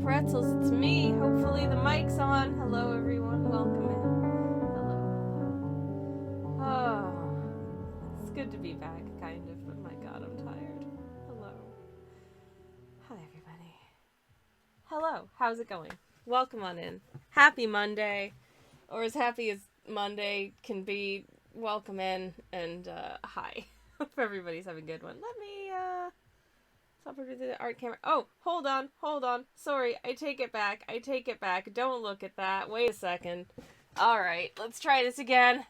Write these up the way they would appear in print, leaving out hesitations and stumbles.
Pretzels, it's me. Hopefully the mic's on. Hello, everyone. Welcome in. Hello. Oh, it's good to be back, kind of, but my god, I'm tired. Hello. Hi, everybody. Hello. How's it going? Welcome on in. Happy Monday. Or as happy as Monday can be. Welcome in. And, hi. Hope everybody's having a good one. Let me, stop over to the art camera. Oh, hold on. Sorry, I take it back. Don't look at that. Wait a second. Alright, let's try this again.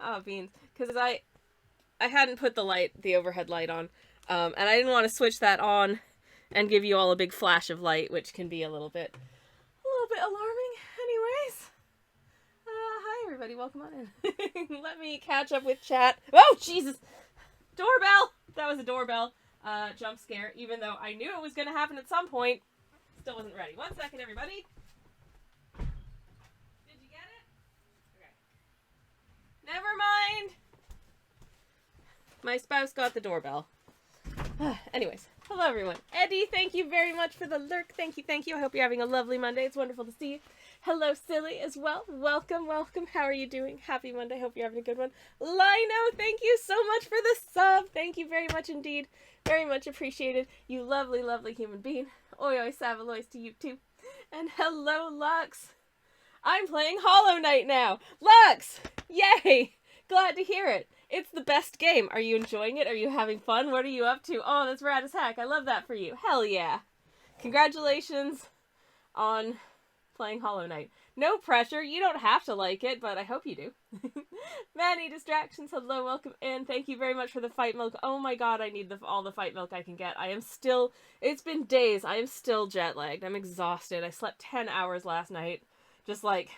Oh, beans. Because I hadn't put the overhead light on. And I didn't want to switch that on and give you all a big flash of light, which can be a little bit alarming. Anyways. Hi everybody, welcome on in. Let me catch up with chat. Oh, Jesus! Doorbell! That was a doorbell. Jump scare, even though I knew it was gonna happen at some point. Still wasn't ready. 1 second, everybody. Did you get it? Okay. Never mind! My spouse got the doorbell. Anyways, hello everyone. Eddie, thank you very much for the lurk. Thank you. I hope you're having a lovely Monday. It's wonderful to see you. Hello, Silly, as well. Welcome. How are you doing? Happy Monday. Hope you're having a good one. Lino, thank you so much for the sub. Thank you very much indeed. Very much appreciated. You lovely, lovely human being. Oi, oi, savalois to you too. And hello, Lux. I'm playing Hollow Knight now. Lux! Yay! Glad to hear it. It's the best game. Are you enjoying it? Are you having fun? What are you up to? Oh, that's rad as heck. I love that for you. Hell yeah. Congratulations on playing Hollow Knight. No pressure. You don't have to like it, but I hope you do. Many distractions. Hello, welcome in. Thank you very much for the fight milk. Oh my god, I need all the fight milk I can get. It's been days. I am still jet lagged. I'm exhausted. I slept 10 hours last night. Just like,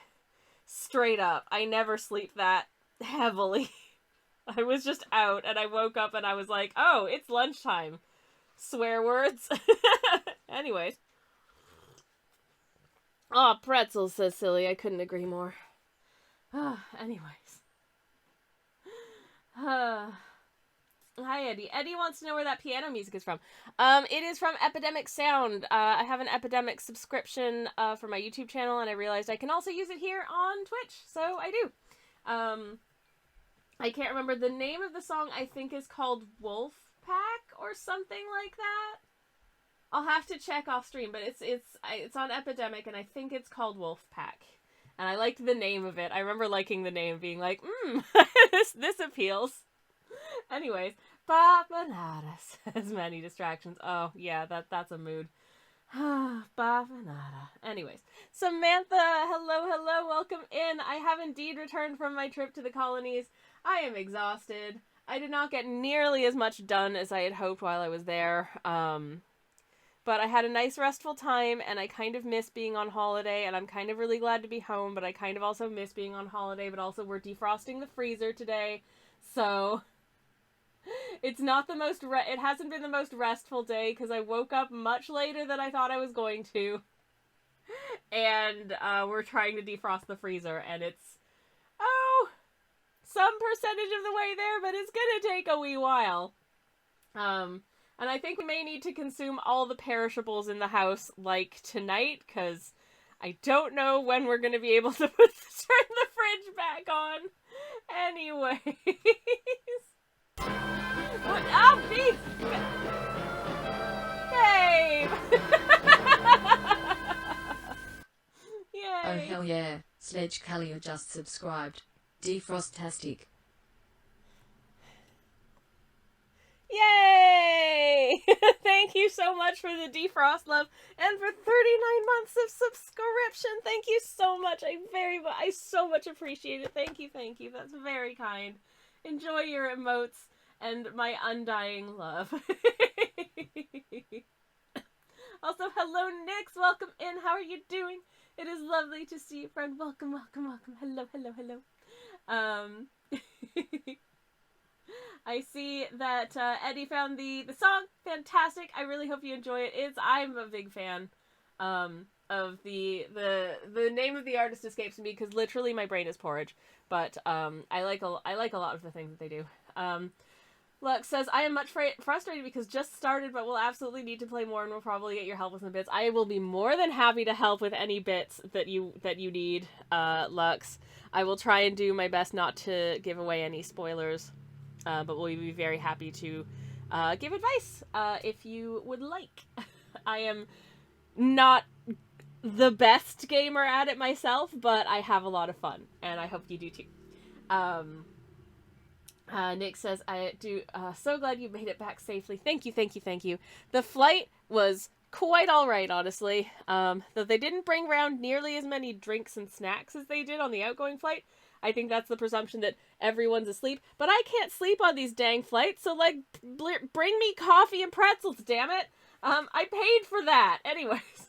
straight up. I never sleep that heavily. I was just out and I woke up and I was like, oh, it's lunchtime. Swear words. Anyways. Oh, pretzels, says Silly. I couldn't agree more. Anyways. Hi, Eddie. Eddie wants to know where that piano music is from. It is from Epidemic Sound. I have an Epidemic subscription for my YouTube channel, and I realized I can also use it here on Twitch, so I do. I can't remember the name of the song. I think is called Wolf Pack or something like that. I'll have to check off stream, but it's on Epidemic, and I think it's called Wolf Pack. And I liked the name of it. I remember liking the name, being like, this appeals. Anyways, Babanada says many distractions. Oh, yeah, that's a mood. Babanada. Anyways, Samantha, hello, welcome in. I have indeed returned from my trip to the colonies. I am exhausted. I did not get nearly as much done as I had hoped while I was there. But I had a nice restful time, and I kind of miss being on holiday, and I'm kind of really glad to be home, but I kind of also miss being on holiday, but also we're defrosting the freezer today, so it's not the most, it hasn't been the most restful day, because I woke up much later than I thought I was going to, and we're trying to defrost the freezer, and it's, some percentage of the way there, but it's gonna take a wee while. And I think we may need to consume all the perishables in the house, like, tonight, because I don't know when we're going to be able to turn the fridge back on. Anyways. Oh, beef! Babe! Yay! Oh, hell yeah. Sledge Callier just subscribed. Defrostastic. Yay! Thank you so much for the defrost love and for 39 months of subscription. Thank you so much. I so much appreciate it. Thank you. That's very kind. Enjoy your emotes and my undying love. Also, hello, Nix. Welcome in. How are you doing? It is lovely to see you, friend. Welcome. Hello. I see that Eddie found the song. Fantastic. I really hope you enjoy it. I'm a big fan of the name of the artist escapes me because literally my brain is porridge. But I like a lot of the things that they do. Lux says, I am much frustrated because just started, but will absolutely need to play more and will probably get your help with some bits. I will be more than happy to help with any bits that you need, Lux. I will try and do my best not to give away any spoilers, but we'll be very happy to give advice if you would like. I am not the best gamer at it myself, but I have a lot of fun, and I hope you do too. Nick says, I do, so glad you made it back safely. Thank you, thank you, thank you. The flight was quite alright, honestly. Though they didn't bring around nearly as many drinks and snacks as they did on the outgoing flight. I think that's the presumption that everyone's asleep. But I can't sleep on these dang flights, so, like, bring me coffee and pretzels, damn it! I paid for that! Anyways.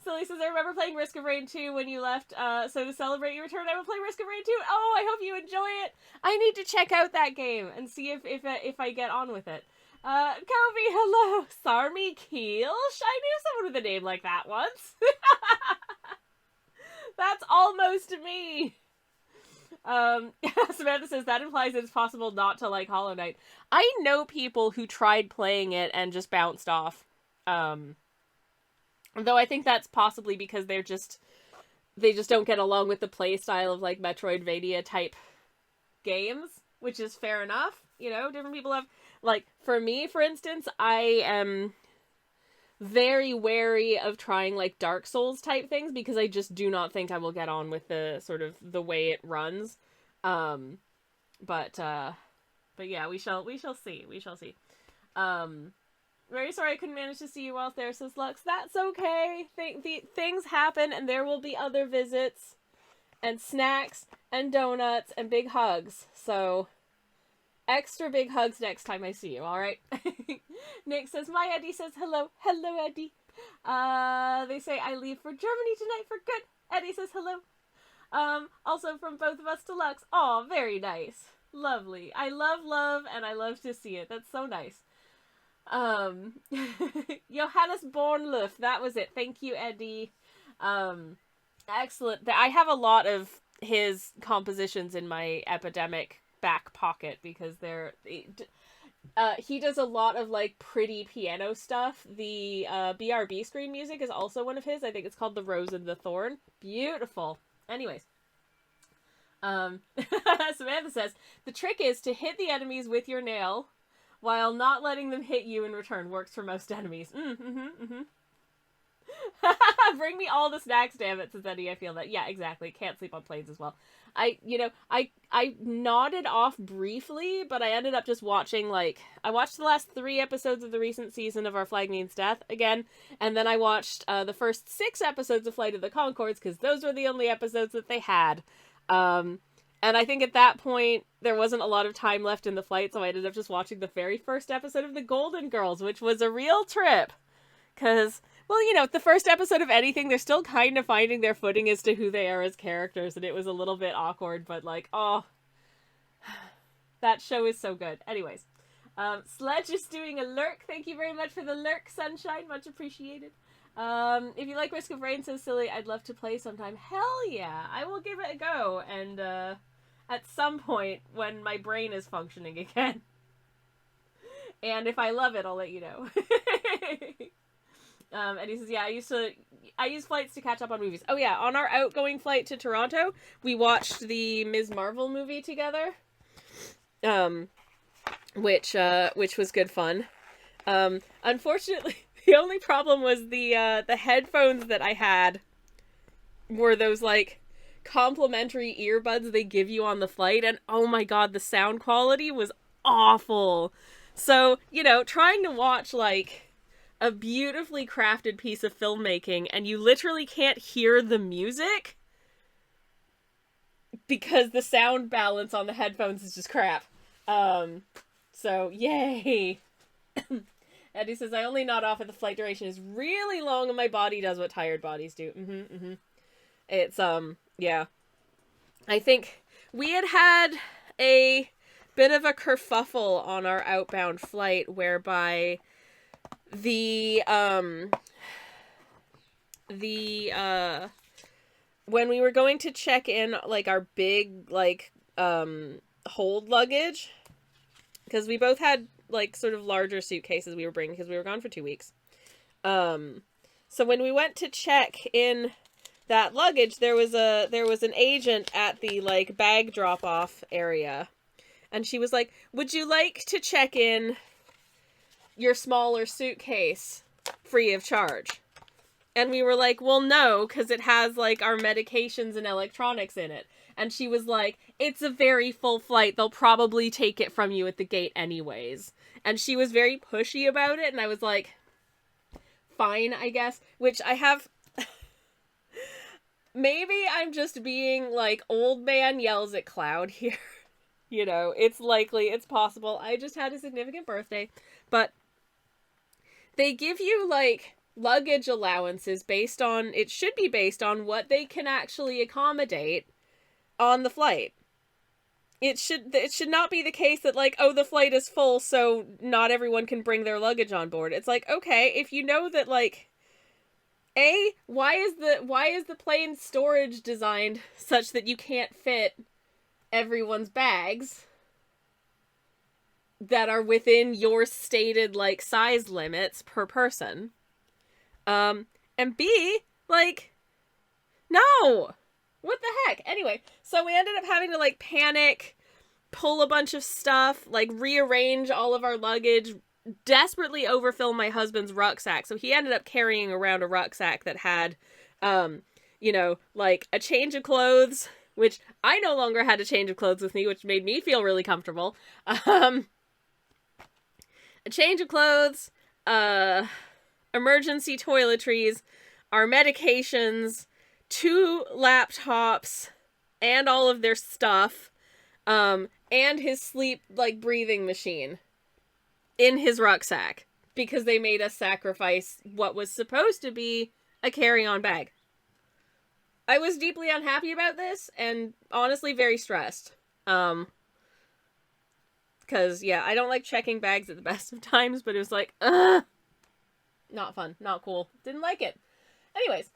Silly says, I remember playing Risk of Rain 2 when you left, so to celebrate your return, I will play Risk of Rain 2. Oh, I hope you enjoy it. I need to check out that game and see if I get on with it. Kobe, hello. Sarmi Keelsh? I knew someone with a name like that once. That's almost me. Samantha says, that implies it's possible not to like Hollow Knight. I know people who tried playing it and just bounced off. Though I think that's possibly because they just don't get along with the play style of, like, Metroidvania type games, which is fair enough. You know, different people have, like, for me, for instance, I am very wary of trying, like, Dark Souls type things because I just do not think I will get on with the sort of the way it runs. But yeah, we shall see. We shall see. Very sorry I couldn't manage to see you whilst there, says Lux. That's okay. Things happen, and there will be other visits, and snacks, and donuts, and big hugs. So, extra big hugs next time I see you, alright? Nick says, my Eddie says hello. Hello, Eddie. They say I leave for Germany tonight for good. Eddie says hello. Also from both of us to Lux. Aw, very nice. Lovely. I love, and I love to see it. That's so nice. Johannes Bornluff, that was it. Thank you, Eddie. Excellent. I have a lot of his compositions in my Epidemic back pocket because he does a lot of, like, pretty piano stuff. The BRB screen music is also one of his. I think it's called The Rose and the Thorn. Beautiful. Anyways. Samantha says, the trick is to hit the enemies with your nail while not letting them hit you in return. Works for most enemies. Bring me all the snacks, damn it, says Eddie. I feel that. Yeah, exactly. Can't sleep on planes as well. I nodded off briefly, but I ended up just watching, like, I watched the last 3 episodes of the recent season of Our Flag Means Death again, and then I watched the first 6 episodes of Flight of the Conchords, because those were the only episodes that they had. And I think at that point, there wasn't a lot of time left in the flight, so I ended up just watching the very first episode of The Golden Girls, which was a real trip. Because, well, you know, the first episode of anything, they're still kind of finding their footing as to who they are as characters, and it was a little bit awkward, but, like, oh, that show is so good. Anyways, Sledge is doing a lurk. Thank you very much for the lurk, Sunshine. Much appreciated. If you like Risk of Rain, says Silly, I'd love to play sometime. Hell yeah! I will give it a go, and, at some point, when my brain is functioning again. And if I love it, I'll let you know. And he says, yeah, I use flights to catch up on movies. Oh yeah, on our outgoing flight to Toronto, we watched the Ms. Marvel movie together. Which was good fun. Unfortunately, the only problem was the headphones that I had were those, like, complimentary earbuds they give you on the flight, and oh my god, the sound quality was awful. So, you know, trying to watch, like, a beautifully crafted piece of filmmaking, and you literally can't hear the music because the sound balance on the headphones is just crap. So, yay! Eddie says, I only nod off if the flight duration is really long and my body does what tired bodies do. It's, yeah. I think we had a bit of a kerfuffle on our outbound flight whereby when we were going to check in, like, our big, like, hold luggage, because we both had like sort of larger suitcases we were bringing because we were gone for 2 weeks. So when we went to check in that luggage, there was an agent at the like bag drop off area, and she was like, "Would you like to check in your smaller suitcase free of charge?" And we were like, "Well, no, because it has like our medications and electronics in it." And she was like, "It's a very full flight. They'll probably take it from you at the gate anyways." And she was very pushy about it, and I was like, fine, I guess. Which I have... Maybe I'm just being, like, old man yells at cloud here. You know, it's likely, it's possible. I just had a significant birthday. But they give you, like, luggage allowances based on... It should be based on what they can actually accommodate on the flight. It should not be the case that, like, oh, the flight is full, so not everyone can bring their luggage on board. It's like, okay, if you know that, like, A, why is the plane storage designed such that you can't fit everyone's bags that are within your stated, like, size limits per person? And B, like, no! What the heck? Anyway, so we ended up having to, like, panic, pull a bunch of stuff, like, rearrange all of our luggage, desperately overfill my husband's rucksack. So he ended up carrying around a rucksack that had, you know, like, a change of clothes, which I no longer had a change of clothes with me, which made me feel really comfortable. A change of clothes, emergency toiletries, our medications, 2 laptops, and all of their stuff, and his sleep, like, breathing machine in his rucksack, because they made us sacrifice what was supposed to be a carry-on bag. I was deeply unhappy about this, and honestly very stressed. Because, yeah, I don't like checking bags at the best of times, but it was like, ugh! Not fun, not cool. Didn't like it. Anyways,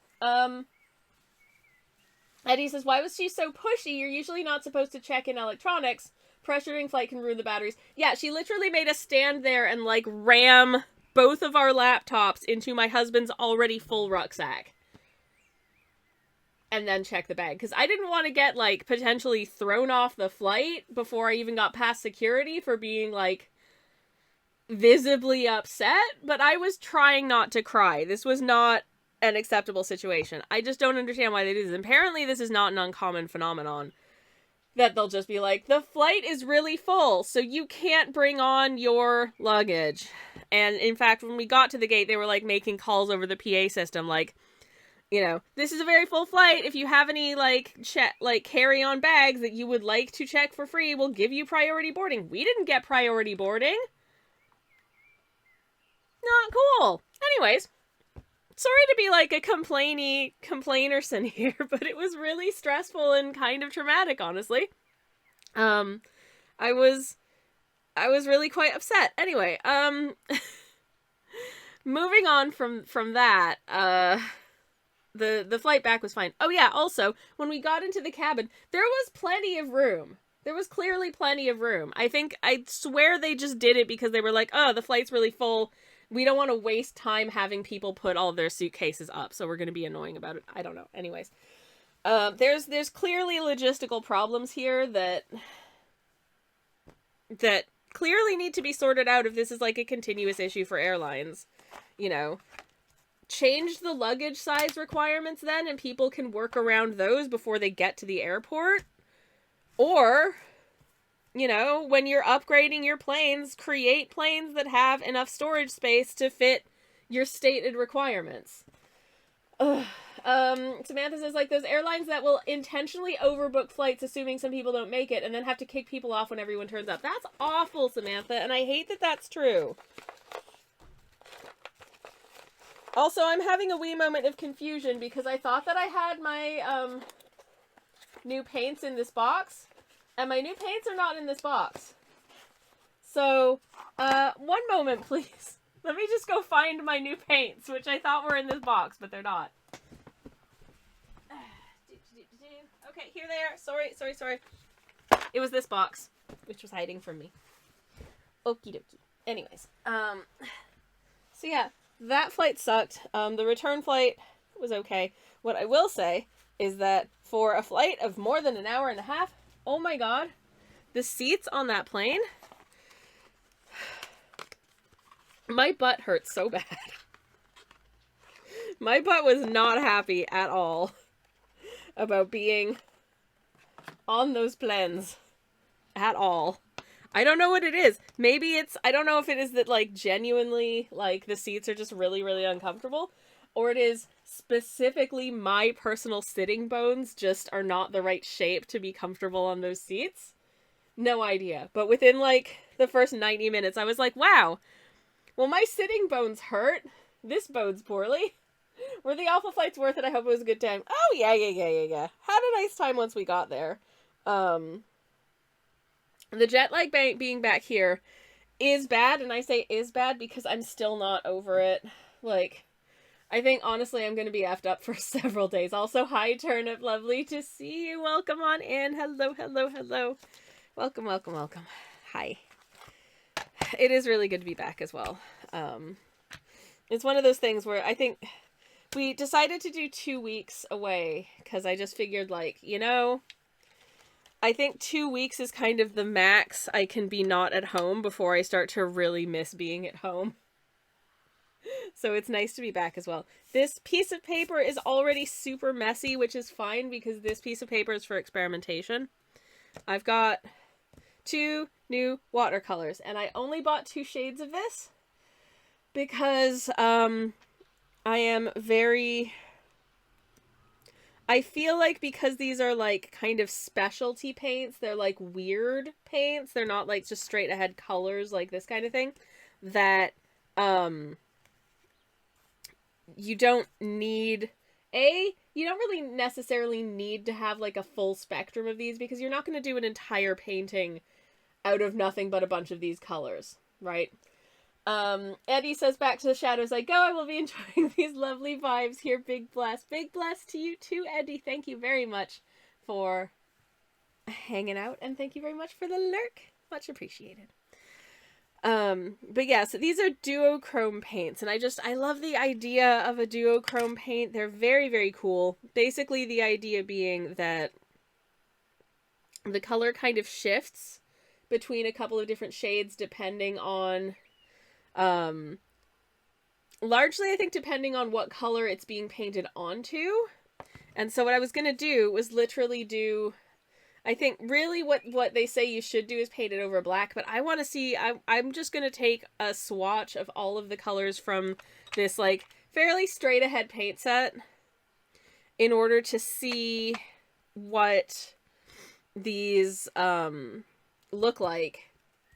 Eddie says, why was she so pushy? You're usually not supposed to check in electronics. Pressure during flight can ruin the batteries. Yeah, she literally made us stand there and, like, ram both of our laptops into my husband's already full rucksack. And then check the bag. Because I didn't want to get, like, potentially thrown off the flight before I even got past security for being, like, visibly upset. But I was trying not to cry. This was not an acceptable situation. I just don't understand why they do this. Apparently this is not an uncommon phenomenon, that they'll just be like, the flight is really full, so you can't bring on your luggage. And in fact, when we got to the gate, they were like making calls over the PA system, like, you know, this is a very full flight. If you have any like carry-on bags that you would like to check for free, we'll give you priority boarding. We didn't get priority boarding. Not cool. Anyways, sorry to be like a complainerson here, but it was really stressful and kind of traumatic, honestly. I was really quite upset. Anyway, moving on from that, the flight back was fine. Oh yeah, also, when we got into the cabin, there was plenty of room. There was clearly plenty of room. I swear they just did it because they were like, oh, the flight's really full. We don't want to waste time having people put all of their suitcases up, so we're going to be annoying about it. I don't know. Anyways, there's clearly logistical problems here that clearly need to be sorted out if this is like a continuous issue for airlines. You know, change the luggage size requirements then, and people can work around those before they get to the airport. Or, you know, when you're upgrading your planes, create planes that have enough storage space to fit your stated requirements. Ugh. Samantha says, like, those airlines that will intentionally overbook flights assuming some people don't make it and then have to kick people off when everyone turns up. That's awful, Samantha, and I hate that that's true. Also, I'm having a wee moment of confusion because I thought that I had my, new paints in this box, and my new paints are not in this box. So, one moment, please. Let me just go find my new paints, which I thought were in this box, but they're not. Okay, here they are. Sorry. It was this box, which was hiding from me. Okie dokie. Anyways, so yeah, that flight sucked. The return flight was okay. What I will say is that for a flight of more than an hour and a half, oh my god, the seats on that plane, my butt hurt so bad. My butt was not happy at all about being on those planes at all. I don't know what it is. Maybe it's, I don't know if it is that, like, genuinely, like, the seats are just really, really uncomfortable, or it is specifically my personal sitting bones just are not the right shape to be comfortable on those seats. No idea. But within, like, the first 90 minutes, I was like, wow, well, my sitting bones hurt. This bodes poorly. Were the Alpha flights worth it? I hope it was a good time. Oh, yeah. Had a nice time once we got there. The jet lag being back here is bad, and I say is bad because I'm still not over it. Like, I think, honestly, I'm going to be effed up for several days. Also, hi, Turnip. Lovely to see you. Welcome on in. Hello. Welcome. Hi. It is really good to be back as well. It's one of those things where I think we decided to do 2 weeks away because I just figured, like, you know, I think 2 weeks is kind of the max I can be not at home before I start to really miss being at home. So it's nice to be back as well. This piece of paper is already super messy, which is fine because this piece of paper is for experimentation. I've got 2 new watercolors, and I only bought 2 shades of this because I am very... I feel like because these are, like, kind of specialty paints, they're, like, weird paints, they're not, like, just straight ahead colors, like this kind of thing, that, you don't need, you don't really necessarily need to have, like, a full spectrum of these, because you're not going to do an entire painting out of nothing but a bunch of these colors, right? Eddie says, back to the shadows I go. I will be enjoying these lovely vibes here. Big bless to you too, Eddie. Thank you very much for hanging out, and thank you very much for the lurk. Much appreciated. But yeah, so these are duochrome paints, and I love the idea of a duochrome paint. They're very, very cool. Basically, the idea being that the color kind of shifts between a couple of different shades depending on largely, I think, depending on what color it's being painted onto. And so what I was going to do was literally do, I think really what they say you should do is paint it over black, but I want to see, I'm just going to take a swatch of all of the colors from this, like, fairly straight ahead paint set in order to see what these look like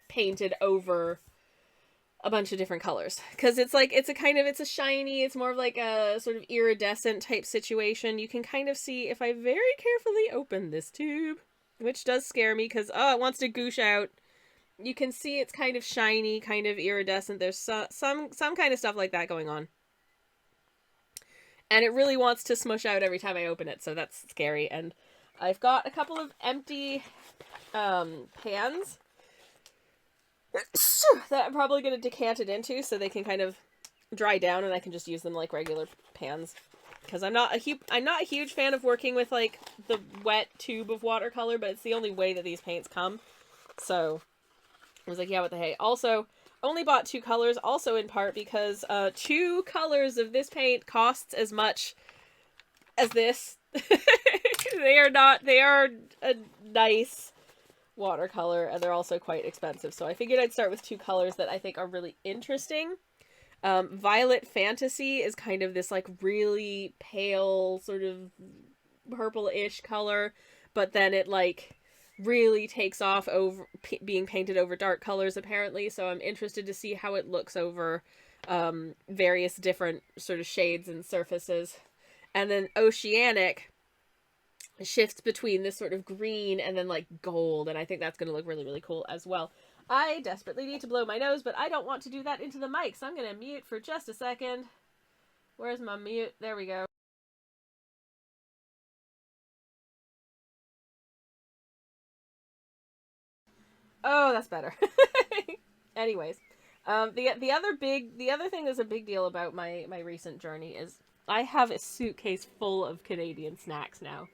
painted over a bunch of different colors, because it's like, it's a shiny, it's more of like a sort of iridescent type situation. You can kind of see if I very carefully open this tube, which does scare me because it wants to goosh out. You can see it's kind of shiny, kind of iridescent. There's some kind of stuff like that going on, and it really wants to smush out every time I open it, so that's scary. And I've got a couple of empty pans that I'm probably going to decant it into so they can kind of dry down and I can just use them like regular pans. Because I'm not a huge fan of working with, like, the wet tube of watercolor, but it's the only way that these paints come. So I was like, yeah, what the hey. Also, only bought 2 colors, also in part because 2 colors of this paint costs as much as this. They are a nice watercolor, and they're also quite expensive, so I figured I'd start with 2 colors that I think are really interesting. Violet Fantasy is kind of this, like, really pale, sort of purple-ish color, but then it, like, really takes off over being painted over dark colors, apparently, so I'm interested to see how it looks over various different sort of shades and surfaces. And then Oceanic shifts between this sort of green and then, like, gold, and I think that's going to look really, really cool as well. I desperately need to blow my nose, but I don't want to do that into the mic, so I'm going to mute for just a second. Where's my mute? There we go. Oh, that's better. Anyways, the other thing that's a big deal about my recent journey is I have a suitcase full of Canadian snacks now.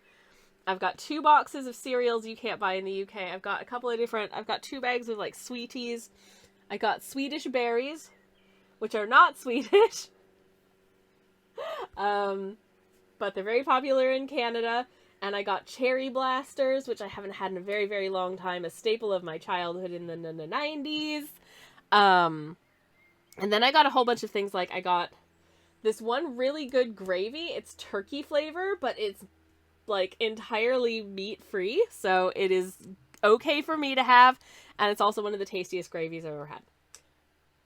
I've got 2 boxes of cereals you can't buy in the UK. I've got I've got 2 bags of like sweeties. I got Swedish berries, which are not Swedish. But they're very popular in Canada. And I got cherry blasters, which I haven't had in a very, very long time, a staple of my childhood in the 90s. And then I got a whole bunch of things, like I got this one really good gravy. It's turkey flavor, but it's like entirely meat free, so it is okay for me to have, and it's also one of the tastiest gravies I've ever had.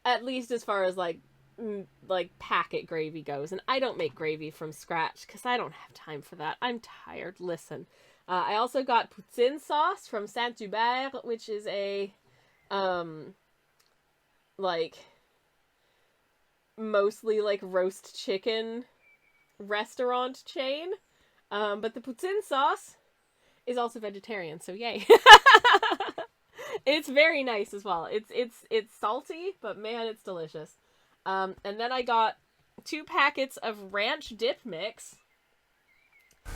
At least as far as like packet gravy goes, and I don't make gravy from scratch because I don't have time for that. I'm tired. Listen, I also got poutine sauce from Saint Hubert, which is a like mostly like roast chicken restaurant chain. But the poutine sauce is also vegetarian, so yay. It's very nice as well. It's salty, but man, it's delicious. And then I got 2 packets of ranch dip mix.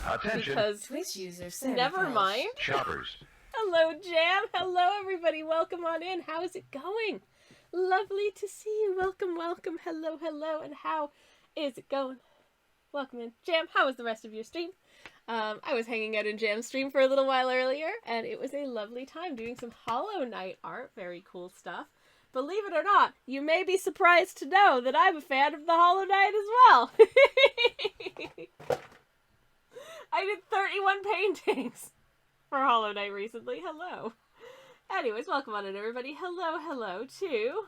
Attention. Because Twitch user never mind. Shoppers. Hello, Jam. Hello, everybody. Welcome on in. How's it going? Lovely to see you. Welcome, welcome. Hello, hello. And how is it going? Welcome in. Jam, how was the rest of your stream? I was hanging out in Jam's stream for a little while earlier, and it was a lovely time doing some Hollow Knight art. Very cool stuff. Believe it or not, you may be surprised to know that I'm a fan of the Hollow Knight as well. I did 31 paintings for Hollow Knight recently. Hello. Anyways, welcome on in, everybody. Hello, hello to...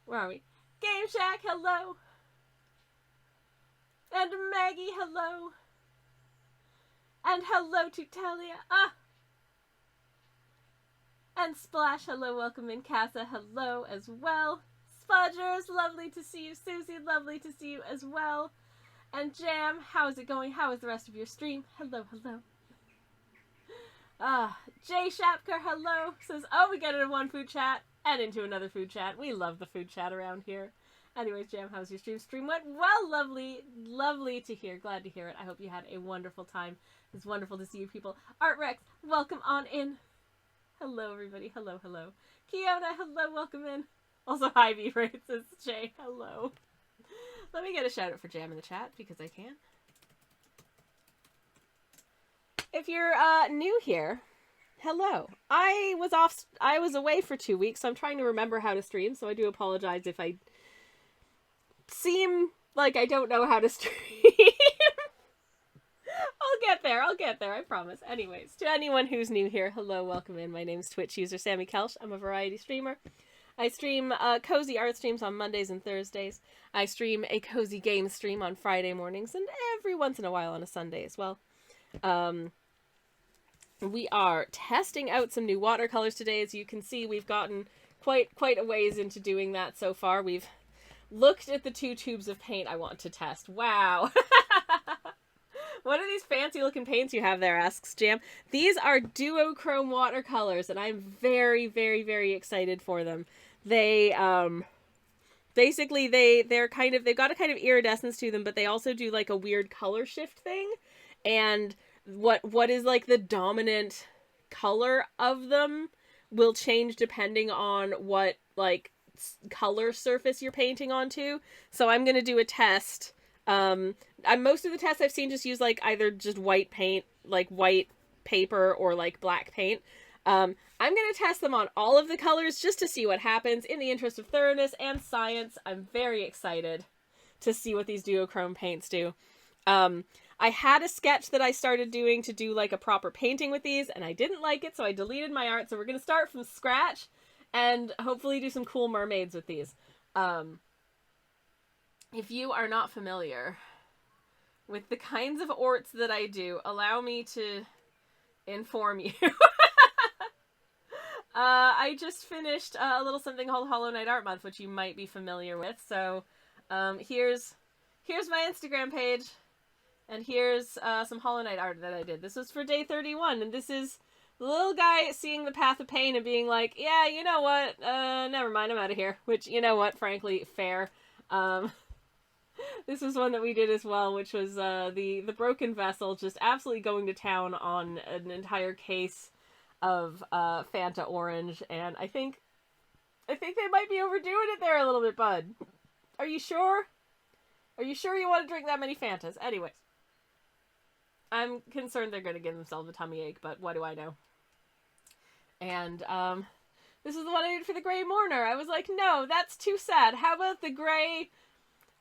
Where are we? Game Shack, hello. And Maggie, hello. And hello to Talia. And Splash, hello, welcome in. Casa, hello as well. Spudgers, lovely to see you. Susie, lovely to see you as well. And Jam, how is it going? How is the rest of your stream? Hello, hello. Jay Shapker, hello. Says, oh, we get into one food chat and into another food chat. We love the food chat around here. Anyways, Jam, how's your stream? Stream went well, lovely. Lovely to hear. Glad to hear it. I hope you had a wonderful time. It's wonderful to see you people. Art Rex, welcome on in. Hello, everybody. Hello, hello. Kiona, hello, welcome in. Also, hi, V-Rate, says Jay. Hello. Let me get a shout out for Jam in the chat, because I can. If you're new here, hello. I was away for 2 weeks, so I'm trying to remember how to stream, so I do apologize if I seem like I don't know how to stream. I'll get there, I promise. Anyways, to anyone who's new here, hello, welcome in. My name's Twitch user Sammy Kelch. I'm a variety streamer. I stream cozy art streams on Mondays and Thursdays. I stream a cozy game stream on Friday mornings, and every once in a while on a Sunday as well. We are testing out some new watercolors today. As you can see, we've gotten quite a ways into doing that so far. We've looked at the 2 tubes of paint I want to test. Wow. What are these fancy looking paints you have there, asks Jam. These are duochrome watercolors, and I'm very, very, very excited for them. They, basically they've got a kind of iridescence to them, but they also do like a weird color shift thing. And what is like the dominant color of them will change depending on what like color surface you're painting onto. So I'm going to do a test. Most of the tests I've seen just use like either just white paint, like white paper, or like black paint. I'm going to test them on all of the colors just to see what happens in the interest of thoroughness and science. I'm very excited to see what these duochrome paints do. I had a sketch that I started doing to do like a proper painting with these, and I didn't like it, so I deleted my art. So we're going to start from scratch and hopefully do some cool mermaids with these. If you are not familiar with the kinds of arts that I do, allow me to inform you. I just finished a little something called Hollow Knight Art Month, which you might be familiar with. So here's my Instagram page, and here's some Hollow Knight art that I did. This was for day 31, and this is The little guy seeing the path of pain and being like, yeah, you know what, never mind, I'm out of here. Which, you know what, frankly, fair. This was one that we did as well, which was the Broken Vessel, just absolutely going to town on an entire case of Fanta Orange, and I think they might be overdoing it there a little bit, bud. Are you sure? Are you sure you want to drink that many Fantas? Anyways. I'm concerned they're going to give themselves a tummy ache, but what do I know? And, this is the one I did for the Grey Mourner. I was like, no, that's too sad. How about the Grey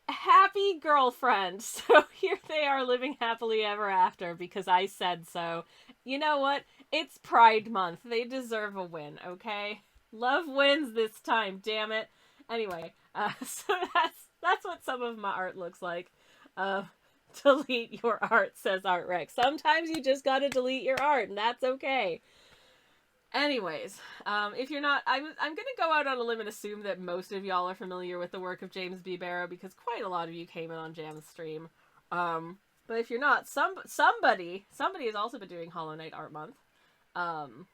Happy Girlfriend? So here they are living happily ever after because I said so. You know what? It's Pride Month. They deserve a win, okay? Love wins this time, damn it. Anyway, so that's what some of my art looks like. Delete your art, says ArtRex. Sometimes you just gotta delete your art, and that's okay. Anyways, if you're not, I'm gonna go out on a limb and assume that most of y'all are familiar with the work of James B. Barrow, because quite a lot of you came in on Jam's stream. But if you're not, somebody has also been doing Hollow Knight Art Month. And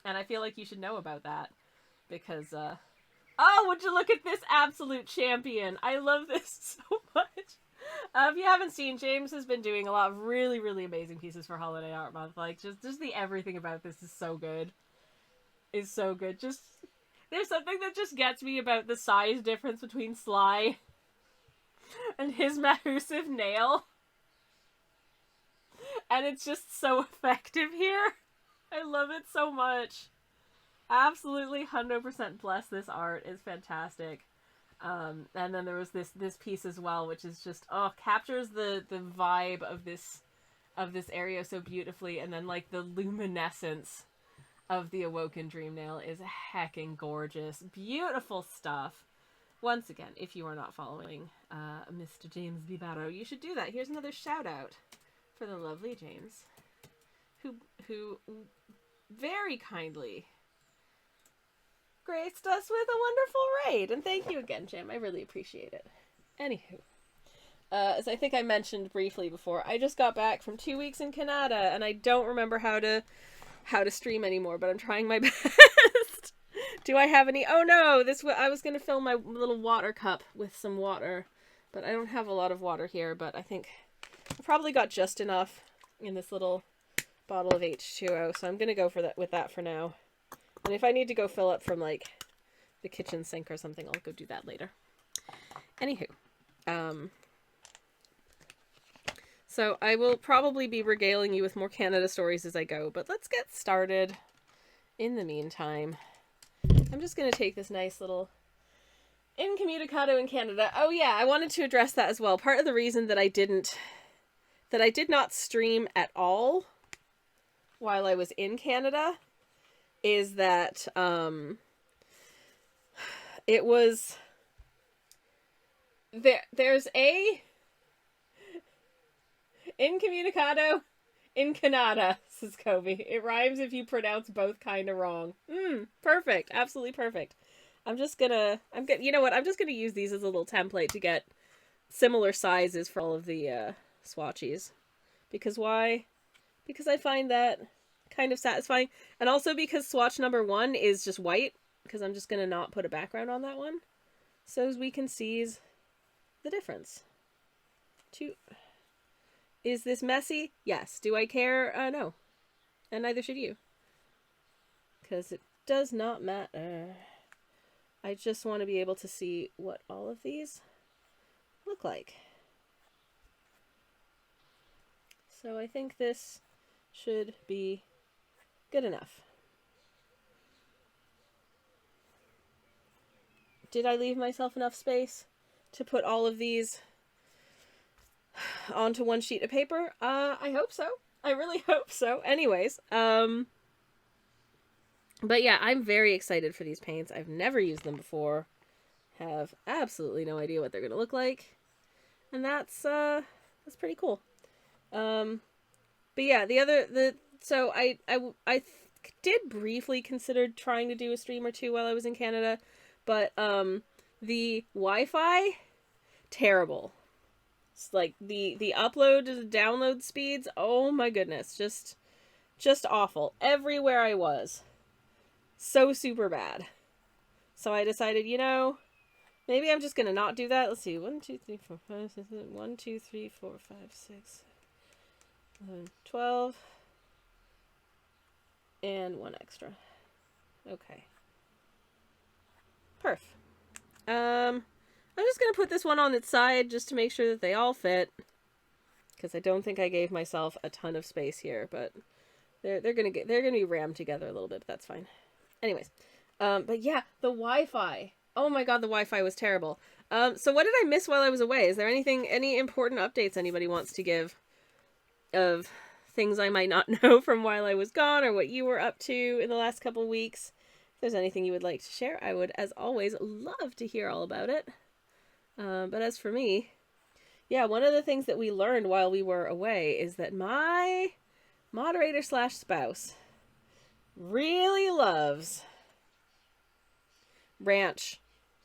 I feel like you should know about that, because, oh, would you look at this absolute champion? I love this so much. If you haven't seen, James has been doing a lot of really, really amazing pieces for Holiday Art Month. Like, just the everything about this is so good. Is so good. Just, there's something that just gets me about the size difference between Sly and his Mahusive nail. And it's just so effective here. I love it so much. Absolutely 100% bless this art. It's fantastic. And then there was this piece as well, which is just, captures the vibe of this area so beautifully, and then, like, the luminescence of the Awoken Dream Nail is heckin' gorgeous. Beautiful stuff. Once again, if you are not following Mr. James B. Barrow, you should do that. Here's another shout out for the lovely James, who very kindly graced us with a wonderful raid, and thank you again, Jim. I really appreciate it. Anywho, as I think I mentioned briefly before, I just got back from 2 weeks in Canada, and I don't remember how to stream anymore, but I'm trying my best. Do I have any? Oh no, I was gonna fill my little water cup with some water, but I don't have a lot of water here. But I think I probably got just enough in this little bottle of H2O, so I'm gonna go with that for now. And if I need to go fill up from, like, the kitchen sink or something, I'll go do that later. Anywho. So I will probably be regaling you with more Canada stories as I go, but let's get started. In the meantime, I'm just going to take this nice little Incommunicado in Canada. Oh yeah, I wanted to address that as well. Part of the reason that I did not stream at all while I was in Canada is that, it was, there's a Incommunicado in Canada, says Kobe. It rhymes if you pronounce both kind of wrong. Perfect. Absolutely perfect. You know what? I'm just gonna use these as a little template to get similar sizes for all of the, swatches. Because why? Because I find that kind of satisfying, and also because swatch number 1 is just white, because I'm just gonna not put a background on that one, so as we can see the difference. Is this messy? Yes. Do I care? No. And neither should you, because it does not matter. I just want to be able to see what all of these look like. So I think this should be good enough. Did I leave myself enough space to put all of these onto one sheet of paper? I hope so. I really hope so. Anyways, but yeah, I'm very excited for these paints. I've never used them before. Have absolutely no idea what they're going to look like. And that's pretty cool. But yeah, so I did briefly consider trying to do a stream or two while I was in Canada, but the Wi-Fi, terrible. It's like the upload to the download speeds, oh my goodness, just Just awful. Everywhere I was. So super bad. So I decided, you know, maybe I'm just going to not do that. Let's see. 1, 2, 3, 4, 5, 6, 7, 1, 2, 3, 4, 5, 6, 11, 12. And 1 extra. Okay. Perf. I'm just going to put this one on its side just to make sure that they all fit. Because I don't think I gave myself a ton of space here, but they're gonna be rammed together a little bit, but that's fine. Anyways, but yeah, the Wi-Fi. Oh my god, the Wi-Fi was terrible. So what did I miss while I was away? Is there any important updates anybody wants to give of things I might not know from while I was gone, or what you were up to in the last couple weeks? If there's anything you would like to share, I would, as always, love to hear all about it. But as for me, yeah, one of the things that we learned while we were away is that my moderator / spouse really loves ranch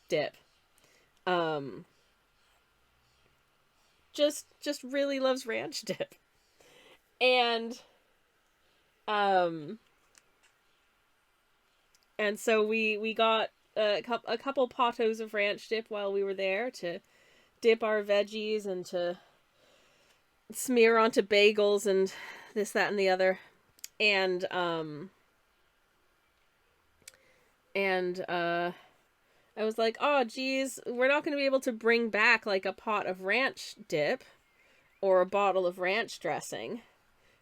dip. Just really loves ranch dip. And so we got a couple potos of ranch dip while we were there to dip our veggies and to smear onto bagels and this, that, and the other. And I was like, oh geez, we're not going to be able to bring back like a pot of ranch dip or a bottle of ranch dressing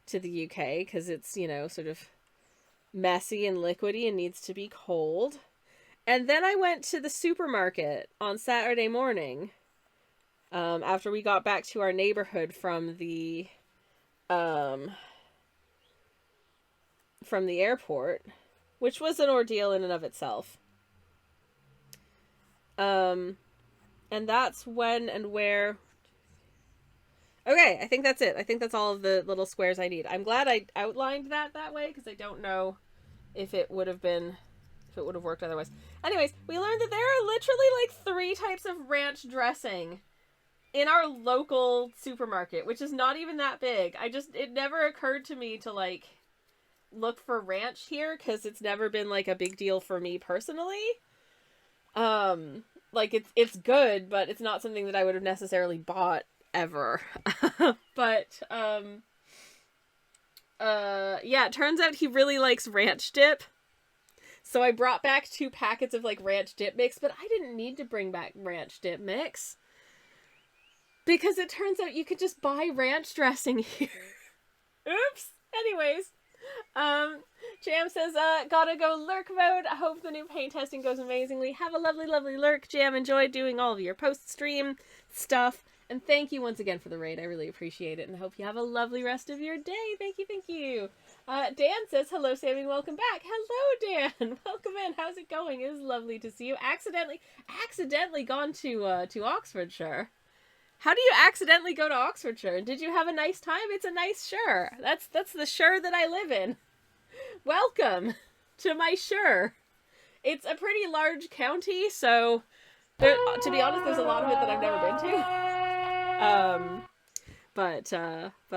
to the UK because it's, you know, sort of messy and liquidy and needs to be cold. And then I went to the supermarket on Saturday morning after we got back to our neighborhood from the airport, which was an ordeal in and of itself. And that's when and where. Okay, I think that's it. I think that's all of the little squares I need. I'm glad I outlined that way because I don't know if it would have worked otherwise. Anyways, we learned that there are literally like 3 types of ranch dressing in our local supermarket, which is not even that big. It never occurred to me to like look for ranch here because it's never been like a big deal for me personally. Like it's good, but it's not something that I would have necessarily bought ever. But yeah, it turns out he really likes ranch dip. So I brought back 2 packets of like ranch dip mix, but I didn't need to bring back ranch dip mix because it turns out you could just buy ranch dressing here. Oops. Anyways, Jam says, gotta go lurk mode. I hope the new paint testing goes amazingly. Have a lovely, lovely lurk, Jam. Enjoy doing all of your post-stream stuff. And thank you once again for the raid. I really appreciate it. And I hope you have a lovely rest of your day. Thank you, thank you. Dan says, hello, Sammy. Welcome back. Hello, Dan. Welcome in. How's it going? It is lovely to see you. Accidentally gone to Oxfordshire. How do you accidentally go to Oxfordshire? Did you have a nice time? It's a nice shire. That's the shire that I live in. Welcome to my shire. It's a pretty large county, so to be honest, there's a lot of it that I've never been to. But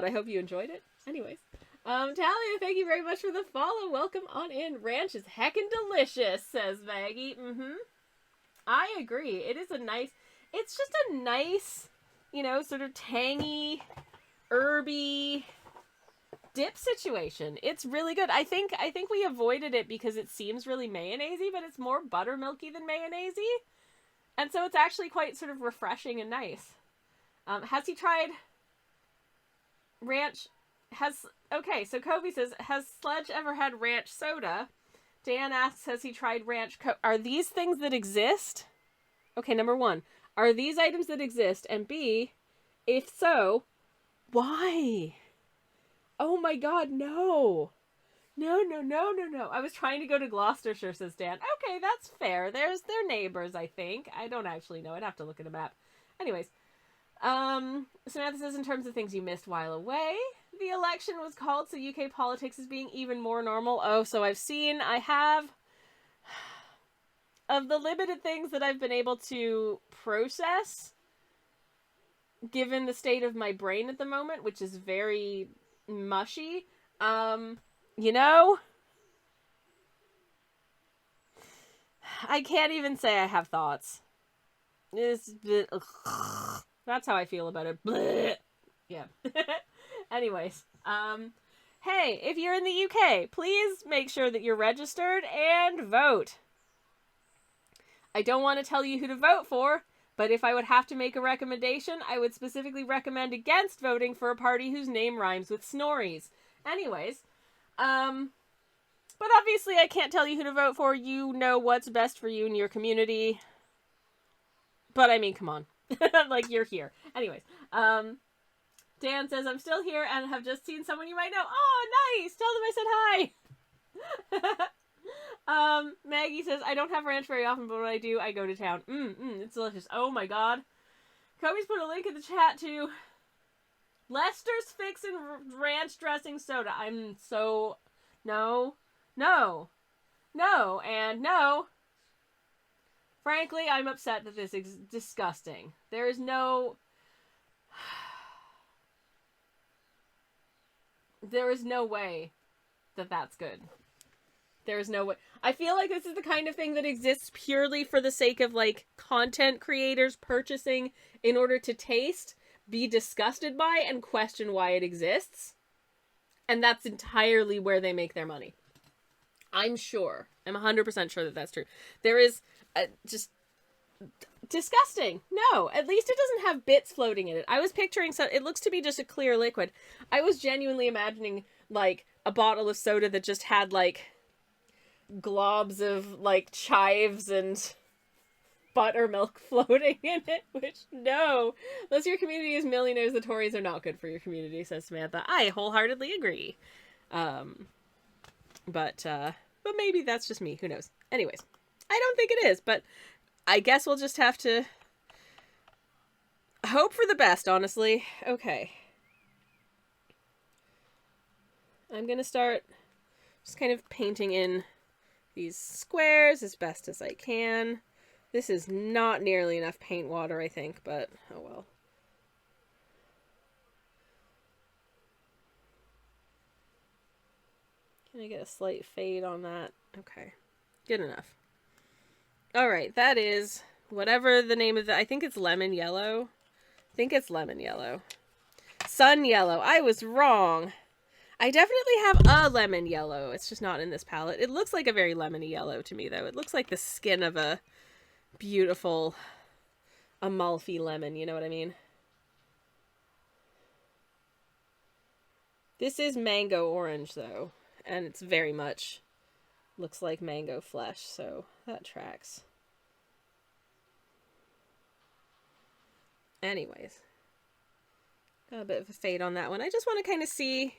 I hope you enjoyed it. Anyways, Talia, thank you very much for the follow. Welcome on in. Ranch is heckin' delicious, says Maggie. I agree. It's just a nice, you know, sort of tangy, herby dip situation. It's really good. I think we avoided it because it seems really mayonnaisey, but it's more buttermilky than mayonnaisey. And so it's actually quite sort of refreshing and nice. Has he tried ranch? Okay, so Kobe says, has Sledge ever had ranch soda? Dan asks, has he tried ranch are these things that exist? Okay, number 1. Are these items that exist? And B, if so, why? Oh my god, no. No. I was trying to go to Gloucestershire, says Dan. Okay, that's fair. They're neighbors, I think. I don't actually know. I'd have to look at a map. Anyways, Samantha says, in terms of things you missed while away, the election was called, so UK politics is being even more normal. Oh, so I have, of the limited things that I've been able to process, given the state of my brain at the moment, which is very mushy, You know? I can't even say I have thoughts. That's how I feel about it. Blech. Yeah. Anyways, hey, if you're in the UK, please make sure that you're registered and vote. I don't want to tell you who to vote for, but if I would have to make a recommendation, I would specifically recommend against voting for a party whose name rhymes with Snorries. Anyways, but obviously I can't tell you who to vote for. You know what's best for you and your community. But I mean, come on. Like, you're here. Anyways, Dan says, I'm still here and have just seen someone you might know. Oh, nice! Tell them I said hi! Maggie says, I don't have ranch very often, but when I do, I go to town. It's delicious. Oh my god. Kobe's put a link in the chat to Lester's Fixin' Ranch Dressing Soda. I'm so... No. Frankly, I'm upset that this is disgusting. There is no... There is no way that that's good. There is no way. I feel like this is the kind of thing that exists purely for the sake of, like, content creators purchasing in order to taste, be disgusted by, and question why it exists. And that's entirely where they make their money. I'm 100% sure that that's true. There is just disgusting. No, at least it doesn't have bits floating in it. I was picturing, so it looks to be just a clear liquid. I was genuinely imagining, like, a bottle of soda that just had, like, globs of, like, chives and buttermilk floating in it, which, no. Unless your community is millionaires, the Tories are not good for your community, says Samantha. I wholeheartedly agree. But maybe that's just me. Who knows? Anyways, I don't think it is, but I guess we'll just have to hope for the best, honestly. Okay. I'm gonna start just kind of painting in these squares as best as I can. This is not nearly enough paint water, I think, but oh well. Can I get a slight fade on that? Okay. Good enough. Alright, that is whatever the name of the... I think it's lemon yellow. Sun yellow. I was wrong. I definitely have a lemon yellow. It's just not in this palette. It looks like a very lemony yellow to me, though. It looks like the skin of a beautiful Amalfi lemon, you know what I mean? This is mango orange, though. And it's very much looks like mango flesh, so that tracks. Anyways. Got a bit of a fade on that one. I just want to kind of see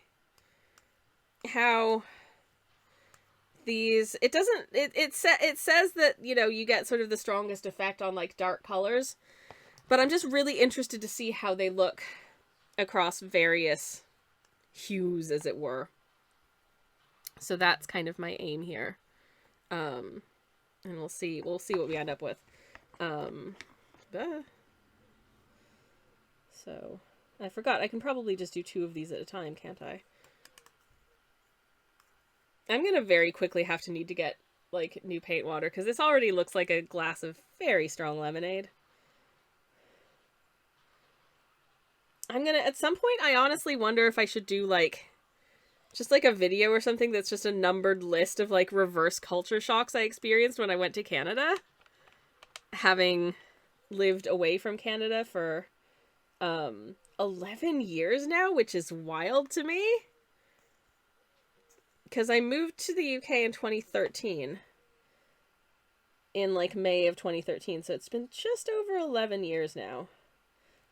how these... It says that, you know, you get sort of the strongest effect on, like, dark colors. But I'm just really interested to see how they look across various hues, as it were. So that's kind of my aim here. And we'll see what we end up with. So, I forgot. I can probably just do 2 of these at a time, can't I? I'm gonna very quickly have to need to get, like, new paint water, because this already looks like a glass of very strong lemonade. At some point, I honestly wonder if I should do, like, just, like, a video or something that's just a numbered list of, like, reverse culture shocks I experienced when I went to Canada. Having lived away from Canada for, 11 years now, which is wild to me. Because I moved to the UK in 2013. In, like, May of 2013. So it's been just over 11 years now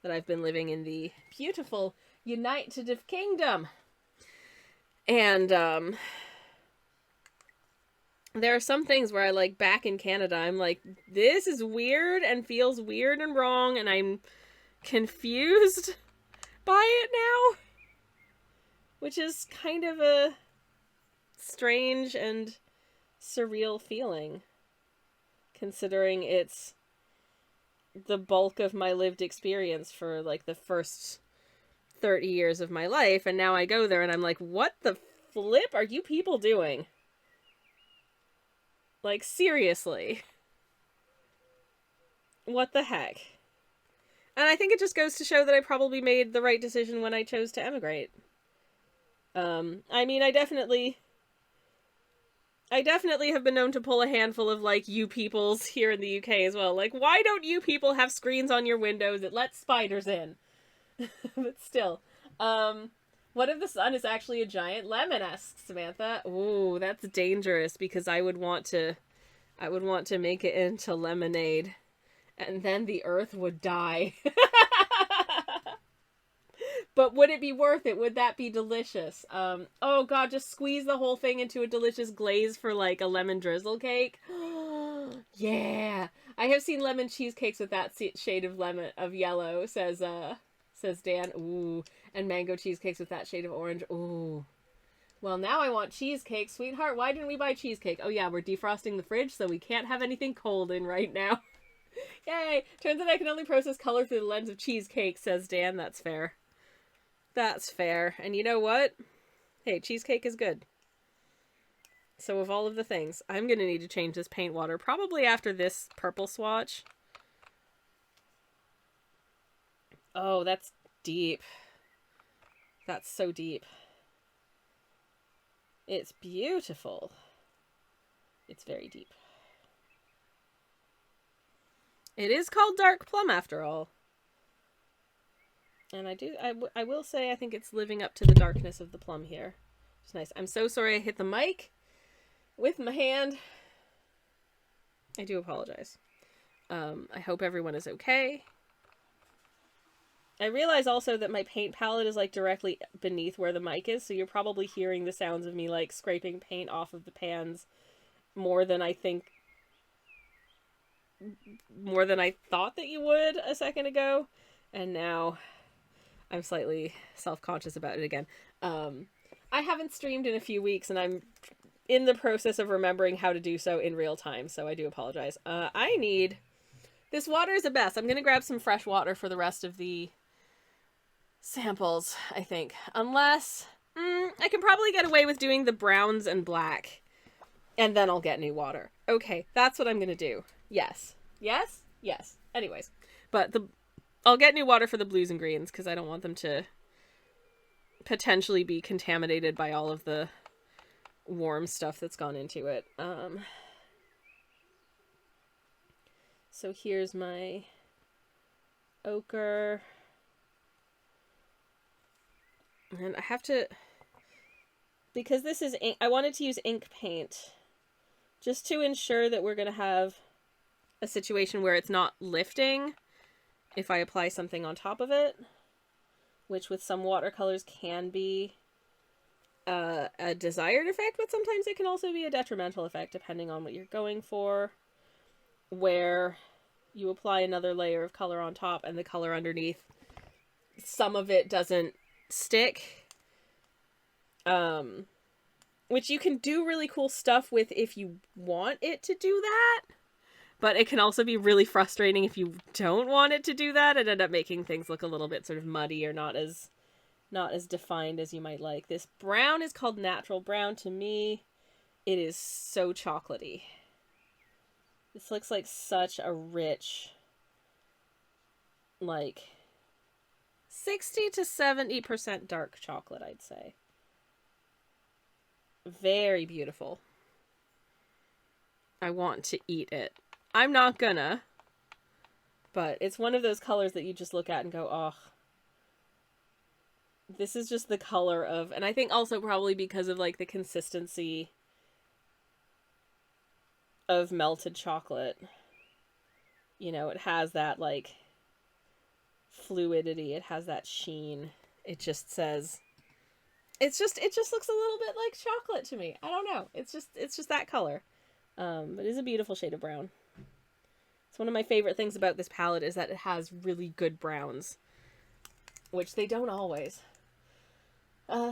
that I've been living in the beautiful United Kingdom. And, there are some things where I, like, back in Canada, I'm like, this is weird and feels weird and wrong, and I'm confused by it now. Which is kind of a strange and surreal feeling, considering it's the bulk of my lived experience for, like, the first 30 years of my life, and now I go there and I'm like, what the flip are you people doing? Like, seriously. What the heck? And I think it just goes to show that I probably made the right decision when I chose to emigrate. I mean, I definitely have been known to pull a handful of, like, you peoples here in the UK as well. Like, why don't you people have screens on your windows that let spiders in? But still. What if the sun is actually a giant lemon, asks Samantha. Ooh, that's dangerous, because I would want to make it into lemonade. And then the earth would die. But would it be worth it? Would that be delicious? Oh god, just squeeze the whole thing into a delicious glaze for like a lemon drizzle cake. Yeah. I have seen lemon cheesecakes with that shade of yellow, says Dan. Ooh. And mango cheesecakes with that shade of orange. Ooh. Well, now I want cheesecake, sweetheart. Why didn't we buy cheesecake? Oh yeah, we're defrosting the fridge, so we can't have anything cold in right now. Yay! Turns out I can only process color through the lens of cheesecake, says Dan. That's fair. That's fair. And you know what? Hey, cheesecake is good. So of all of the things, I'm going to need to change this paint water probably after this purple swatch. Oh, that's deep. That's so deep. It's beautiful. It's very deep. It is called Dark Plum after all. And I will say I think it's living up to the darkness of the plum here. It's nice. I'm so sorry I hit the mic with my hand. I do apologize. I hope everyone is okay. I realize also that my paint palette is like directly beneath where the mic is, so you're probably hearing the sounds of me like scraping paint off of the pans more than I thought that you would a second ago. And now I'm slightly self-conscious about it again. I haven't streamed in a few weeks, and I'm in the process of remembering how to do so in real time, so I do apologize. This water is a mess. I'm going to grab some fresh water for the rest of the samples, I think. Unless, I can probably get away with doing the browns and black, and then I'll get new water. Okay, that's what I'm going to do. Yes. Yes? Yes. Anyways, but I'll get new water for the blues and greens, because I don't want them to potentially be contaminated by all of the warm stuff that's gone into it. So here's my ochre. And I have to, because this is ink, I wanted to use ink paint just to ensure that we're going to have a situation where it's not lifting if I apply something on top of it, which with some watercolors can be a desired effect, but sometimes it can also be a detrimental effect depending on what you're going for, where you apply another layer of color on top and the color underneath, some of it doesn't stick, which you can do really cool stuff with if you want it to do that, but it can also be really frustrating if you don't want it to do that and end up making things look a little bit sort of muddy or not as defined as you might like. This brown is called natural brown. To me, it is so chocolatey. This looks like such a rich, like 60 to 70% dark chocolate, I'd say. Very beautiful. I want to eat it. I'm not gonna, but it's one of those colors that you just look at and go, oh, this is just the color of, and I think also probably because of like the consistency of melted chocolate. You know, it has that like fluidity, it has that sheen. It just says, it just looks a little bit like chocolate to me. I don't know. It's just that color. It is a beautiful shade of brown. It's one of my favorite things about this palette is that it has really good browns, which they don't always.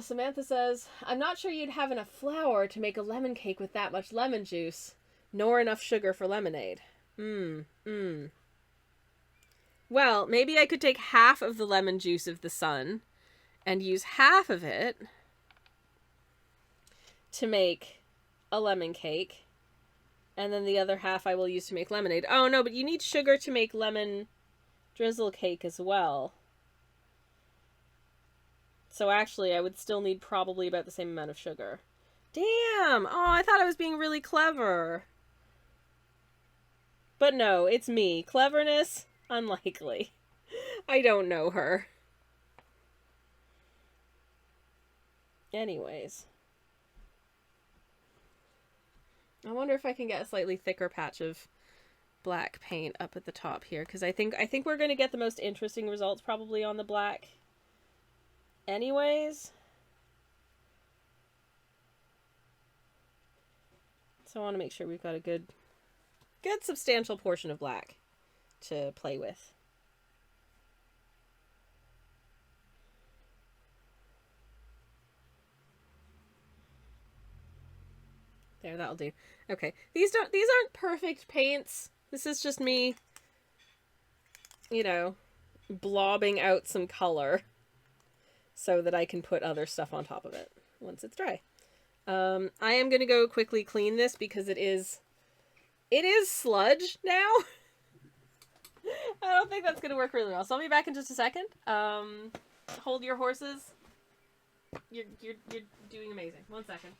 Samantha says, I'm not sure you'd have enough flour to make a lemon cake with that much lemon juice, nor enough sugar for lemonade. Well, maybe I could take half of the lemon juice of the sun and use half of it to make a lemon cake. And then the other half I will use to make lemonade. Oh, no, but you need sugar to make lemon drizzle cake as well. So actually, I would still need probably about the same amount of sugar. Damn! Oh, I thought I was being really clever. But no, it's me. Cleverness? Unlikely. I don't know her. Anyways. I wonder if I can get a slightly thicker patch of black paint up at the top here, because I think we're going to get the most interesting results probably on the black. Anyways. So I want to make sure we've got a good substantial portion of black to play with. There, that'll do. Okay. These aren't perfect paints. This is just me, you know, blobbing out some color so that I can put other stuff on top of it once it's dry. I am going to go quickly clean this because it is sludge now. I don't think that's going to work really well. So I'll be back in just a second. Hold your horses. You're doing amazing. 1 second.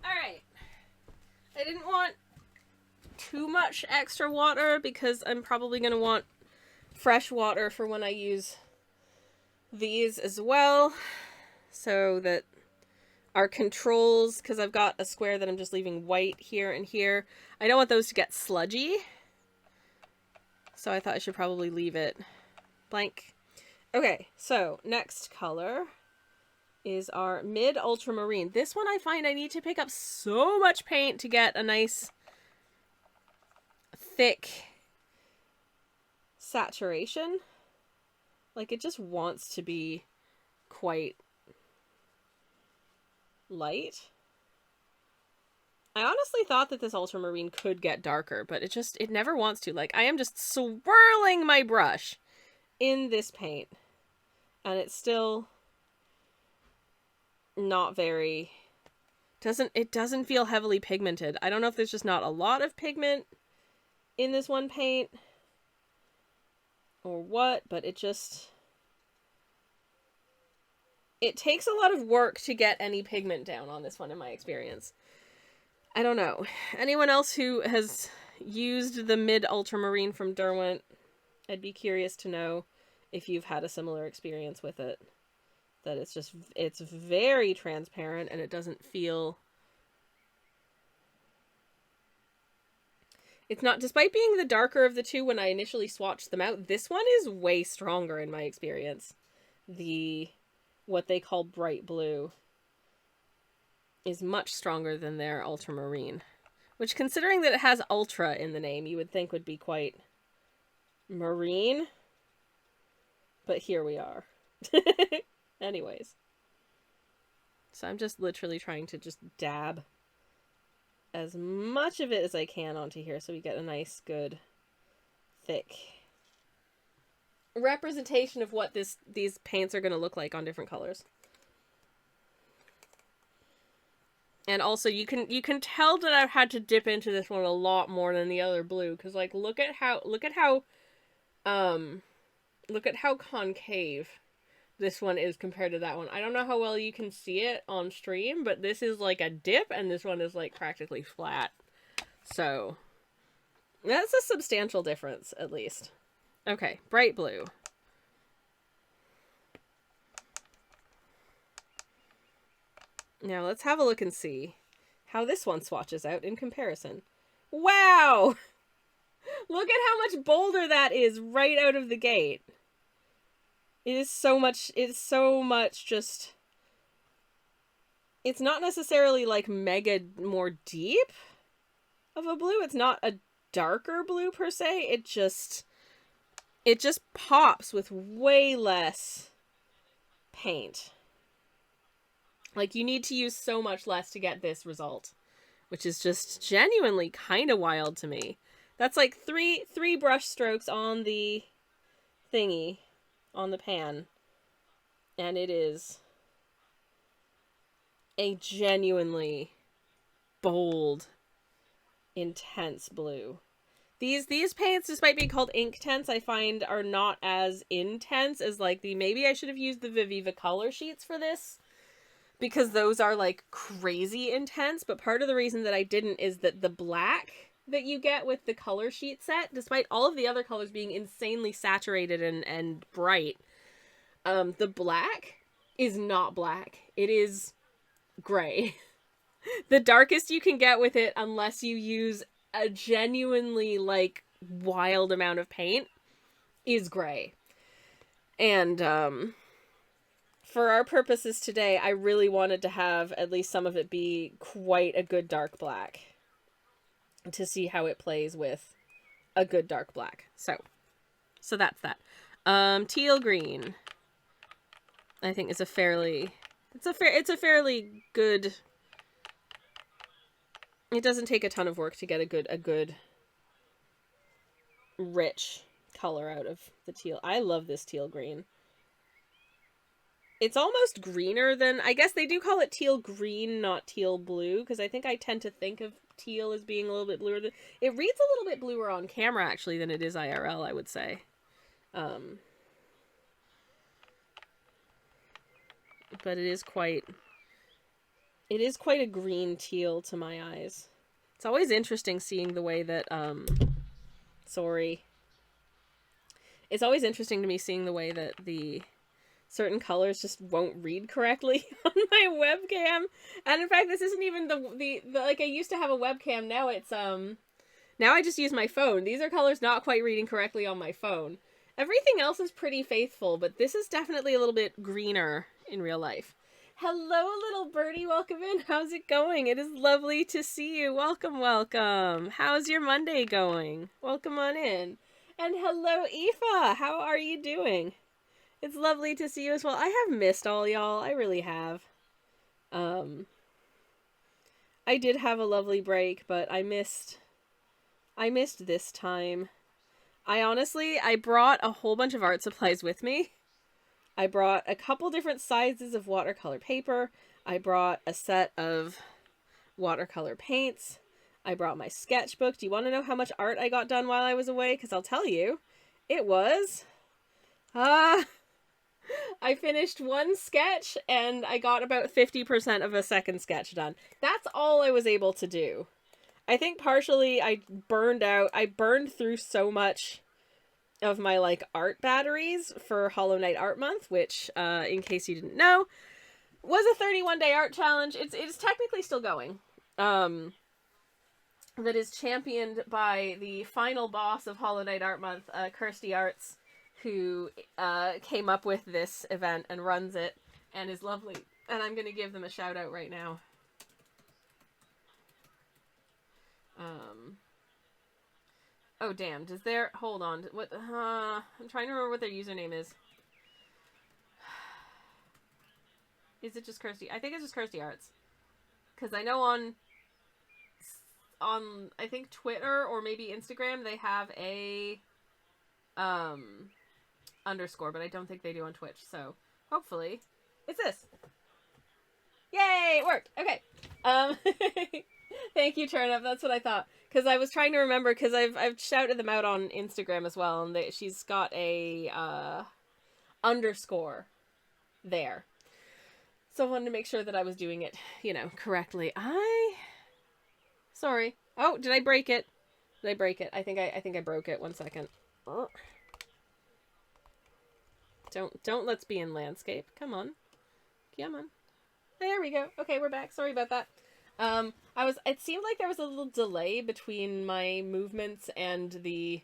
Alright. I didn't want too much extra water because I'm probably going to want fresh water for when I use these as well. So that our controls, because I've got a square that I'm just leaving white here and here, I don't want those to get sludgy. So I thought I should probably leave it blank. Okay, so next color is our mid ultramarine. This one I find I need to pick up so much paint to get a nice thick saturation. Like, it just wants to be quite light. I honestly thought that this ultramarine could get darker, but it never wants to. Like, I am just swirling my brush in this paint, and it's still not very, it doesn't feel heavily pigmented. I don't know if there's just not a lot of pigment in this one paint or what, but it takes a lot of work to get any pigment down on this one in my experience. I don't know. Anyone else who has used the mid ultramarine from Derwent, I'd be curious to know if you've had a similar experience with it. That it's very transparent and it doesn't feel... It's not, despite being the darker of the two when I initially swatched them out, this one is way stronger in my experience. What they call bright blue is much stronger than their ultramarine. Which, considering that it has ultra in the name, you would think would be quite marine. But here we are. Anyways. So I'm just literally trying to just dab as much of it as I can onto here so we get a nice, good, thick representation of what these paints are going to look like on different colors. And also you can tell that I've had to dip into this one a lot more than the other blue, because like look at how concave this one is compared to that one. I don't know how well you can see it on stream, but this is like a dip and this one is like practically flat. So that's a substantial difference, at least. Okay, bright blue. Now let's have a look and see how this one swatches out in comparison. Wow! Look at how much bolder that is right out of the gate. It's so much just... It's not necessarily like mega more deep of a blue. It's not a darker blue per se. It just pops with way less paint. Like, you need to use so much less to get this result, which is just genuinely kind of wild to me. That's like three brush strokes on the thingy, on the pan, and it is a genuinely bold, intense blue. These paints, despite being called ink tints, I find are not as intense as like maybe I should have used the Viviva color sheets for this, because those are like crazy intense. But part of the reason that I didn't is that the black that you get with the color sheet set, despite all of the other colors being insanely saturated and bright, the black is not black. It is gray. The darkest you can get with it, unless you use a genuinely like wild amount of paint, is gray. And for our purposes today, I really wanted to have at least some of it be quite a good dark black to see how it plays with a good dark black. So that's that. Teal green, I think, is a fairly good. It doesn't take a ton of work to get a good rich color out of the teal. I love this teal green. It's almost greener than, I guess they do call it teal green, not teal blue, because I think I tend to think of teal as being a little bit bluer. It reads a little bit bluer on camera, actually, than it is IRL, I would say. But it is quite a green teal to my eyes. It's always interesting seeing the way that, it's always interesting to me seeing the way that the certain colors just won't read correctly on my webcam. And in fact, this isn't even the like, I used to have a webcam, now it's, now I just use my phone. These are colors not quite reading correctly on my phone. Everything else is pretty faithful, but this is definitely a little bit greener in real life. Hello, little birdie. Welcome in. How's it going? It is lovely to see you. Welcome, welcome. How's your Monday going? Welcome on in. And hello, Aoife. How are you doing? It's lovely to see you as well. I have missed all y'all. I really have. I did have a lovely break, but I missed this time. I brought a whole bunch of art supplies with me. I brought a couple different sizes of watercolor paper. I brought a set of watercolor paints. I brought my sketchbook. Do you want to know how much art I got done while I was away? Because I'll tell you, it was... I finished one sketch and I got about 50% of a second sketch done. That's all I was able to do. I think partially I burned through so much of my like art batteries for Hollow Knight Art Month, which in case you didn't know, was a 31-day art challenge. It's technically still going. That is championed by the final boss of Hollow Knight Art Month, Kirsty Arts, who came up with this event and runs it and is lovely. And I'm going to give them a shout out right now. Oh damn, hold on, what, I'm trying to remember what their username is. Is it just Kirsty? I think it's just Kirsty Arts. Because I know on I think Twitter or maybe Instagram they have a underscore, but I don't think they do on Twitch, so hopefully it's this. Yay, it worked. Okay. Thank you, Turnip. That's what I thought. Because I was trying to remember, because I've shouted them out on Instagram as well, and she's got a underscore there. So I wanted to make sure that I was doing it, correctly. Sorry. Oh, did I break it? Did I break it? I think I broke it. 1 second. Oh. Don't let's be in landscape. Come on. Come on. There we go. Okay, we're back. Sorry about that. It seemed like there was a little delay between my movements and the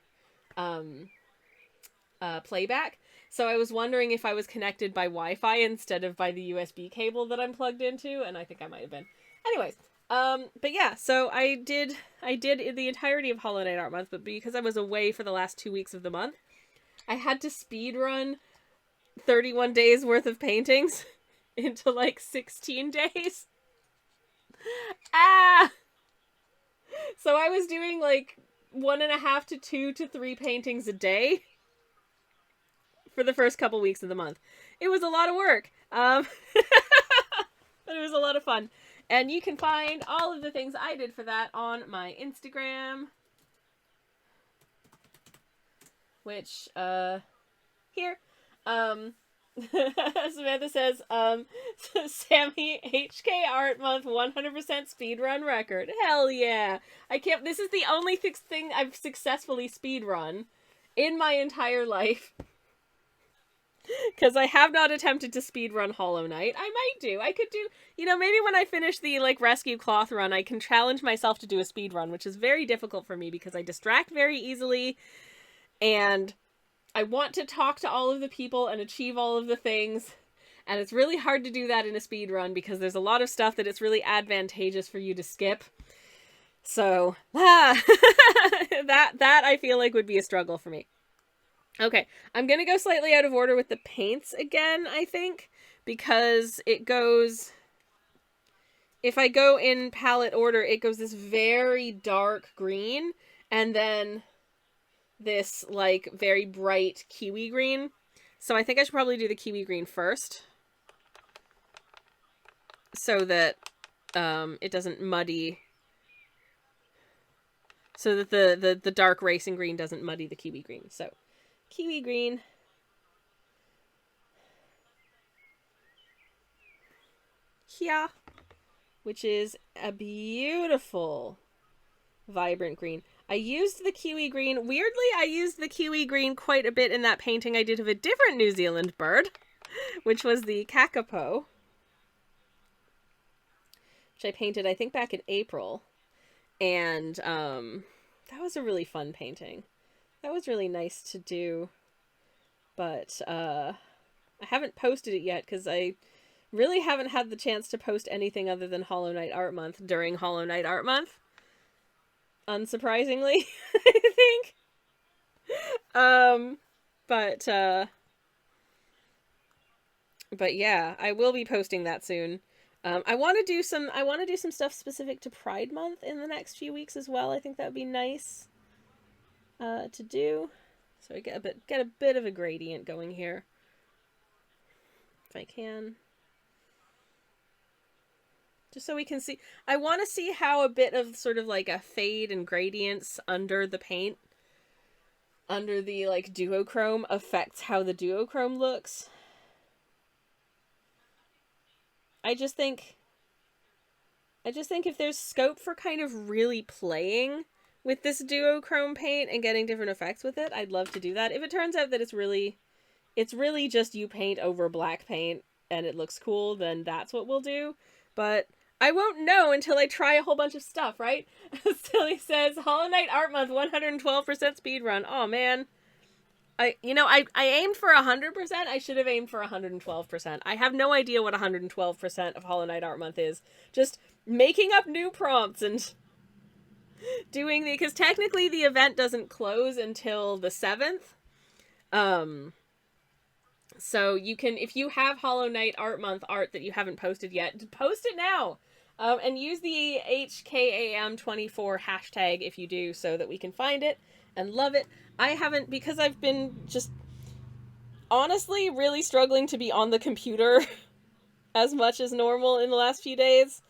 playback. So I was wondering if I was connected by Wi-Fi instead of by the USB cable that I'm plugged into, and I think I might have been. Anyways, But yeah, so I did the entirety of Hollow Knight Art Month, but because I was away for the last 2 weeks of the month, I had to speed run 31 days worth of paintings into like 16 days. Ah! So I was doing like 1.5 to 2 to 3 paintings a day for the first couple weeks of the month. It was a lot of work. But it was a lot of fun. And you can find all of the things I did for that on my Instagram. Which, here. Samantha says, Sammy, HK Art Month 100% speedrun record. Hell yeah. This is the only thing I've successfully speedrun in my entire life. Because I have not attempted to speedrun Hollow Knight. I might do. I could do, maybe when I finish the, Rescue Cloth run, I can challenge myself to do a speedrun, which is very difficult for me because I distract very easily, and I want to talk to all of the people and achieve all of the things, and it's really hard to do that in a speedrun because there's a lot of stuff that it's really advantageous for you to skip. So, that I feel like would be a struggle for me. Okay, I'm going to go slightly out of order with the paints again, I think, because it goes, if I go in palette order, it goes this very dark green, and then this, very bright kiwi green. So I think I should probably do the kiwi green first, so that it doesn't muddy, so that the dark racing green doesn't muddy the kiwi green. So kiwi green. Here. Which is a beautiful, vibrant green. I used the kiwi green. Weirdly, I used the kiwi green quite a bit in that painting I did of a different New Zealand bird, which was the kakapo, which I painted, I think, back in April. And that was a really fun painting. That was really nice to do, but I haven't posted it yet because I really haven't had the chance to post anything other than Hollow Knight Art Month during Hollow Knight Art Month. Unsurprisingly, I think. But yeah, I will be posting that soon. I want to do some stuff specific to Pride Month in the next few weeks as well. I think that would be nice to do, so I get a bit of a gradient going here, if I can, just so we can see. I want to see how a bit of sort of like a fade and gradients under the paint, under the duochrome, affects how the duochrome looks. I just think if there's scope for kind of really playing with this duochrome paint and getting different effects with it, I'd love to do that. If it turns out that it's really just you paint over black paint and it looks cool, then that's what we'll do. But I won't know until I try a whole bunch of stuff, right? Silly says, Hollow Knight Art Month, 112% speedrun. Oh man. I aimed for 100%. I should have aimed for 112%. I have no idea what 112% of Hollow Knight Art Month is. Just making up new prompts and doing because technically the event doesn't close until the 7th. So you can, if you have Hollow Knight Art Month art that you haven't posted yet, post it now. And use the HKAM24 hashtag if you do, so that we can find it and love it. I haven't, because I've been just honestly really struggling to be on the computer as much as normal in the last few days.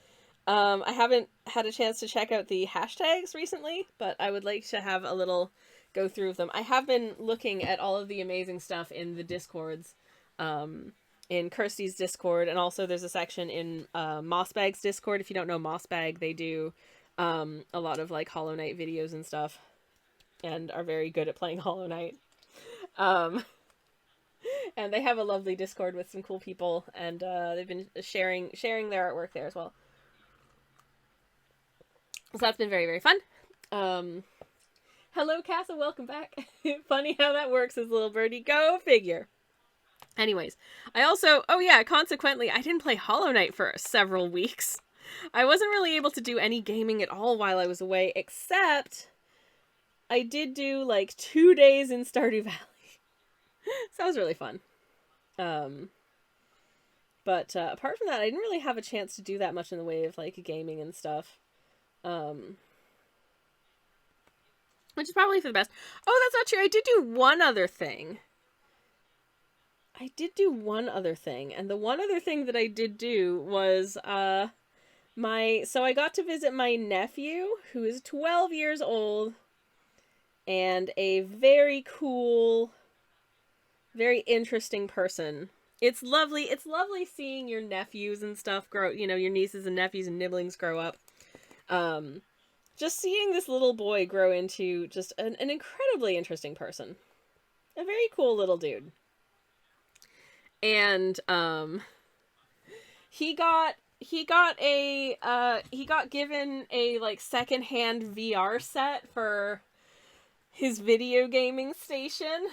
I haven't had a chance to check out the hashtags recently, but I would like to have a little go through of them. I have been looking at all of the amazing stuff in the Discords, in Kirsty's Discord, and also there's a section in Mossbag's Discord. If you don't know Mossbag, they do a lot of Hollow Knight videos and stuff, and are very good at playing Hollow Knight. And they have a lovely Discord with some cool people, and they've been sharing their artwork there as well. So that's been very, very fun. Hello, Casa, welcome back. Funny how that works as little birdie. Go figure. Anyways, I also, consequently, I didn't play Hollow Knight for several weeks. I wasn't really able to do any gaming at all while I was away, except I did do like 2 days in Stardew Valley. So that was really fun. But apart from that, I didn't really have a chance to do that much in the way of like gaming and stuff. Which is probably for the best. Oh, that's not true. I did do one other thing. And the one other thing that I did do was, so I got to visit my nephew, who is 12 years old, and a very cool, very interesting person. It's lovely seeing your nephews and stuff grow, your nieces and nephews and nibblings grow up. Just seeing this little boy grow into just an incredibly interesting person. A very cool little dude. And, he got given a, like, secondhand VR set for his video gaming station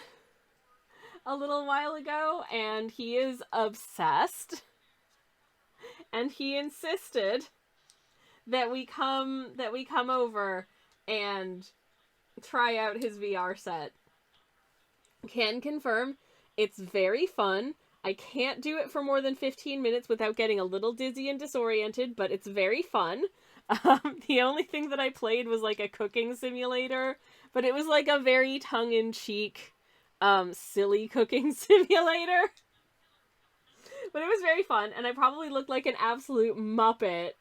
a little while ago, and he is obsessed. And he insisted that we come over and try out his VR set. Can confirm, it's very fun. I can't do it for more than 15 minutes without getting a little dizzy and disoriented, but it's very fun. The only thing that I played was like a cooking simulator, but it was like a very tongue-in-cheek, silly cooking simulator. But it was very fun, and I probably looked like an absolute muppet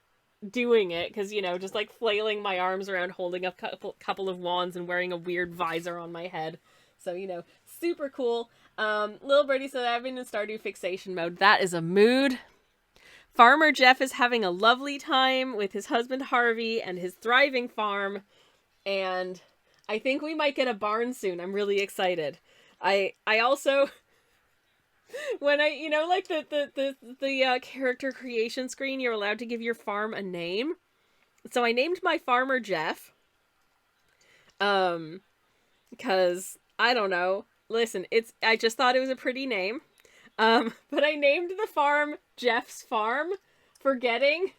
doing it, because, just like flailing my arms around, holding a couple of wands and wearing a weird visor on my head. So, super cool. Little Birdie said, I've been in Stardew fixation mode. That is a mood. Farmer Jeff is having a lovely time with his husband Harvey and his thriving farm. And I think we might get a barn soon. I'm really excited. I also, when like the character creation screen, you're allowed to give your farm a name. So I named my farmer Jeff. Because, I don't know. Listen, I just thought it was a pretty name. But I named the farm Jeff's Farm, forgetting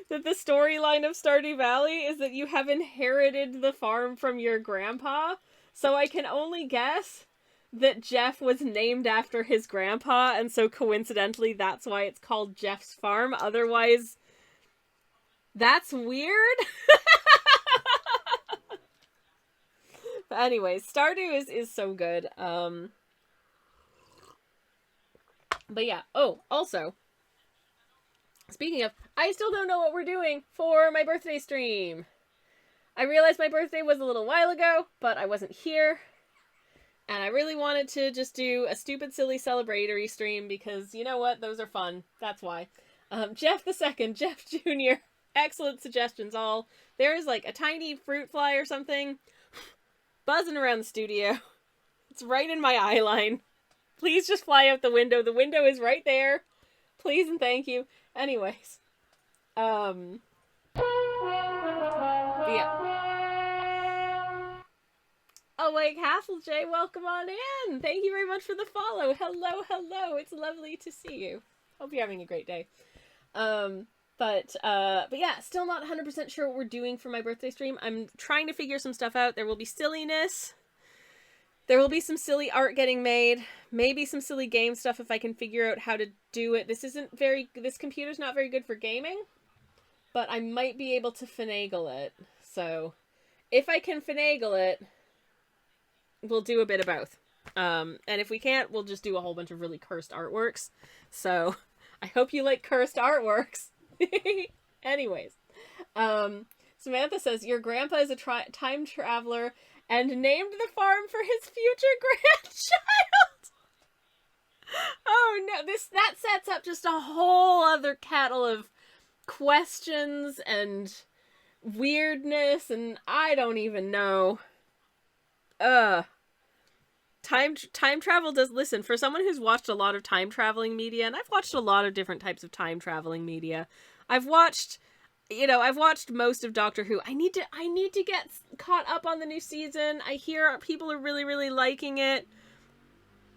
that the storyline of Stardew Valley is that you have inherited the farm from your grandpa. So I can only guess that Jeff was named after his grandpa, and so coincidentally that's why it's called Jeff's Farm. Otherwise, that's weird. But anyways, Stardew is so good. But yeah. Oh, also, speaking of, I still don't know what we're doing for my birthday stream. I realized my birthday was a little while ago, but I wasn't here. And I really wanted to just do a stupid, silly celebratory stream because, you know what? Those are fun. That's why. Jeff the Second, Jeff Jr. Excellent suggestions all. There is like a tiny fruit fly or something buzzing around the studio. It's right in my eye line. Please just fly out the window. The window is right there. Please and thank you. Anyways. Yeah. Oh, wait, Castle J, welcome on in. Thank you very much for the follow. Hello, hello. It's lovely to see you. Hope you're having a great day. But yeah, still not 100% sure what we're doing for my birthday stream. I'm trying to figure some stuff out. There will be silliness. There will be some silly art getting made. Maybe some silly game stuff if I can figure out how to do it. This computer's not very good for gaming, but I might be able to finagle it. So, if I can finagle it, we'll do a bit of both. And if we can't, we'll just do a whole bunch of really cursed artworks. So, I hope you like cursed artworks. Anyways, Samantha says, your grandpa is a time traveler and named the farm for his future grandchild. Oh no, that sets up just a whole other kettle of questions and weirdness, and I don't even know. Time travel does, listen, for someone who's watched a lot of time traveling media, and I've watched a lot of different types of time traveling media. I've watched most of Doctor Who. I need to get caught up on the new season. I hear people are really, really liking it.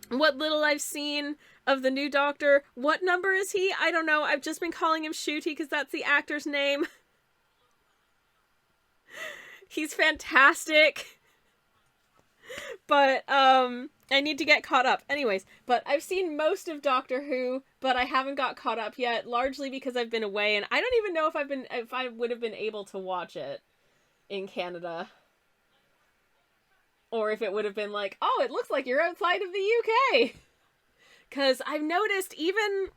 what little I've seen of the new Doctor. What number is he? I don't know. I've just been calling him Shooty because that's the actor's name. He's fantastic. But, I need to get caught up. Anyways, but I've seen most of Doctor Who, but I haven't got caught up yet, largely because I've been away, and I don't even know if I would have been able to watch it in Canada. Or if it would have been like, oh, it looks like you're outside of the UK. Because I've noticed even...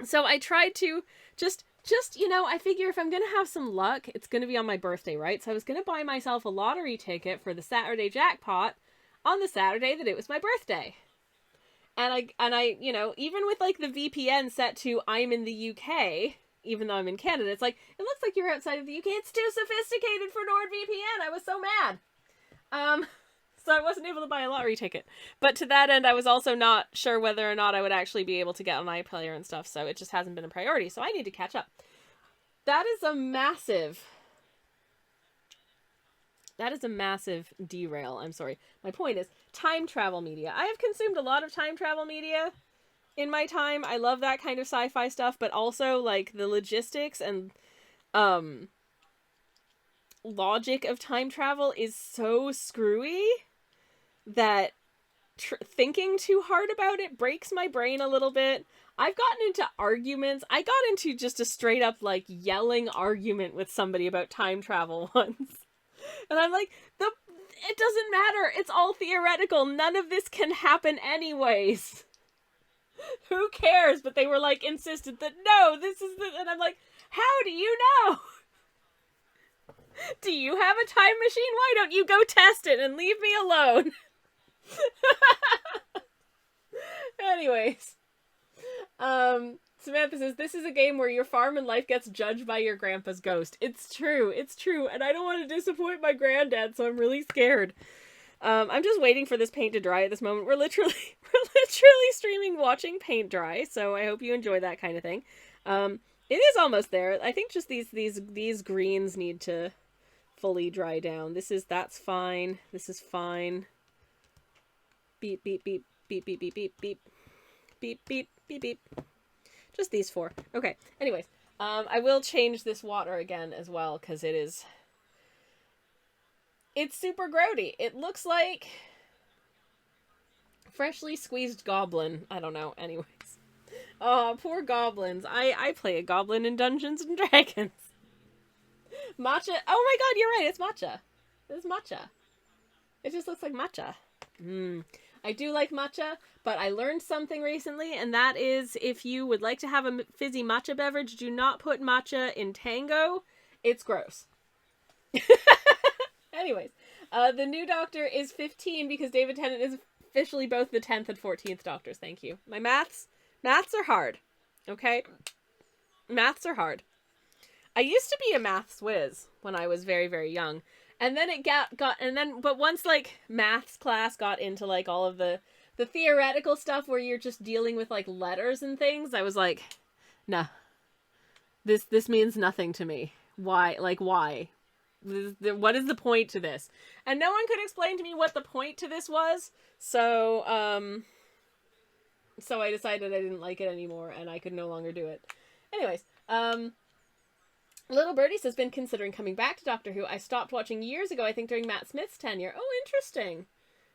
So I tried to just, you know, I figure if I'm going to have some luck, it's going to be on my birthday, right? So I was going to buy myself a lottery ticket for the Saturday jackpot on the Saturday that it was my birthday. And I, you know, even with like the VPN set to I'm in the UK, even though I'm in Canada, it's like, it looks like you're outside of the UK. It's too sophisticated for NordVPN. I was so mad. So I wasn't able to buy a lottery ticket. But to that end, I was also not sure whether or not I would actually be able to get on iPlayer and stuff, so it just hasn't been a priority, so I need to catch up. That is a massive derail. I'm sorry. My point is time travel media. I have consumed a lot of time travel media in my time. I love that kind of sci-fi stuff, but also like the logistics and logic of time travel is so screwy that thinking too hard about it breaks my brain a little bit. I've gotten into arguments. I got into just a straight up like yelling argument with somebody about time travel once. And I'm like, it doesn't matter. It's all theoretical. None of this can happen anyways. Who cares? But they were like insistent that no, this is the, and I'm like, how do you know? Do you have a time machine? Why don't you go test it and leave me alone? Anyways. Samantha says, this is a game where your farm and life gets judged by your grandpa's ghost. It's true, and I don't want to disappoint my granddad, so I'm really scared. I'm just waiting for this paint to dry at this moment. We're literally streaming watching paint dry, so I hope you enjoy that kind of thing. It is almost there. I think just these greens need to fully dry down. That's fine. This is fine. Beep, beep, beep, beep, beep, beep, beep, beep. Beep, beep, beep, beep. Just these four. Okay, anyways. I will change this water again as well, because it's super grody. It looks like freshly squeezed goblin. I don't know, anyways. Oh, poor goblins. I play a goblin in Dungeons and Dragons. Matcha. Oh my god, you're right, it's matcha. It's matcha. It just looks like matcha. I do like matcha, but I learned something recently, and that is if you would like to have a fizzy matcha beverage, do not put matcha in Tango. It's gross. Anyways, the new Doctor is 15 because David Tennant is officially both the 10th and 14th Doctors. Thank you. My maths are hard. Okay? Maths are hard. I used to be a maths whiz when I was very, very young. And then it but once like maths class got into like all of the theoretical stuff where you're just dealing with like letters and things, I was like, nah, this means nothing to me. Why? Like, why? What is the point to this? And no one could explain to me what the point to this was. So I decided I didn't like it anymore and I could no longer do it. Anyways, Little Birdie has been considering coming back to Doctor Who. I stopped watching years ago, I think during Matt Smith's tenure. Oh, interesting.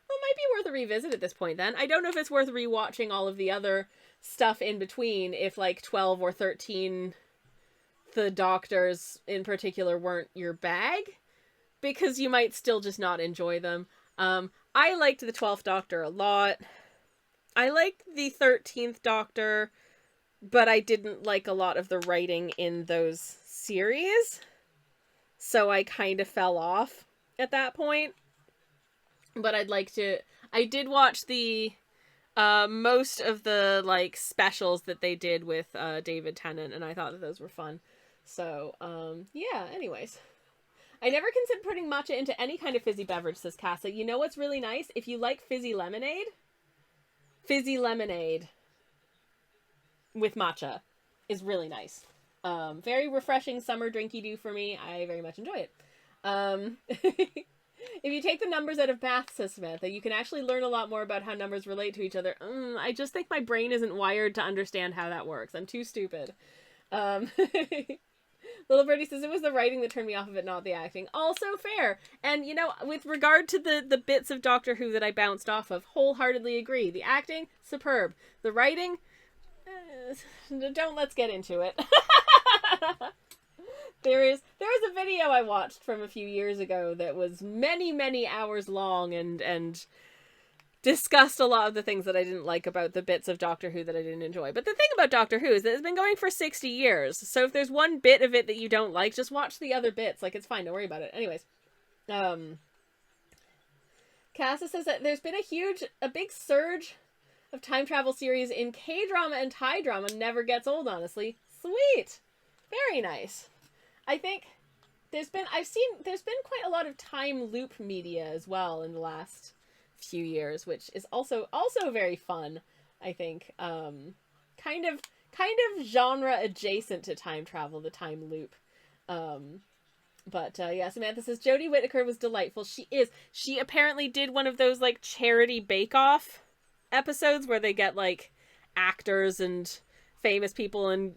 Well, it might be worth a revisit at this point then. I don't know if it's worth rewatching all of the other stuff in between if like 12 or 13 the Doctors in particular weren't your bag, because you might still just not enjoy them. I liked the 12th Doctor a lot. I liked the 13th Doctor, but I didn't like a lot of the writing in those series, so I kind of fell off at that point. But I did watch the most of the like specials that they did with David Tennant, and I thought that those were fun. So yeah, anyways, I never considered putting matcha into any kind of fizzy beverage, says Casa. You know what's really nice? If you like fizzy lemonade with matcha is really nice. Very refreshing summer drinky do for me. I very much enjoy it. If you take the numbers out of math, says Samantha, you can actually learn a lot more about how numbers relate to each other. I just think my brain isn't wired to understand how that works. I'm too stupid. Little Birdie says it was the writing that turned me off of it, not the acting. Also fair. And, you know, with regard to the bits of Doctor Who that I bounced off of, wholeheartedly agree. The acting, superb. The writing, let's get into it. There is a video I watched from a few years ago that was many, many hours long and discussed a lot of the things that I didn't like about the bits of Doctor Who that I didn't enjoy. But the thing about Doctor Who is that it's been going for 60 years. So if there's one bit of it that you don't like, just watch the other bits. Like, it's fine. Don't worry about it. Anyways. Casa says that there's been a big surge of time travel series in K-drama and Thai drama. Never gets old, honestly. Sweet. Very nice. I think there's been quite a lot of time loop media as well in the last few years, which is also very fun, I think. Kind of genre adjacent to time travel, the time loop. But yeah, Samantha says Jodie Whittaker was delightful. She is. She apparently did one of those like charity bake-off episodes where they get like actors and famous people and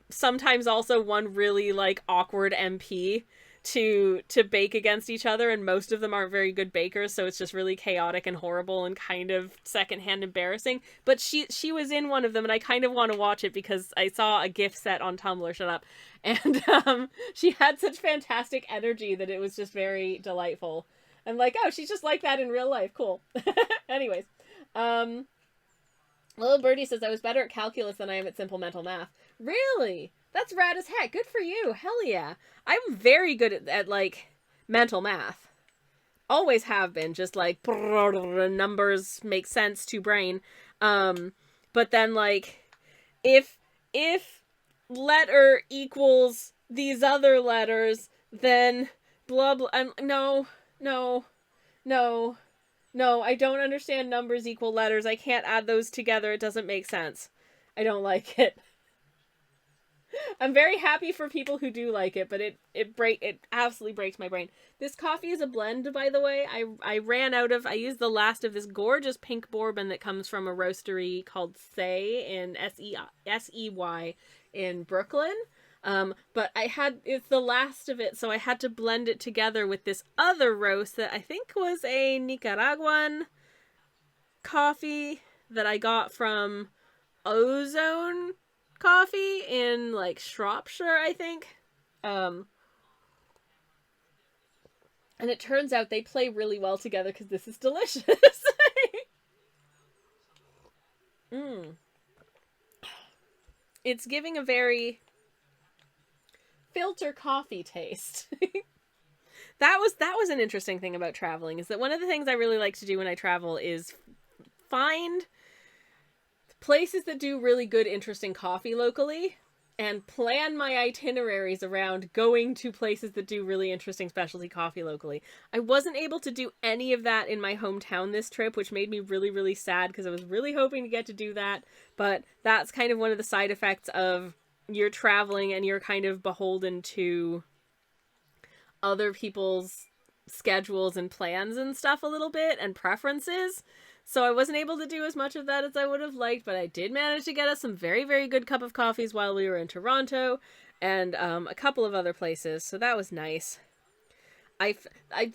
sometimes also one really like awkward MP to bake against each other, and most of them aren't very good bakers, so it's just really chaotic and horrible and kind of secondhand embarrassing. But she was in one of them, and I kind of want to watch it because I saw a GIF set on Tumblr, shut up, and she had such fantastic energy that it was just very delightful. I'm like, oh, she's just like that in real life, cool. Anyways, Little Birdie says I was better at calculus than I am at simple mental math. Really? That's rad as heck. Good for you. Hell yeah. I'm very good at like, mental math. Always have been. Just, like, numbers make sense to brain. But then, like, if letter equals these other letters, then blah, blah, no, I don't understand numbers equal letters. I can't add those together. It doesn't make sense. I don't like it. I'm very happy for people who do like it, but it absolutely breaks my brain. This coffee is a blend, by the way. I used the last of this gorgeous pink bourbon that comes from a roastery called Say in SEY in Brooklyn. But it's the last of it, so I had to blend it together with this other roast that I think was a Nicaraguan coffee that I got from Ozone Coffee in, like, Shropshire, I think. And it turns out they play really well together because this is delicious. It's giving a very filter coffee taste. That was an interesting thing about traveling, is that one of the things I really like to do when I travel is find places that do really good, interesting coffee locally and plan my itineraries around going to places that do really interesting specialty coffee locally. I wasn't able to do any of that in my hometown this trip, which made me really, really sad because I was really hoping to get to do that. But that's kind of one of the side effects of you're traveling and you're kind of beholden to other people's schedules and plans and stuff a little bit and preferences. So I wasn't able to do as much of that as I would have liked, but I did manage to get us some very, very good cup of coffees while we were in Toronto and a couple of other places. So that was nice. I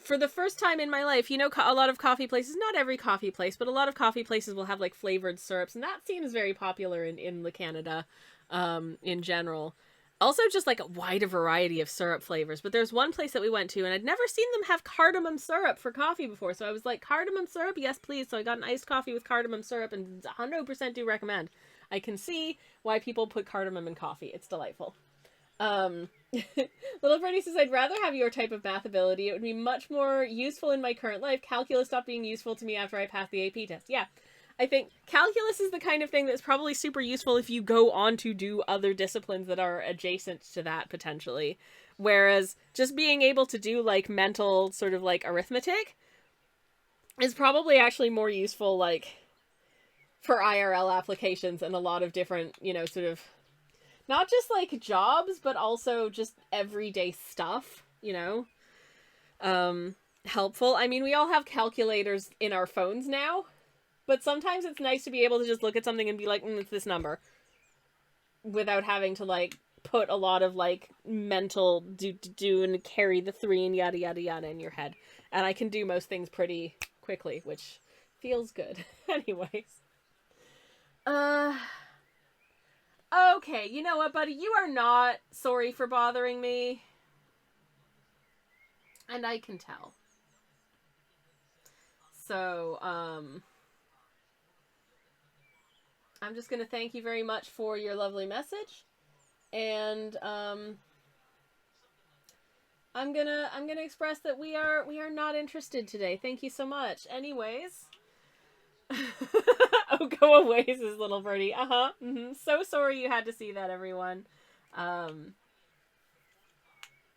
for the first time in my life, you know, a lot of coffee places, not every coffee place, but a lot of coffee places will have like flavored syrups, and that seems very popular in Canada in general. Also just like a wider variety of syrup flavors. But there's one place that we went to and I'd never seen them have cardamom syrup for coffee before. So I was like, cardamom syrup? Yes, please. So I got an iced coffee with cardamom syrup and 100% do recommend. I can see why people put cardamom in coffee. It's delightful. Little Birdie says, I'd rather have your type of math ability. It would be much more useful in my current life. Calculus stopped being useful to me after I passed the AP test. Yeah. I think calculus is the kind of thing that's probably super useful if you go on to do other disciplines that are adjacent to that, potentially. Whereas just being able to do, like, mental sort of, like, arithmetic is probably actually more useful, like, for IRL applications and a lot of different, you know, sort of, not just, like, jobs, but also just everyday stuff, you know? helpful. I mean, we all have calculators in our phones now, but sometimes it's nice to be able to just look at something and be like, it's this number, without having to, like, put a lot of, like, mental do and carry the 3 and yada yada yada in your head. And I can do most things pretty quickly, which feels good. Anyways. Okay, you know what, buddy? You are not sorry for bothering me. And I can tell. So, I'm just gonna thank you very much for your lovely message. And, I'm gonna express that we are not interested today. Thank you so much. Anyways. Oh, go away, says little birdie. So sorry you had to see that, everyone.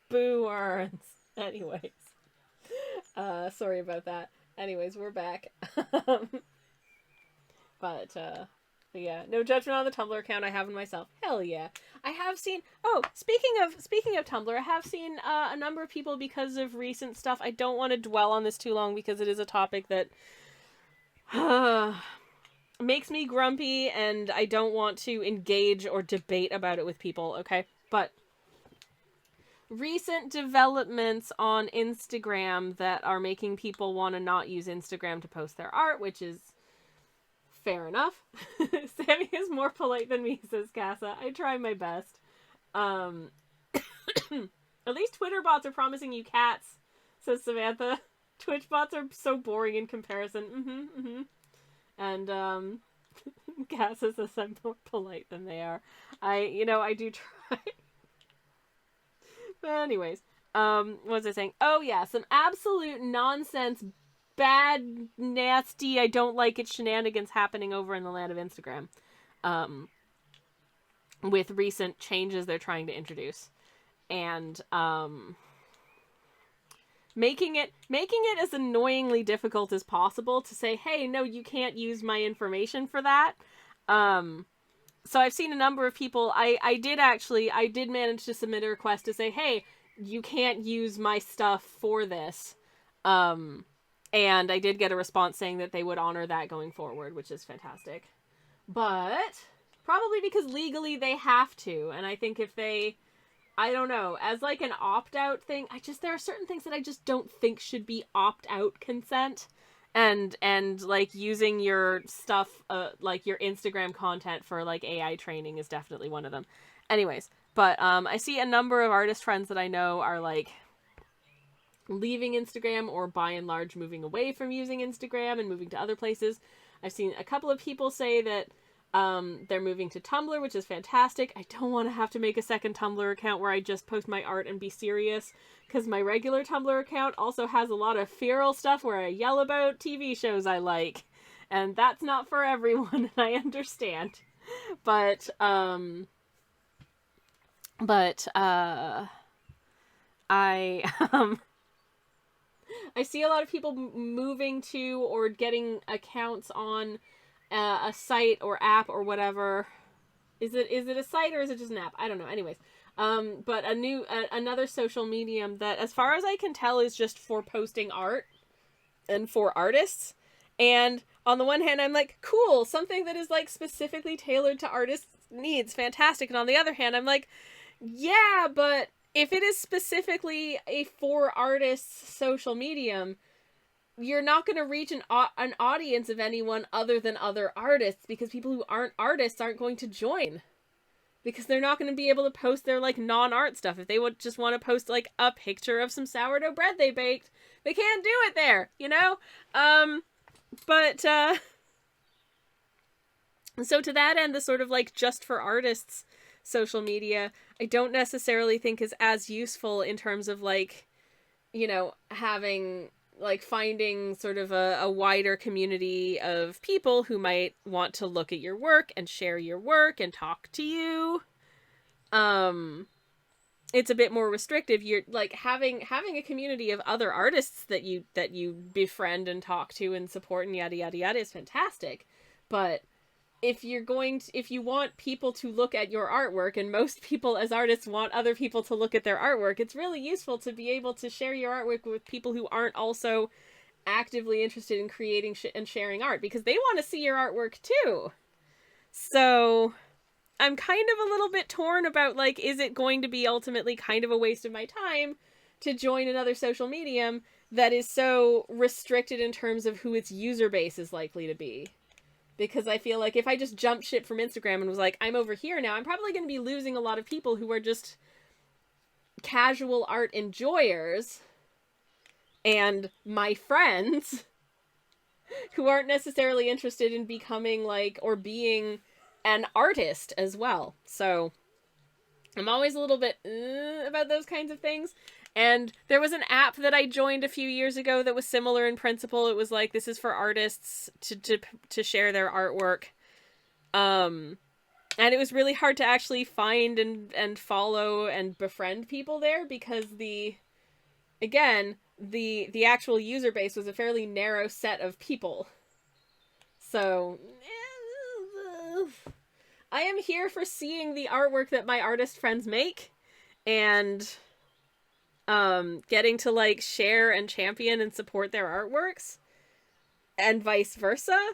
Boo earns. Anyways. Sorry about that. Anyways, we're back. But yeah, no judgment on the Tumblr account. I have one myself. Hell yeah. I have seen, speaking of Tumblr, I have seen a number of people because of recent stuff. I don't want to dwell on this too long because it is a topic that makes me grumpy, and I don't want to engage or debate about it with people, okay? But recent developments on Instagram that are making people want to not use Instagram to post their art, which is fair enough. Sammy is more polite than me, says Casa. I try my best. At least Twitter bots are promising you cats, says Samantha. Twitch bots are so boring in comparison. And, Casa says I'm more polite than they are. I do try. But anyways, what was I saying? Oh yeah, some absolute nonsense, bad, nasty, I don't like it shenanigans happening over in the land of Instagram. With recent changes they're trying to introduce. And, making it as annoyingly difficult as possible to say, hey, no, you can't use my information for that. So I've seen a number of people, I did manage to submit a request to say, hey, you can't use my stuff for this. And I did get a response saying that they would honor that going forward, which is fantastic. But probably because legally they have to. And I think if they, I don't know, as like an opt-out thing, there are certain things that I just don't think should be opt-out consent. And like using your stuff, like your Instagram content for like AI training is definitely one of them. Anyways, but I see a number of artist friends that I know are like leaving Instagram or by and large moving away from using Instagram and moving to other places. I've seen a couple of people say that they're moving to Tumblr, which is fantastic. I don't want to have to make a second Tumblr account where I just post my art and be serious, because my regular Tumblr account also has a lot of feral stuff where I yell about TV shows I like, and that's not for everyone, and I understand. But I see a lot of people moving to or getting accounts on a site or app or whatever. Is it a site or is it just an app? I don't know. Anyways, but another social medium that, as far as I can tell, is just for posting art and for artists. And on the one hand, I'm like, cool, something that is like specifically tailored to artists' needs, fantastic. And on the other hand, I'm like, yeah, but if it is specifically a for artists social medium, you're not going to reach an audience of anyone other than other artists, because people who aren't artists aren't going to join, because they're not going to be able to post their like non-art stuff. If they would just want to post like a picture of some sourdough bread they baked, they can't do it there, you know? So to that end, the sort of like just for artists social media, I don't necessarily think is as useful in terms of like, you know, having like finding sort of a wider community of people who might want to look at your work and share your work and talk to you. It's a bit more restrictive. You're like having a community of other artists that you befriend and talk to and support and yada yada yada is fantastic. But if you want people to look at your artwork, and most people as artists want other people to look at their artwork, it's really useful to be able to share your artwork with people who aren't also actively interested in creating and sharing art, because they want to see your artwork too. So I'm kind of a little bit torn about, like, is it going to be ultimately kind of a waste of my time to join another social medium that is so restricted in terms of who its user base is likely to be? Because I feel like if I just jumped ship from Instagram and was like, I'm over here now, I'm probably going to be losing a lot of people who are just casual art enjoyers and my friends who aren't necessarily interested in becoming, like, or being an artist as well. So I'm always a little bit about those kinds of things. And there was an app that I joined a few years ago that was similar in principle. It was like, this is for artists to share their artwork. And it was really hard to actually find and follow and befriend people there, because the actual user base was a fairly narrow set of people. So I am here for seeing the artwork that my artist friends make, and getting to, like, share and champion and support their artworks, and vice versa.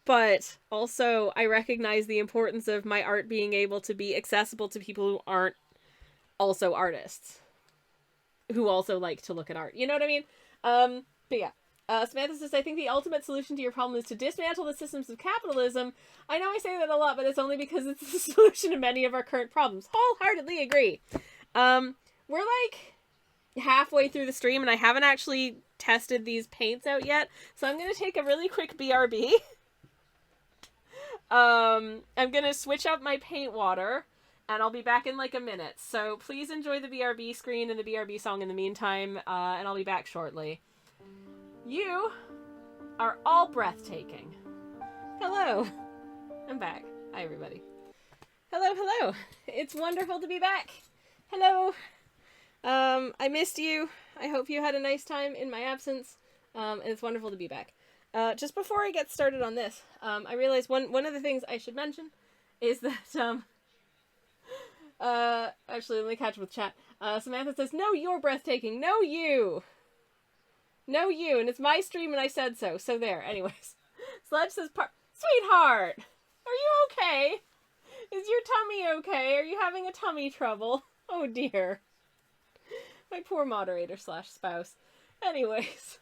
But also, I recognize the importance of my art being able to be accessible to people who aren't also artists, who also like to look at art. You know what I mean? But yeah. Samantha says, I think the ultimate solution to your problem is to dismantle the systems of capitalism. I know I say that a lot, but it's only because it's the solution to many of our current problems. Wholeheartedly agree. We're, like, halfway through the stream, and I haven't actually tested these paints out yet, so I'm going to take a really quick BRB. I'm going to switch up my paint water, and I'll be back in, like, a minute. So please enjoy the BRB screen and the BRB song in the meantime, and I'll be back shortly. You are all breathtaking. Hello. I'm back. Hi, everybody. Hello. It's wonderful to be back. Hello. I missed you. I hope you had a nice time in my absence. And it's wonderful to be back. Just before I get started on this, I realized one of the things I should mention is that, actually, let me catch up with chat. Samantha says, no, you're breathtaking. No, you. No, you. And it's my stream and I said so. So there. Anyways. Sledge says, sweetheart, are you okay? Is your tummy okay? Are you having a tummy trouble? Oh, dear. My poor moderator / spouse. Anyways.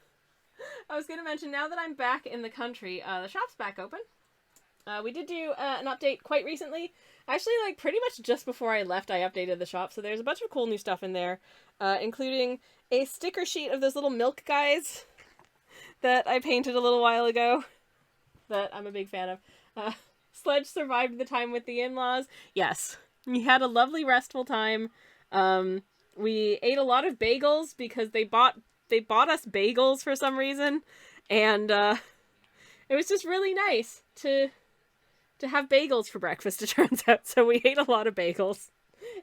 I was going to mention, now that I'm back in the country, the shop's back open. We did do an update quite recently. Actually, like, pretty much just before I left, I updated the shop. So there's a bunch of cool new stuff in there, including a sticker sheet of those little milk guys that I painted a little while ago that I'm a big fan of. Sledge survived the time with the in-laws. Yes. We had a lovely, restful time. We ate a lot of bagels because they bought us bagels for some reason. And it was just really nice to have bagels for breakfast, it turns out. So we ate a lot of bagels.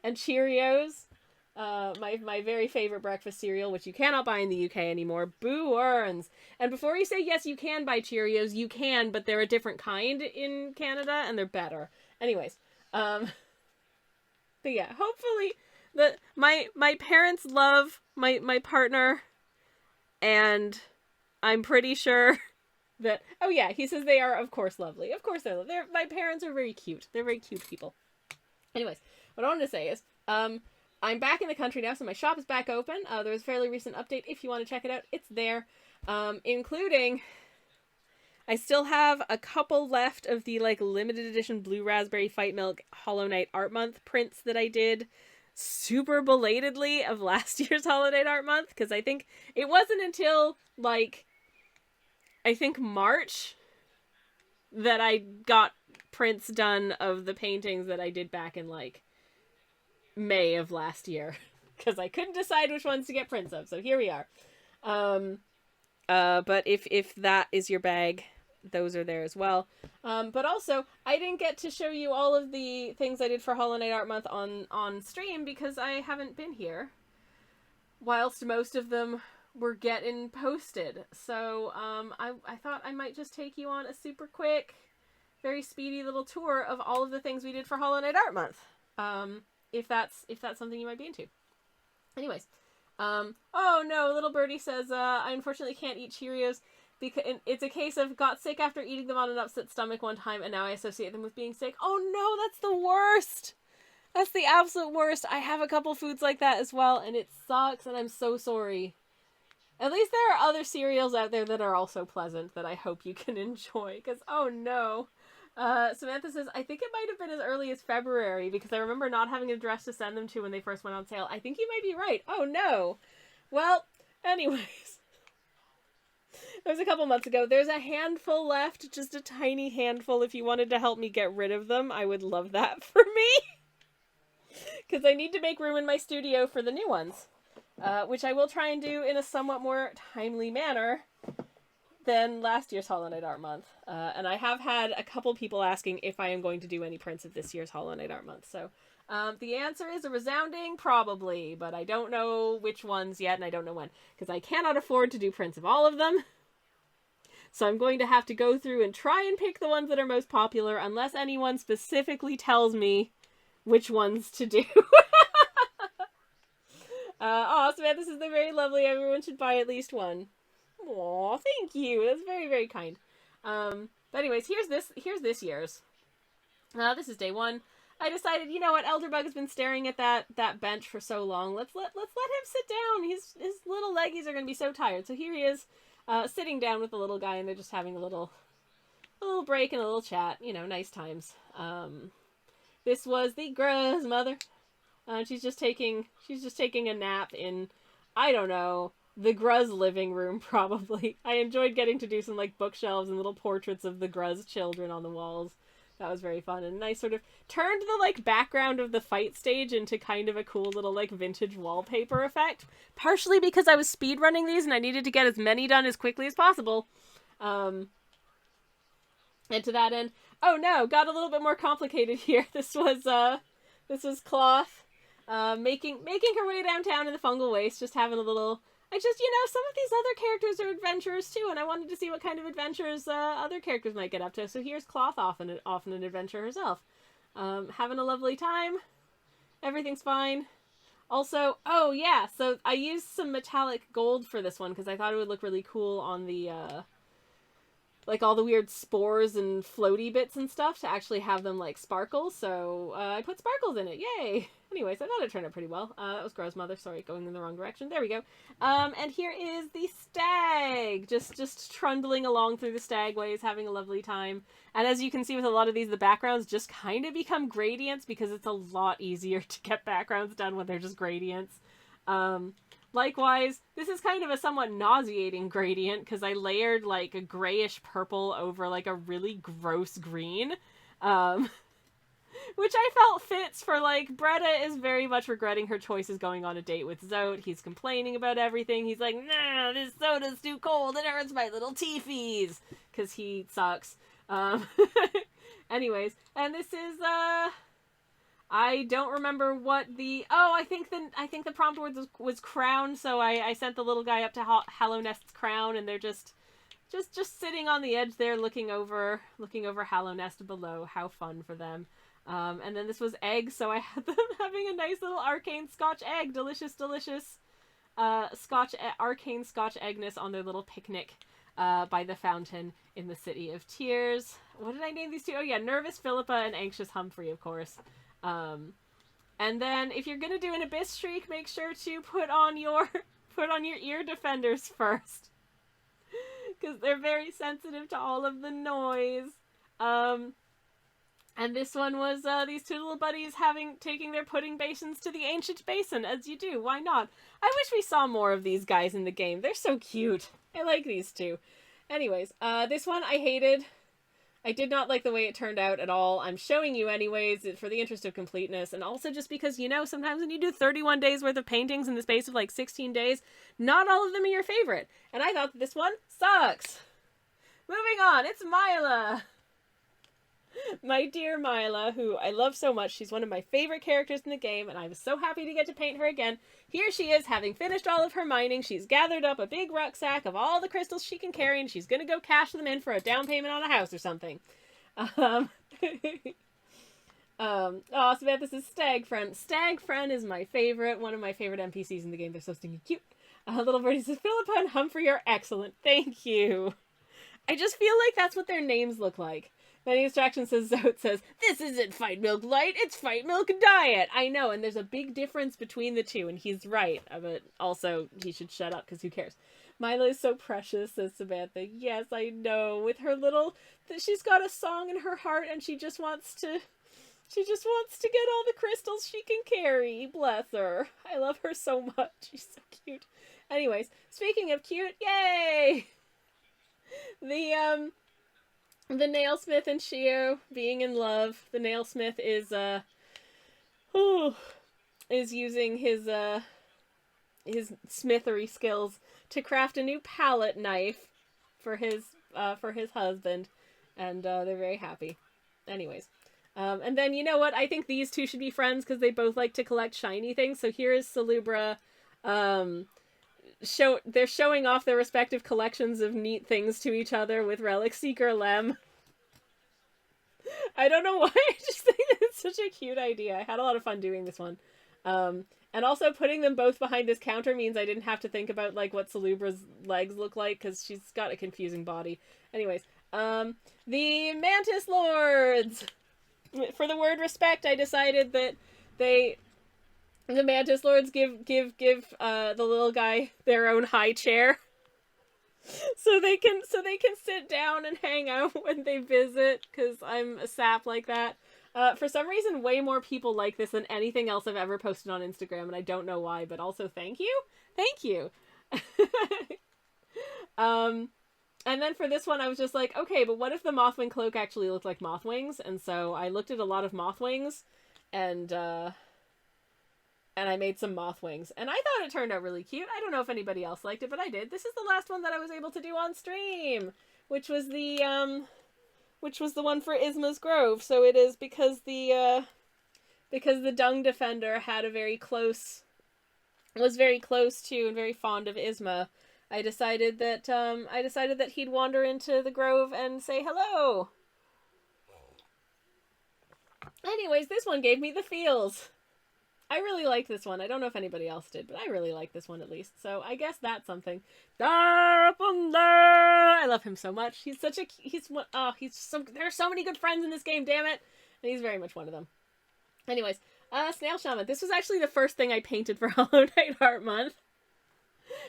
And Cheerios. My very favorite breakfast cereal, which you cannot buy in the UK anymore. Boo earns. And before you say, yes, you can buy Cheerios, you can, but they're a different kind in Canada, and they're better. Anyways, but yeah, hopefully my parents love my partner, and I'm pretty sure that, oh yeah, he says they are, of course, lovely. Of course they're lovely. My parents are very cute. They're very cute people. Anyways, what I wanted to say is, I'm back in the country now, so my shop is back open. There was a fairly recent update. If you want to check it out, it's there. Including, I still have a couple left of the, like, limited edition Blue Raspberry Fight Milk Hollow Knight Art Month prints that I did super belatedly of last year's Hollow Knight Art Month, because I think it wasn't until, like, I think March that I got prints done of the paintings that I did back in, like, May of last year, because I couldn't decide which ones to get prints of, so here we are. But if that is your bag, those are there as well. But also, I didn't get to show you all of the things I did for Hollow Knight Art Month on stream, because I haven't been here, whilst most of them were getting posted. So, I thought I might just take you on a super quick very speedy little tour of all of the things we did for Hollow Knight Art Month. If that's something you might be into. Anyways, oh no, little birdie says, I unfortunately can't eat Cheerios because it's a case of got sick after eating them on an upset stomach one time, and now I associate them with being sick. Oh no, that's the worst. That's the absolute worst. I have a couple foods like that as well, and it sucks, and I'm so sorry. At least there are other cereals out there that are also pleasant that I hope you can enjoy, because oh no. Samantha says, I think it might have been as early as February, because I remember not having an address to send them to when they first went on sale. I think you might be right. Oh no. Well, anyways. It was a couple months ago. There's a handful left, just a tiny handful. If you wanted to help me get rid of them, I would love that for me. Because I need to make room in my studio for the new ones. Which I will try and do in a somewhat more timely manner than last year's Hollow Knight Art Month. And I have had a couple people asking if I am going to do any prints of this year's Hollow Knight Art Month. So the answer is a resounding probably, but I don't know which ones yet, and I don't know when. Because I cannot afford to do prints of all of them. So I'm going to have to go through and try and pick the ones that are most popular, unless anyone specifically tells me which ones to do. Oh, Samantha says they're very lovely. Everyone should buy at least one. Aw, thank you. That's very, very kind. But anyways, here's this year's. This is day one. I decided, you know what, Elderbug has been staring at that bench for so long. Let's let him sit down. His little leggies are gonna be so tired. So here he is, sitting down with the little guy, and they're just having a little break and a little chat. You know, nice times. This was the Gruz mother. She's just taking a nap in, I don't know, the Gruz living room, probably. I enjoyed getting to do some, like, bookshelves and little portraits of the Gruz children on the walls. That was very fun, and nice sort of turned the, like, background of the fight stage into kind of a cool little, like, vintage wallpaper effect. Partially because I was speedrunning these and I needed to get as many done as quickly as possible. And to that end, oh no, got a little bit more complicated here. This was Cloth, making her way downtown in the fungal waste, just having a little, some of these other characters are adventurers too, and I wanted to see what kind of adventures other characters might get up to. So here's Cloth, often an adventurer herself. Having a lovely time. Everything's fine. Also, oh yeah, so I used some metallic gold for this one because I thought it would look really cool on the, like all the weird spores and floaty bits and stuff to actually have them like sparkle. So I put sparkles in it. Yay! Anyways, I thought it turned out pretty well. That was Gro's mother. Sorry, going in the wrong direction. There we go. And here is the stag. Just trundling along through the stagways, having a lovely time. And as you can see with a lot of these, the backgrounds just kind of become gradients because it's a lot easier to get backgrounds done when they're just gradients. Likewise, this is kind of a somewhat nauseating gradient because I layered like a grayish purple over like a really gross green. Which I felt fits for, like, Bretta is very much regretting her choices going on a date with Zote. He's complaining about everything. He's like, nah, this soda's too cold. It hurts my little teefies. Because he sucks. Anyways, and this is, I don't remember what the, I think the prompt word was crown, so I sent the little guy up to Hallow Nest's crown, and they're just sitting on the edge there looking over Hallow Nest below. How fun for them. And then this was egg, so I had them having a nice little arcane scotch egg. Delicious arcane scotch eggness on their little picnic by the fountain in the City of Tears. What did I name these two? Oh yeah, Nervous Philippa and Anxious Humphrey, of course. And then if you're gonna do an Abyss Shriek, make sure to put on your ear defenders first. Because they're very sensitive to all of the noise. And this one was these two little buddies taking their pudding basins to the ancient basin, as you do. Why not? I wish we saw more of these guys in the game. They're so cute. I like these two. Anyways, this one I hated. I did not like the way it turned out at all. I'm showing you anyways for the interest of completeness, and also just because, sometimes when you do 31 days worth of paintings in the space of like 16 days, not all of them are your favorite. And I thought that this one sucks. Moving on, it's Mila. My dear Mila, who I love so much. She's one of my favorite characters in the game, and I was so happy to get to paint her again. Here she is, having finished all of her mining. She's gathered up a big rucksack of all the crystals she can carry, and she's gonna go cash them in for a down payment on a house or something. Um, oh, Samantha says Stag Friend. Stag Friend is my favorite, one of my favorite NPCs in the game. They're so stinking cute. Little Birdie says, Philippa and Humphrey are excellent. Thank you. I just feel like that's what their names look like. Many Distraction says, Zote says, this isn't Fight Milk Light, it's Fight Milk Diet. I know, and there's a big difference between the two, and he's right. But also, he should shut up, because who cares? Mila is so precious, says Samantha. Yes, I know. With her little... She's got a song in her heart, and she just wants to get all the crystals she can carry. Bless her. I love her so much. She's so cute. Anyways, speaking of cute, yay! The Nailsmith and Shio being in love. The Nailsmith is using his smithery skills to craft a new palette knife for his husband, and they're very happy. Anyways, and then you know what? I think these two should be friends because they both like to collect shiny things. So here is Salubra. They're showing off their respective collections of neat things to each other with Relic Seeker Lem. I don't know why, I just think it's such a cute idea. I had a lot of fun doing this one. And also putting them both behind this counter means I didn't have to think about like what Salubra's legs look like because she's got a confusing body. Anyways, the Mantis Lords! For the word respect, I decided that the Mantis Lords give the little guy their own high chair. So they can sit down and hang out when they visit, because I'm a sap like that. For some reason, way more people like this than anything else I've ever posted on Instagram, and I don't know why, but also thank you. Thank you. And then for this one, I was just like, okay, but what if the Mothwing cloak actually looked like moth wings? And so I looked at a lot of moth wings, and I made some moth wings. And I thought it turned out really cute. I don't know if anybody else liked it, but I did. This is the last one that I was able to do on stream, which was the one for Isma's Grove. So it is because the Dung Defender had was very close to and very fond of Isma. I decided that he'd wander into the grove and say hello. Anyways, this one gave me the feels. I really liked this one. I don't know if anybody else did, but I really liked this one at least. So I guess that's something. I love him so much. There are so many good friends in this game, damn it. And he's very much one of them. Anyways, Snail Shaman. This was actually the first thing I painted for Hollow Knight Art Month.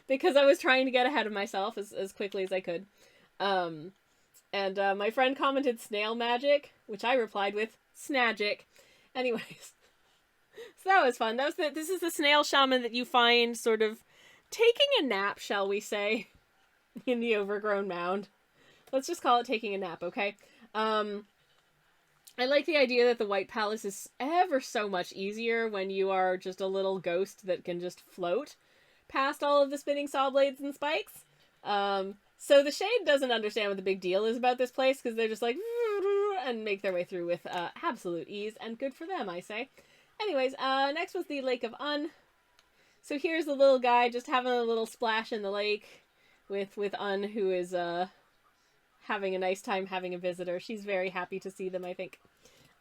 Because I was trying to get ahead of myself as quickly as I could. And my friend commented snail magic, which I replied with snagic. Anyways. So that was fun. This is the Snail Shaman that you find sort of taking a nap, shall we say, in the overgrown mound. Let's just call it taking a nap, okay? I like the idea that the White Palace is ever so much easier when you are just a little ghost that can just float past all of the spinning saw blades and spikes. So the Shade doesn't understand what the big deal is about this place, because they're just like, and make their way through with absolute ease, and good for them, I say. Anyways, next was the Lake of Un. So here's the little guy just having a little splash in the lake with Un, who is having a nice time having a visitor. She's very happy to see them, I think.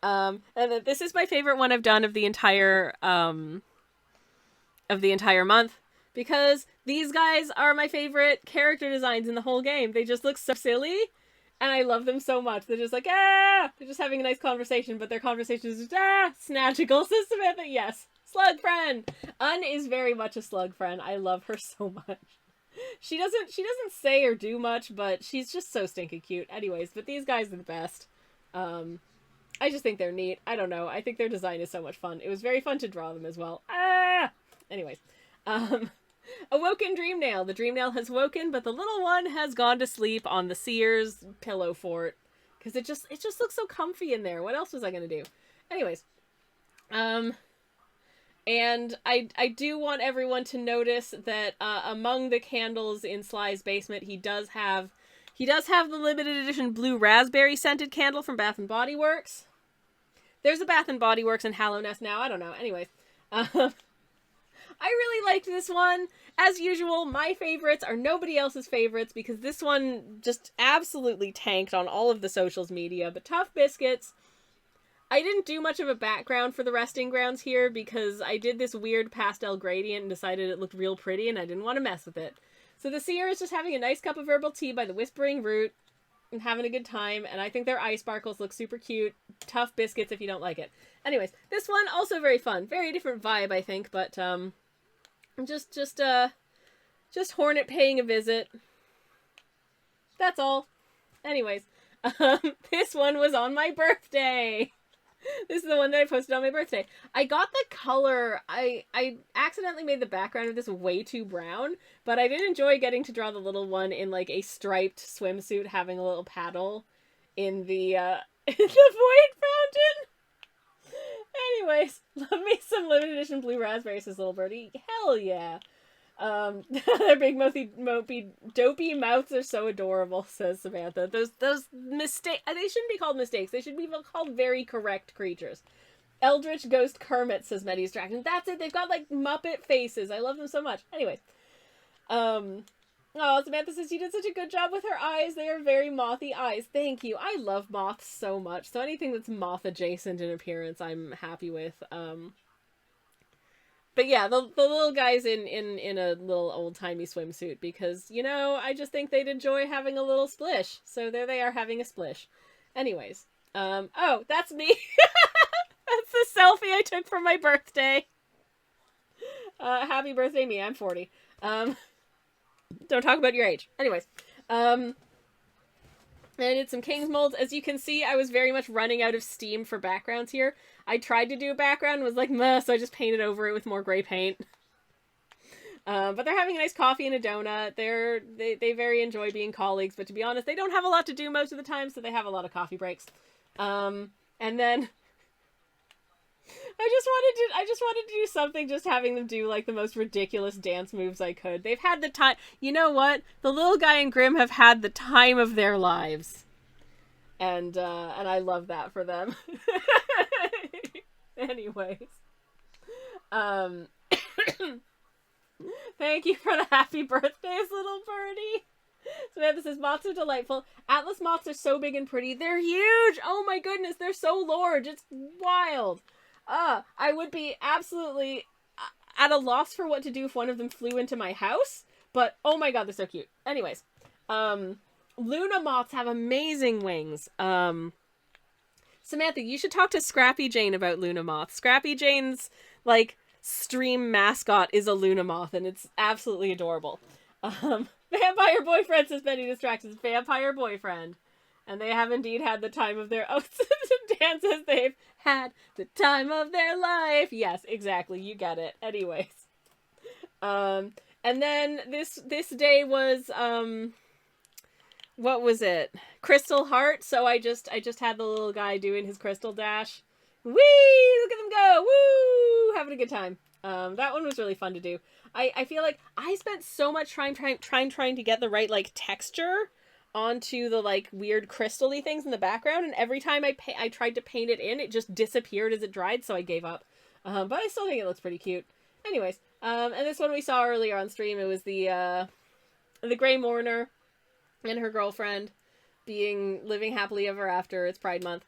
And then this is my favorite one I've done of the entire month, because these guys are my favorite character designs in the whole game. They just look so silly, and I love them so much. They're just like, ah! They're just having a nice conversation, but their conversation is just, ah! Snagical, says Samantha, yes. Slug friend! Un is very much a slug friend. I love her so much. She doesn't say or do much, but she's just so stinking cute. Anyways, but these guys are the best. I just think they're neat. I don't know. I think their design is so much fun. It was very fun to draw them as well. Ah! Anyways. Awoken Dreamnail. The Dreamnail has woken, but the little one has gone to sleep on the Seer's pillow fort. Because it just looks so comfy in there. What else was I going to do? Anyways. And I do want everyone to notice that among the candles in Sly's basement, he does have the limited edition blue raspberry scented candle from Bath & Body Works. There's a Bath & Body Works in Hallow Nest now. I don't know. Anyways. I really liked this one. As usual, my favorites are nobody else's favorites because this one just absolutely tanked on all of the socials media. But Tough Biscuits, I didn't do much of a background for the resting grounds here because I did this weird pastel gradient and decided it looked real pretty and I didn't want to mess with it. So the seer is just having a nice cup of herbal tea by the Whispering Root and having a good time, and I think their eye sparkles look super cute. Tough Biscuits if you don't like it. Anyways, this one also very fun. Very different vibe, I think, but just Hornet paying a visit. That's all. Anyways, this one was on my birthday. This is the one that I posted on my birthday. I got the color. I accidentally made the background of this way too brown, but I did enjoy getting to draw the little one in like a striped swimsuit having a little paddle in the in the void fountain. Anyways, love me some limited edition blue raspberries, says little birdie. Hell yeah. Their big mopey dopey mouths are so adorable, says Samantha. Those mistakes, they shouldn't be called mistakes. They should be called very correct creatures. Eldritch Ghost Kermit, says Meddy's Dragon. That's it. They've got like Muppet faces. I love them so much. Anyways, oh, Samantha says you did such a good job with her eyes. They are very mothy eyes. Thank you. I love moths so much. So anything that's moth adjacent in appearance, I'm happy with. But yeah, the little guy's in a little old-timey swimsuit because, you know, I just think they'd enjoy having a little splish. So there they are having a splish. Anyways, oh, that's me. That's the selfie I took for my birthday. Happy birthday me, I'm 40. Don't talk about your age. Anyways, I did some King's molds. As you can see, I was very much running out of steam for backgrounds here. I tried to do a background and was like, meh, so I just painted over it with more gray paint. But they're having a nice coffee and a donut. They very enjoy being colleagues, but to be honest, they don't have a lot to do most of the time, so they have a lot of coffee breaks. And then I just wanted to do something, just having them do like the most ridiculous dance moves I could. They've had the time. You know what? The little guy and Grimm have had the time of their lives. And I love that for them. Anyways. Thank you for the happy birthdays, little birdie. Samantha says, moths are delightful. Atlas moths are so big and pretty. They're huge! Oh my goodness, they're so large. It's wild. I would be absolutely at a loss for what to do if one of them flew into my house. But, oh my god, they're so cute. Anyways, Luna moths have amazing wings. Samantha, you should talk to Scrappy Jane about Luna moths. Scrappy Jane's, like, stream mascot is a Luna moth, and it's absolutely adorable. Vampire boyfriend, says Benny Distracts, vampire boyfriend. And they have indeed had the time of their dances. They've had the time of their life. Yes, exactly. You get it. Anyways. And then this day was, what was it? Crystal Heart. So I just had the little guy doing his crystal dash. Whee! Look at them go! Woo! Having a good time. That one was really fun to do. I feel like I spent so much time trying to get the right, like, texture onto the, like, weird crystal-y things in the background, and every time I tried to paint it in, it just disappeared as it dried, so I gave up. But I still think it looks pretty cute. Anyways, and this one we saw earlier on stream, it was the Grey Mourner and her girlfriend living happily ever after. It's Pride Month.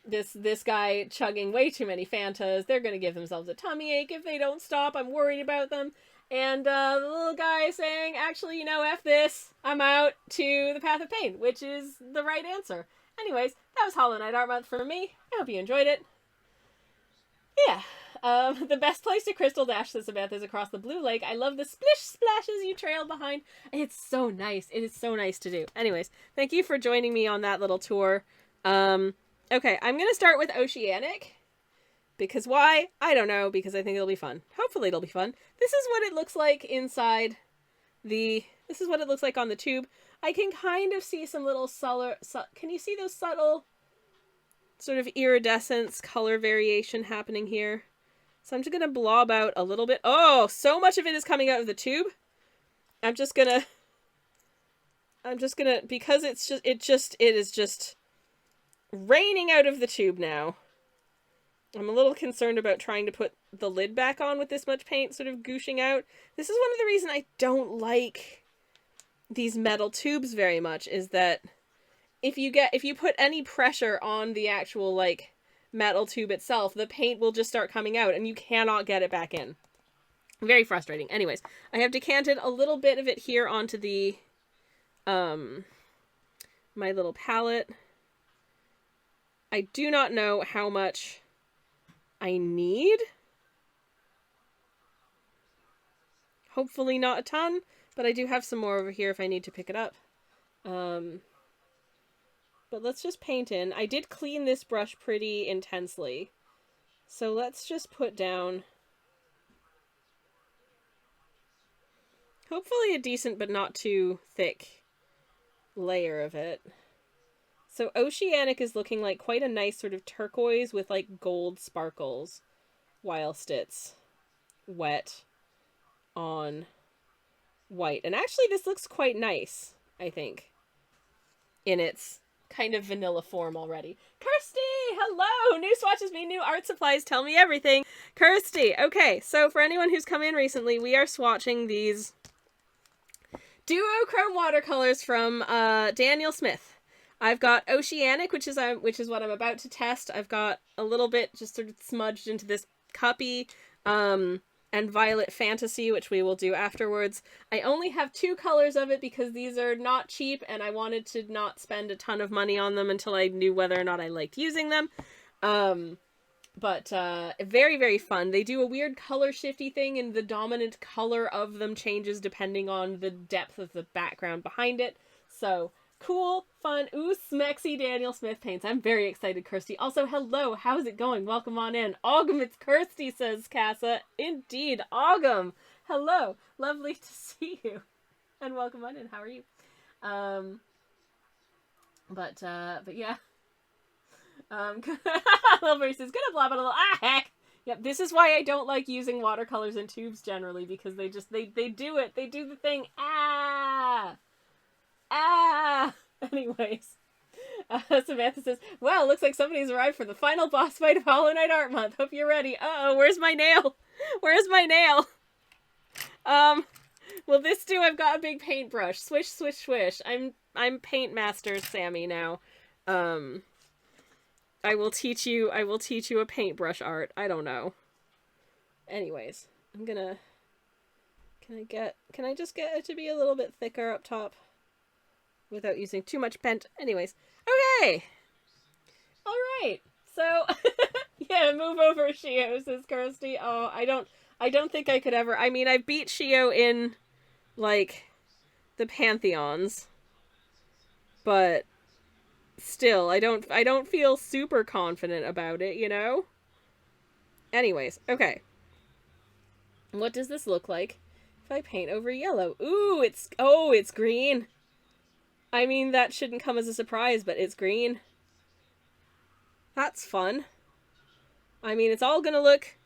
This guy chugging way too many Fantas. They're gonna give themselves a tummy ache if they don't stop. I'm worried about them. And the little guy saying, actually, you know, F this. I'm out to the Path of Pain, which is the right answer. Anyways, that was Hollow Knight Art Month for me. I hope you enjoyed it. Yeah. The best place to crystal dash, says Samantha, is across the blue lake. I love the splish splashes you trail behind. It's so nice. It is so nice to do. Anyways, thank you for joining me on that little tour. Okay, I'm going to start with Oceanic. Because why? I don't know, because I think it'll be fun. Hopefully it'll be fun. This is what it looks like inside this is what it looks like on the tube. I can kind of see some little can you see those subtle sort of iridescence color variation happening here? So I'm just going to blob out a little bit. Oh, so much of it is coming out of the tube. I'm just going to, because it is just raining out of the tube now. I'm a little concerned about trying to put the lid back on with this much paint sort of gooshing out. This is one of the reasons I don't like these metal tubes very much, is that if you put any pressure on the actual, like, metal tube itself, the paint will just start coming out and you cannot get it back in. Very frustrating. Anyways, I have decanted a little bit of it here onto the, my little palette. I do not know how much I need. Hopefully not a ton, but I do have some more over here if I need to pick it up. But let's just paint in. I did clean this brush pretty intensely. So let's just put down hopefully a decent but not too thick layer of it. So Oceanic is looking like quite a nice sort of turquoise with like gold sparkles whilst it's wet on white. And actually this looks quite nice, I think, in its kind of vanilla form already. Kirsty! Hello! New swatches mean new art supplies. Tell me everything. Kirsty! Okay, so for anyone who's come in recently, we are swatching these duochrome watercolors from Daniel Smith. I've got Oceanic, which is what I'm about to test. I've got a little bit just sort of smudged into this cuppy, and Violet Fantasy, which we will do afterwards. I only have 2 colors of it because these are not cheap and I wanted to not spend a ton of money on them until I knew whether or not I liked using them. But very, very fun. They do a weird color shifty thing and the dominant color of them changes depending on the depth of the background behind it. So cool, fun, ooh, smexy Daniel Smith paints. I'm very excited, Kirsty. Also, hello, how's it going? Welcome on in. Autumn, it's Kirsty, says Casa. Indeed, Autumn. Hello, lovely to see you. And welcome on in, how are you? But yeah. Lilbury says, gonna blob it a little, heck! Yep, this is why I don't like using watercolors in tubes generally, because they do it, they do the thing, Anyways, Samantha says, well, looks like somebody's arrived for the final boss fight of Hollow Knight Art Month. Hope you're ready. Uh-oh, where's my nail? Where's my nail? Well, this do, I've got a big paintbrush. Swish, swish, swish. I'm Paint Master Sammy now. I will teach you a paintbrush art. I don't know. Anyways, can I just get it to be a little bit thicker up top? Without using too much bent. Anyways. Okay! Alright. So, yeah, move over Shio, says Kirsty. Oh, I don't think I could ever. I mean, I beat Shio in, like, the Pantheons. But still, I don't feel super confident about it, you know? Anyways, okay. What does this look like if I paint over yellow? Ooh, it's green. I mean, that shouldn't come as a surprise, but it's green. That's fun. I mean, it's all gonna look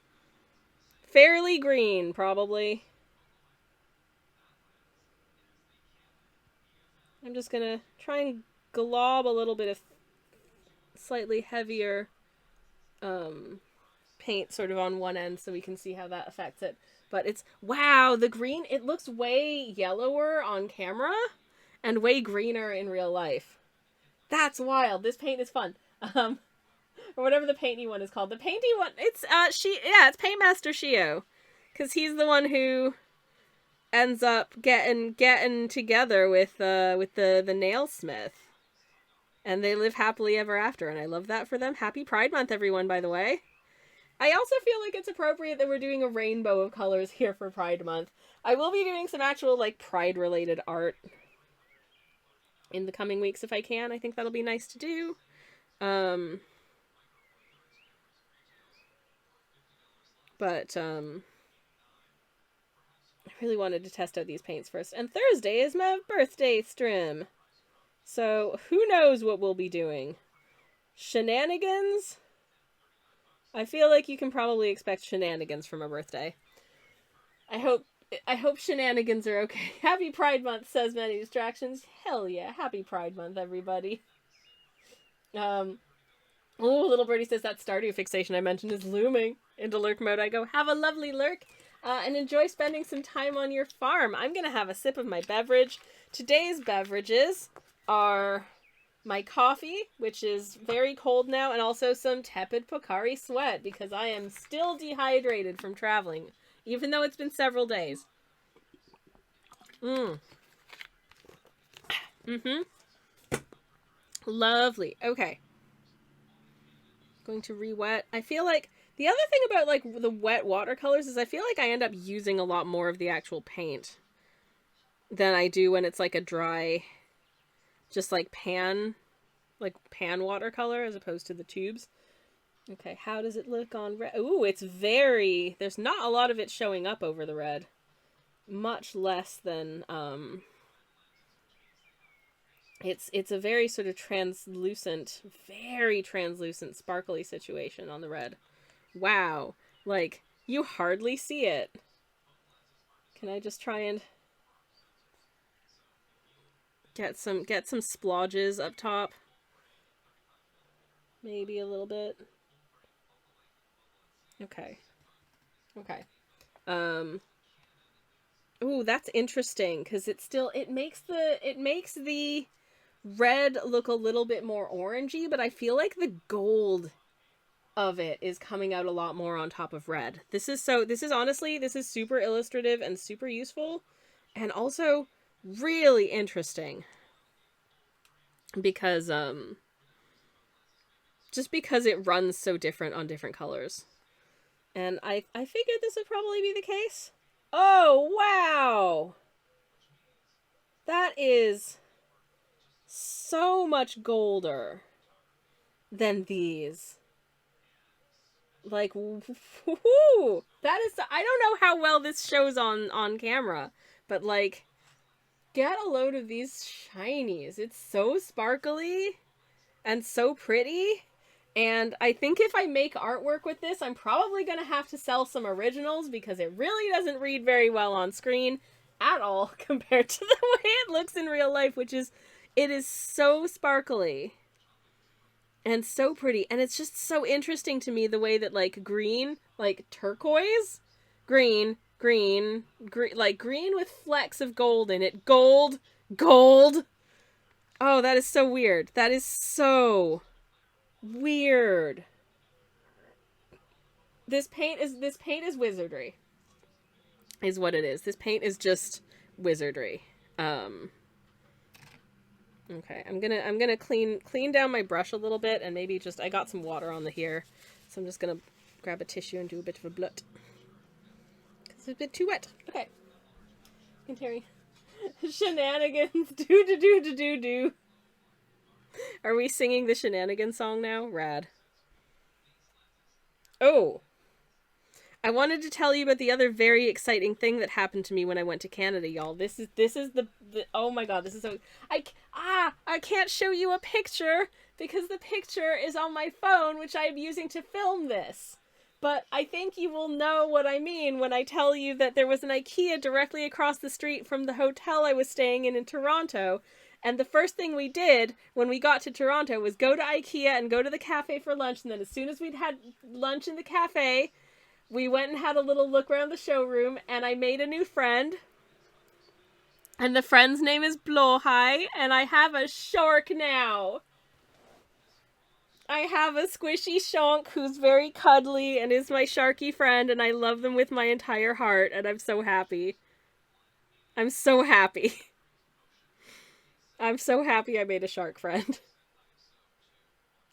fairly green, probably. I'm just gonna try and glob a little bit of slightly heavier paint sort of on one end so we can see how that affects it. But it's, wow, the green, it looks way yellower on camera. And way greener in real life. That's wild. This paint is fun. Or whatever the painty one is called. The painty one, it's it's Paintmaster Shio. Cause he's the one who ends up getting together with the nailsmith. And they live happily ever after, and I love that for them. Happy Pride Month, everyone, by the way. I also feel like it's appropriate that we're doing a rainbow of colors here for Pride Month. I will be doing some actual, like, Pride-related art in the coming weeks if I can. I think that'll be nice to do. But I really wanted to test out these paints first. And Thursday is my birthday stream. So who knows what we'll be doing. Shenanigans? I feel like you can probably expect shenanigans from a birthday. I hope shenanigans are okay. Happy Pride Month, says Many Distractions. Hell yeah. Happy Pride Month, everybody. Oh, little birdie says that Stardew fixation I mentioned is looming. Into lurk mode I go, have a lovely lurk, and enjoy spending some time on your farm. I'm going to have a sip of my beverage. Today's beverages are my coffee, which is very cold now, and also some tepid Pocari Sweat, because I am still dehydrated from traveling, even though it's been several days. Lovely. Okay. Going to re-wet. I feel like the other thing about like the wet watercolors is I feel like I end up using a lot more of the actual paint than I do when it's like a dry, just like pan watercolor as opposed to the tubes. Okay, how does it look on red? Ooh, it's very, there's not a lot of it showing up over the red. Much less than, it's a very sort of translucent, very translucent, sparkly situation on the red. Wow. Like, you hardly see it. Can I just try and get some splodges up top? Maybe a little bit. Okay. Okay. Ooh, that's interesting, because it makes the red look a little bit more orangey, but I feel like the gold of it is coming out a lot more on top of red. This is super illustrative and super useful, and also really interesting, because just because it runs so different on different colors. And I figured this would probably be the case. Oh, wow! That is so much golder than these. Like, whoo! That is, I don't know how well this shows on camera, but like, get a load of these shinies. It's so sparkly and so pretty. And I think if I make artwork with this, I'm probably going to have to sell some originals, because it really doesn't read very well on screen at all compared to the way it looks in real life, it is so sparkly and so pretty. And it's just so interesting to me the way that like green, like turquoise, green, like green with flecks of gold in it. Gold. Oh, that is so weird. That is so weird. This paint is wizardry. Is what it is. This paint is just wizardry. Okay, I'm gonna clean down my brush a little bit, and maybe I got some water on the here, so I'm just gonna grab a tissue and do a bit of a blot. It's a bit too wet. Okay. Continuing. Shenanigans. Do. Are we singing the shenanigans song now? Rad. Oh. I wanted to tell you about the other very exciting thing that happened to me when I went to Canada, y'all. This is the oh my god, this is so I can't show you a picture because the picture is on my phone, which I am using to film this. But I think you will know what I mean when I tell you that there was an IKEA directly across the street from the hotel I was staying in Toronto. And the first thing we did when we got to Toronto was go to IKEA and go to the cafe for lunch. And then as soon as we'd had lunch in the cafe, we went and had a little look around the showroom, and I made a new friend. And the friend's name is Blowhigh, and I have a shark now. I have a squishy shonk who's very cuddly and is my sharky friend, and I love them with my entire heart, and I'm so happy. I'm so happy. I'm so happy I made a shark friend.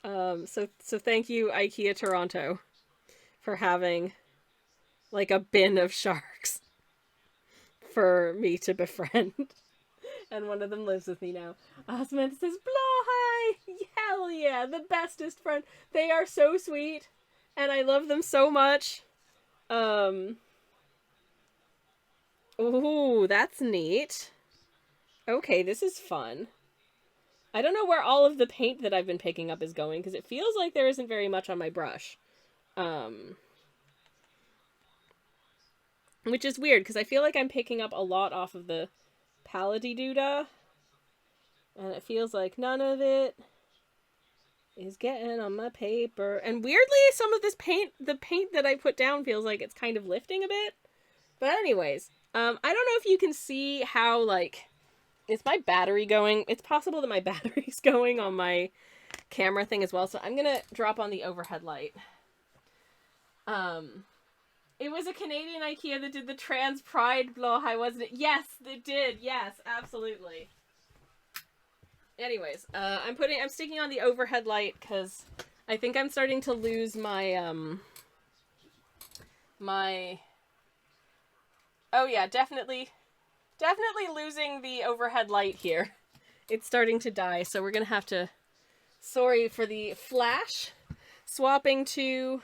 So thank you, IKEA Toronto, for having like a bin of sharks for me to befriend. And one of them lives with me now. Samantha says, Blowhigh! Hell yeah, the bestest friend. They are so sweet, and I love them so much. Ooh, that's neat. Okay, this is fun. I don't know where all of the paint that I've been picking up is going, because it feels like there isn't very much on my brush. Which is weird, because I feel like I'm picking up a lot off of the Palette-Doodah. And it feels like none of it is getting on my paper. And weirdly, some of this paint, the paint that I put down feels like it's kind of lifting a bit. But anyways, I don't know if you can see how, like, is my battery going? It's possible that my battery's going on my camera thing as well. So I'm going to drop on the overhead light. It was a Canadian IKEA that did the trans pride blow high, wasn't it? Yes, it did. Yes, absolutely. Anyways, I'm sticking on the overhead light because I think I'm starting to lose my, oh yeah, definitely losing the overhead light here. It's starting to die, so we're gonna have to, sorry for the flash, swapping to,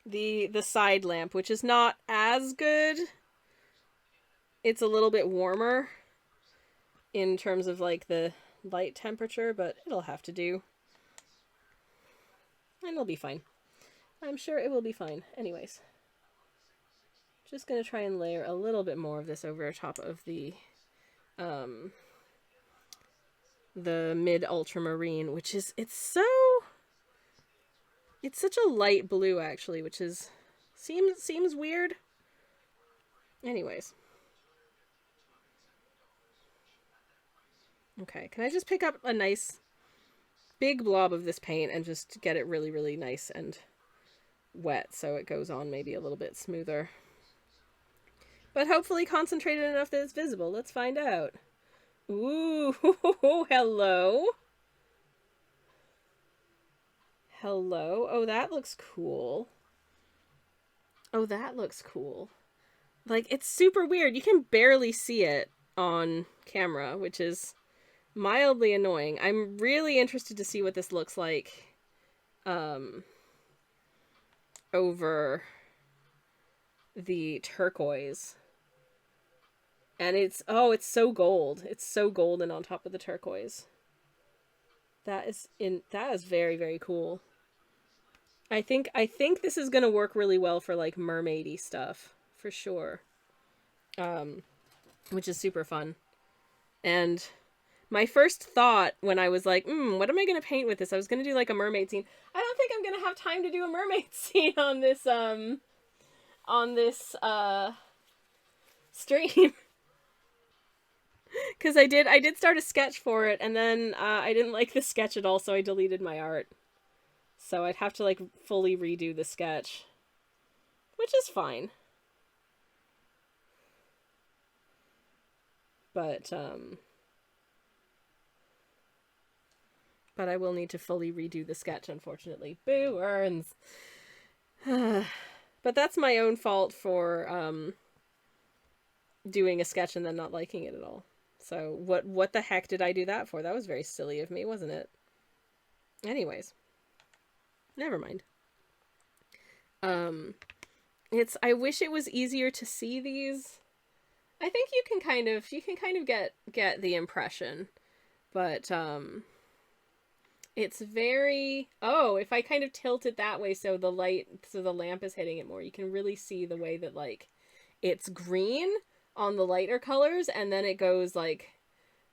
the side lamp, which is not as good. It's a little bit warmer in terms of, like, the light temperature, but it'll have to do. And it'll be fine. I'm sure it will be fine. Anyways. Just gonna try and layer a little bit more of this over top of the mid ultramarine, which is, it's such a light blue, actually, which is, seems weird. Anyways. Okay, can I just pick up a nice big blob of this paint and just get it really, really nice and wet so it goes on maybe a little bit smoother. But hopefully concentrated enough that it's visible. Let's find out. Ooh, hello. Hello. Oh, that looks cool. Oh, that looks cool. Like, it's super weird. You can barely see it on camera, which is mildly annoying. I'm really interested to see what this looks like over the turquoise. And it's, oh, it's so gold. It's so golden on top of the turquoise. That is very, very cool. I think this is gonna work really well for, like, mermaidy stuff, for sure. Which is super fun. And my first thought when I was like, what am I going to paint with this? I was going to do, like, a mermaid scene. I don't think I'm going to have time to do a mermaid scene on this stream. Because I did start a sketch for it, and then I didn't like the sketch at all, so I deleted my art. So I'd have to, like, fully redo the sketch. Which is fine. But I will need to fully redo the sketch, unfortunately. Boo, Earns! But that's my own fault for doing a sketch and then not liking it at all. So what the heck did I do that for? That was very silly of me, wasn't it? Anyways. Never mind. I wish it was easier to see these. I think you can kind of get the impression. But it's very, if I kind of tilt it that way so the lamp is hitting it more, you can really see the way that, like, it's green on the lighter colors and then it goes, like,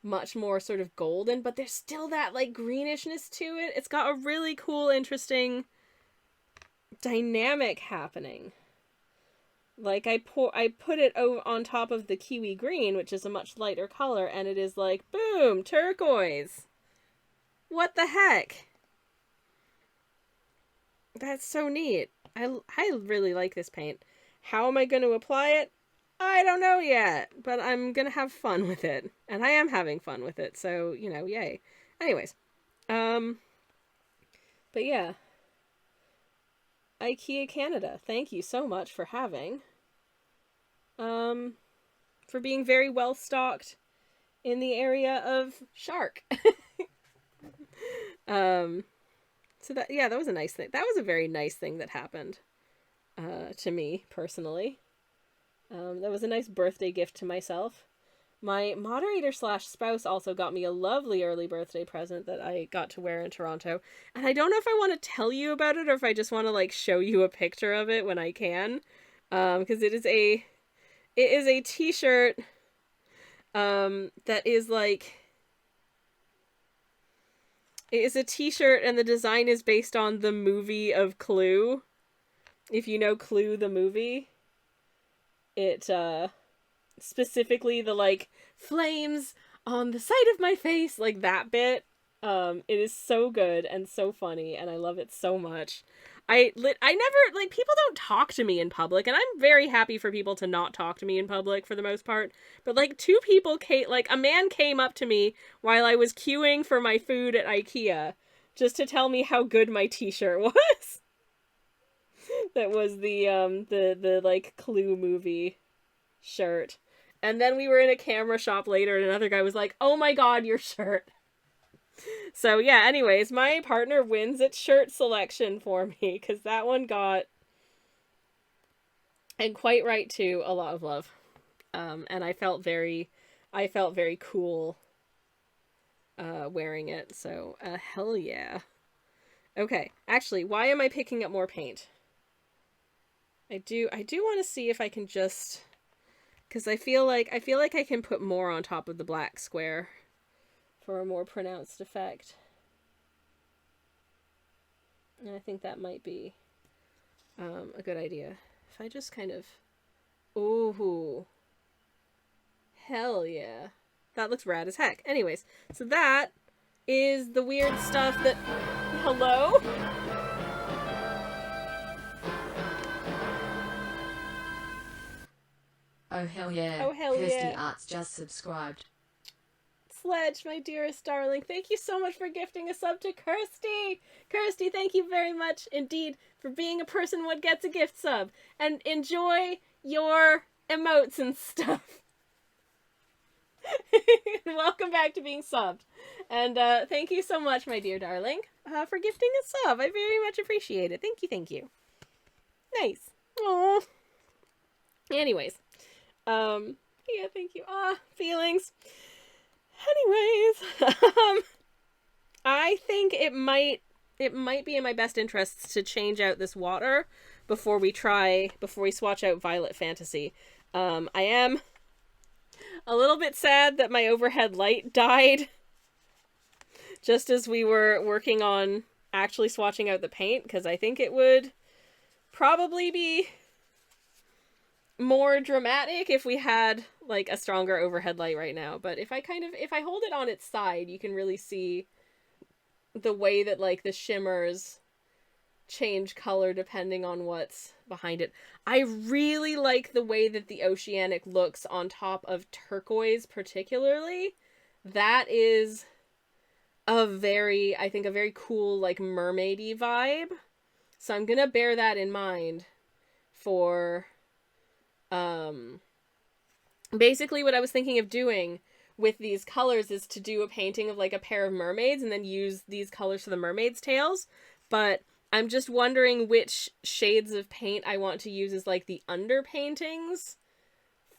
much more sort of golden, but there's still that, like, greenishness to it. It's got a really cool, interesting dynamic happening. Like, I put it on top of the kiwi green, which is a much lighter color, and it is like, boom, turquoise. What the heck? That's so neat. I really like this paint. How am I going to apply it? I don't know yet, but I'm going to have fun with it. And I am having fun with it, so, you know, yay. Anyways. But yeah. IKEA Canada, thank you so much for having. For being very well stocked in the area of shark. So that, yeah, that was a nice thing. That was a very nice thing that happened, to me, personally. That was a nice birthday gift to myself. My moderator / spouse also got me a lovely early birthday present that I got to wear in Toronto. And I don't know if I want to tell you about it or if I just want to, like, show you a picture of it when I can. Because it is a t-shirt, that is, like, It is a t-shirt, and the design is based on the movie of Clue. If you know Clue, the movie. It, specifically the, like, flames on the side of my face, like that bit. It is so good and so funny, and I love it so much. I never, like, people don't talk to me in public, and I'm very happy for people to not talk to me in public for the most part, but, like, a man came up to me while I was queuing for my food at IKEA, just to tell me how good my t-shirt was. That was the, like, Clue movie shirt. And then we were in a camera shop later, and another guy was like, "Oh my god, your shirt." So yeah, anyways, my partner wins at shirt selection for me, because that one got, and quite right too, a lot of love. And I felt very cool wearing it, so hell yeah. Okay, actually, why am I picking up more paint? I do want to see if I can just, because I feel like I can put more on top of the black square for a more pronounced effect. And I think that might be a good idea. If I just kind of... Ooh. Hell yeah. That looks rad as heck. Anyways, so that is the weird stuff that... Hello? Oh hell yeah. Oh hell Kirsty yeah. Arts just subscribed. Sledge, my dearest darling, thank you so much for gifting a sub to Kirsty! Kirsty, thank you very much indeed for being a person what gets a gift sub. And enjoy your emotes and stuff. Welcome back to being subbed. And thank you so much, my dear darling, for gifting a sub. I very much appreciate it. Thank you. Nice. Aww. Anyways. Yeah, thank you. Feelings. Anyways, I think it might be in my best interests to change out this water before we swatch out Violet Fantasy. I am a little bit sad that my overhead light died just as we were working on actually swatching out the paint, because I think it would probably be more dramatic if we had like a stronger overhead light right now. But if I hold it on its side, you can really see the way that like the shimmers change color depending on what's behind it. I really like the way that the oceanic looks on top of turquoise particularly. That is a very cool like mermaidy vibe. So I'm gonna bear that in mind for basically what I was thinking of doing with these colors is to do a painting of like a pair of mermaids and then use these colors for the mermaids' tails. But I'm just wondering which shades of paint I want to use as like the underpaintings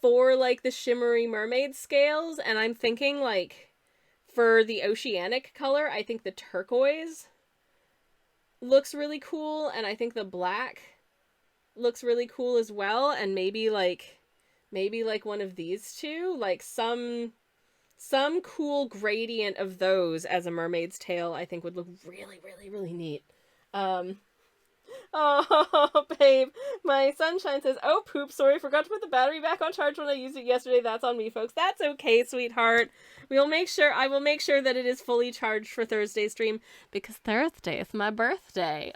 for like the shimmery mermaid scales. And I'm thinking like for the oceanic color, I think the turquoise looks really cool, and I think the black looks really cool as well, and maybe like one of these two, like some cool gradient of those as a mermaid's tail, I think would look really, really, really neat. Oh, babe, my sunshine says, "Oh, poop, sorry, forgot to put the battery back on charge when I used it yesterday. That's on me, folks." That's okay, sweetheart. I will make sure that it is fully charged for Thursday's stream, because Thursday is my birthday.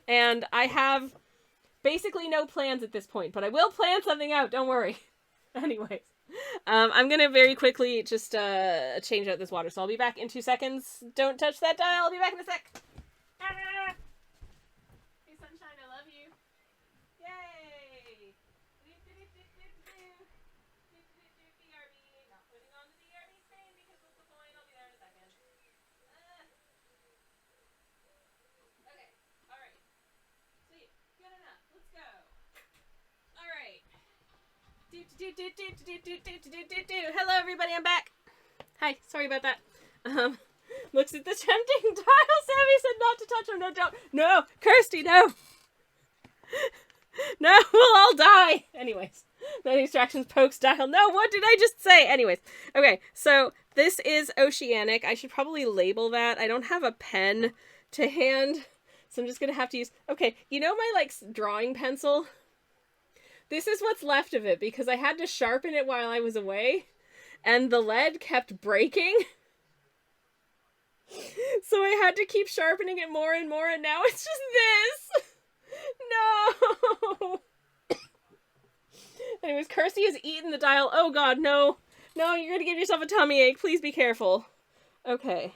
And I have basically no plans at this point, but I will plan something out, don't worry. Anyways, I'm gonna very quickly just change out this water, so I'll be back in 2 seconds. Don't touch that dial, I'll be back in a sec. Hey, sunshine, I love you. Yay! BRB. Not putting on the BRB screen because what's the point? I'll be there in a second. Okay, alright. Sweet, good enough. Let's go. Alright. Hello, everybody, I'm back. Hi, sorry about that. Looks at the tempting dial. Sammy said not to touch him. No, don't. No, Kirsty, no. No, we'll all die. Anyways, No distractions, poke style. No, what did I just say? Anyways, okay, so this is Oceanic. I should probably label that. I don't have a pen to hand, so I'm just gonna have to use... Okay, you know my, like, drawing pencil? This is what's left of it, because I had to sharpen it while I was away, and the lead kept breaking. So I had to keep sharpening it more and more, and now it's just this! No! Anyways, Kirsty has eaten the dial. Oh god, no. No, you're gonna give yourself a tummy ache. Please be careful. Okay.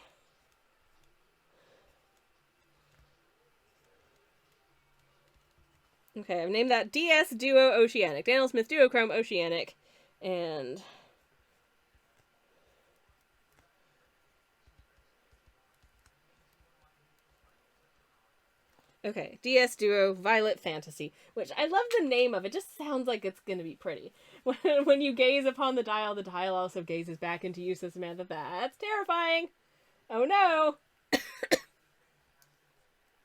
Okay, I've named that DS Duo Oceanic. Daniel Smith Duochrome Oceanic. And... okay, DS Duo Violet Fantasy, which I love the name of. It just sounds like it's going to be pretty. When you gaze upon the dial also gazes back into you, says Samantha. That's terrifying. Oh no.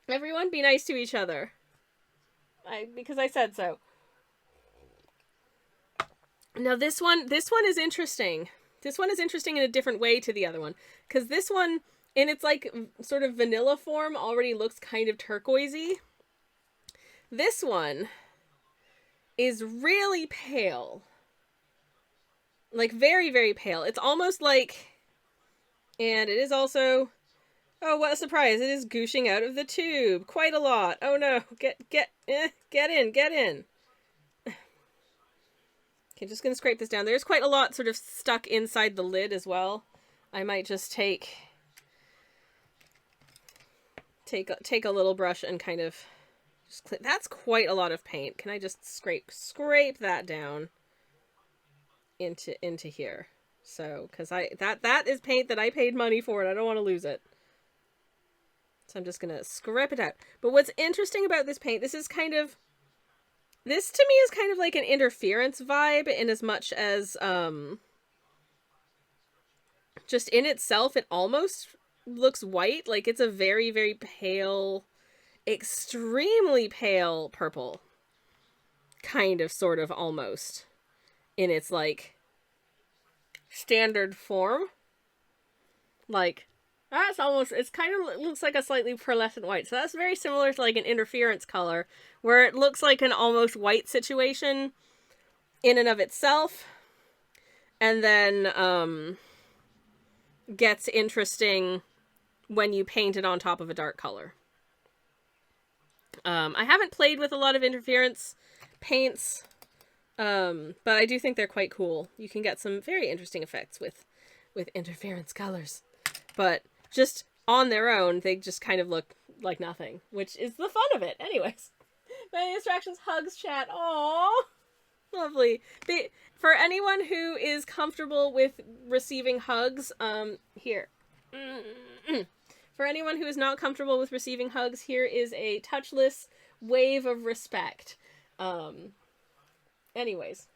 Everyone be nice to each other. Because I said so. Now this one is interesting. This one is interesting in a different way to the other one. Because this one, in its like sort of vanilla form, already looks kind of turquoisey. This one is really pale. Like very, very pale. It's almost like, and it is also, oh, what a surprise. It is gooshing out of the tube. Quite a lot. Oh no. Get in. Okay, just gonna scrape this down. There's quite a lot sort of stuck inside the lid as well. I might just take a little brush and kind of just clean. That's quite a lot of paint. Can I just scrape that down into here? So, because that is paint that I paid money for, and I don't want to lose it. So I'm just gonna scrape it out. But what's interesting about this paint, this to me is kind of like an interference vibe, in as much as just in itself it almost looks white. Like it's a very, very pale, extremely pale purple. Kind of, sort of, almost. In its, like, standard form. Like, that's almost, it's kind of, it looks like a slightly pearlescent white. So that's very similar to, like, an interference color, where it looks like an almost white situation in and of itself. And then, gets interesting when you paint it on top of a dark color. I haven't played with a lot of interference paints, but I do think they're quite cool. You can get some very interesting effects with interference colors. But just on their own, they just kind of look like nothing, which is the fun of it. Anyways, many distractions, hugs, chat. Aww, lovely. For anyone who is comfortable with receiving hugs, here. For anyone who is not comfortable with receiving hugs, here is a touchless wave of respect. Anyways.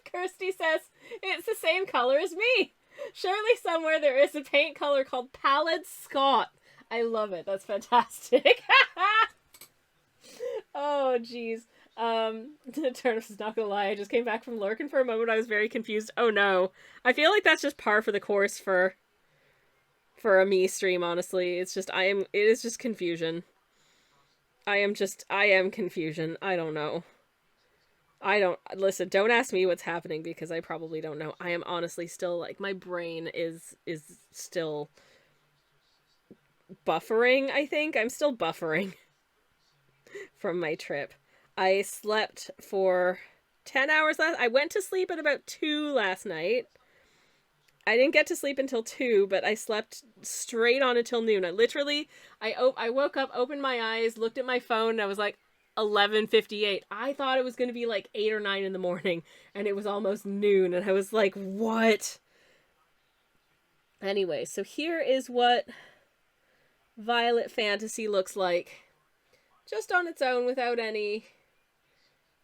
Kirsty says, it's the same color as me. Surely somewhere there is a paint color called Pallid Scott. I love it. That's fantastic. Oh, jeez. Turnip is not gonna lie. I just came back from Lurkin for a moment. I was very confused. Oh no. I feel like that's just par for the course for a me stream, honestly. It's just, it is just confusion. I am confusion. I don't know. Listen, don't ask me what's happening because I probably don't know. I am honestly still, like, my brain is still buffering, I think. I'm still buffering from my trip. I slept for 10 hours I went to sleep at about 2 last night. I didn't get to sleep until 2, but I slept straight on until noon. I woke up, opened my eyes, looked at my phone, and I was like, 11:58. I thought it was going to be like 8 or 9 in the morning, and it was almost noon, and I was like, what? Anyway, so here is what Violet Fantasy looks like, just on its own, without any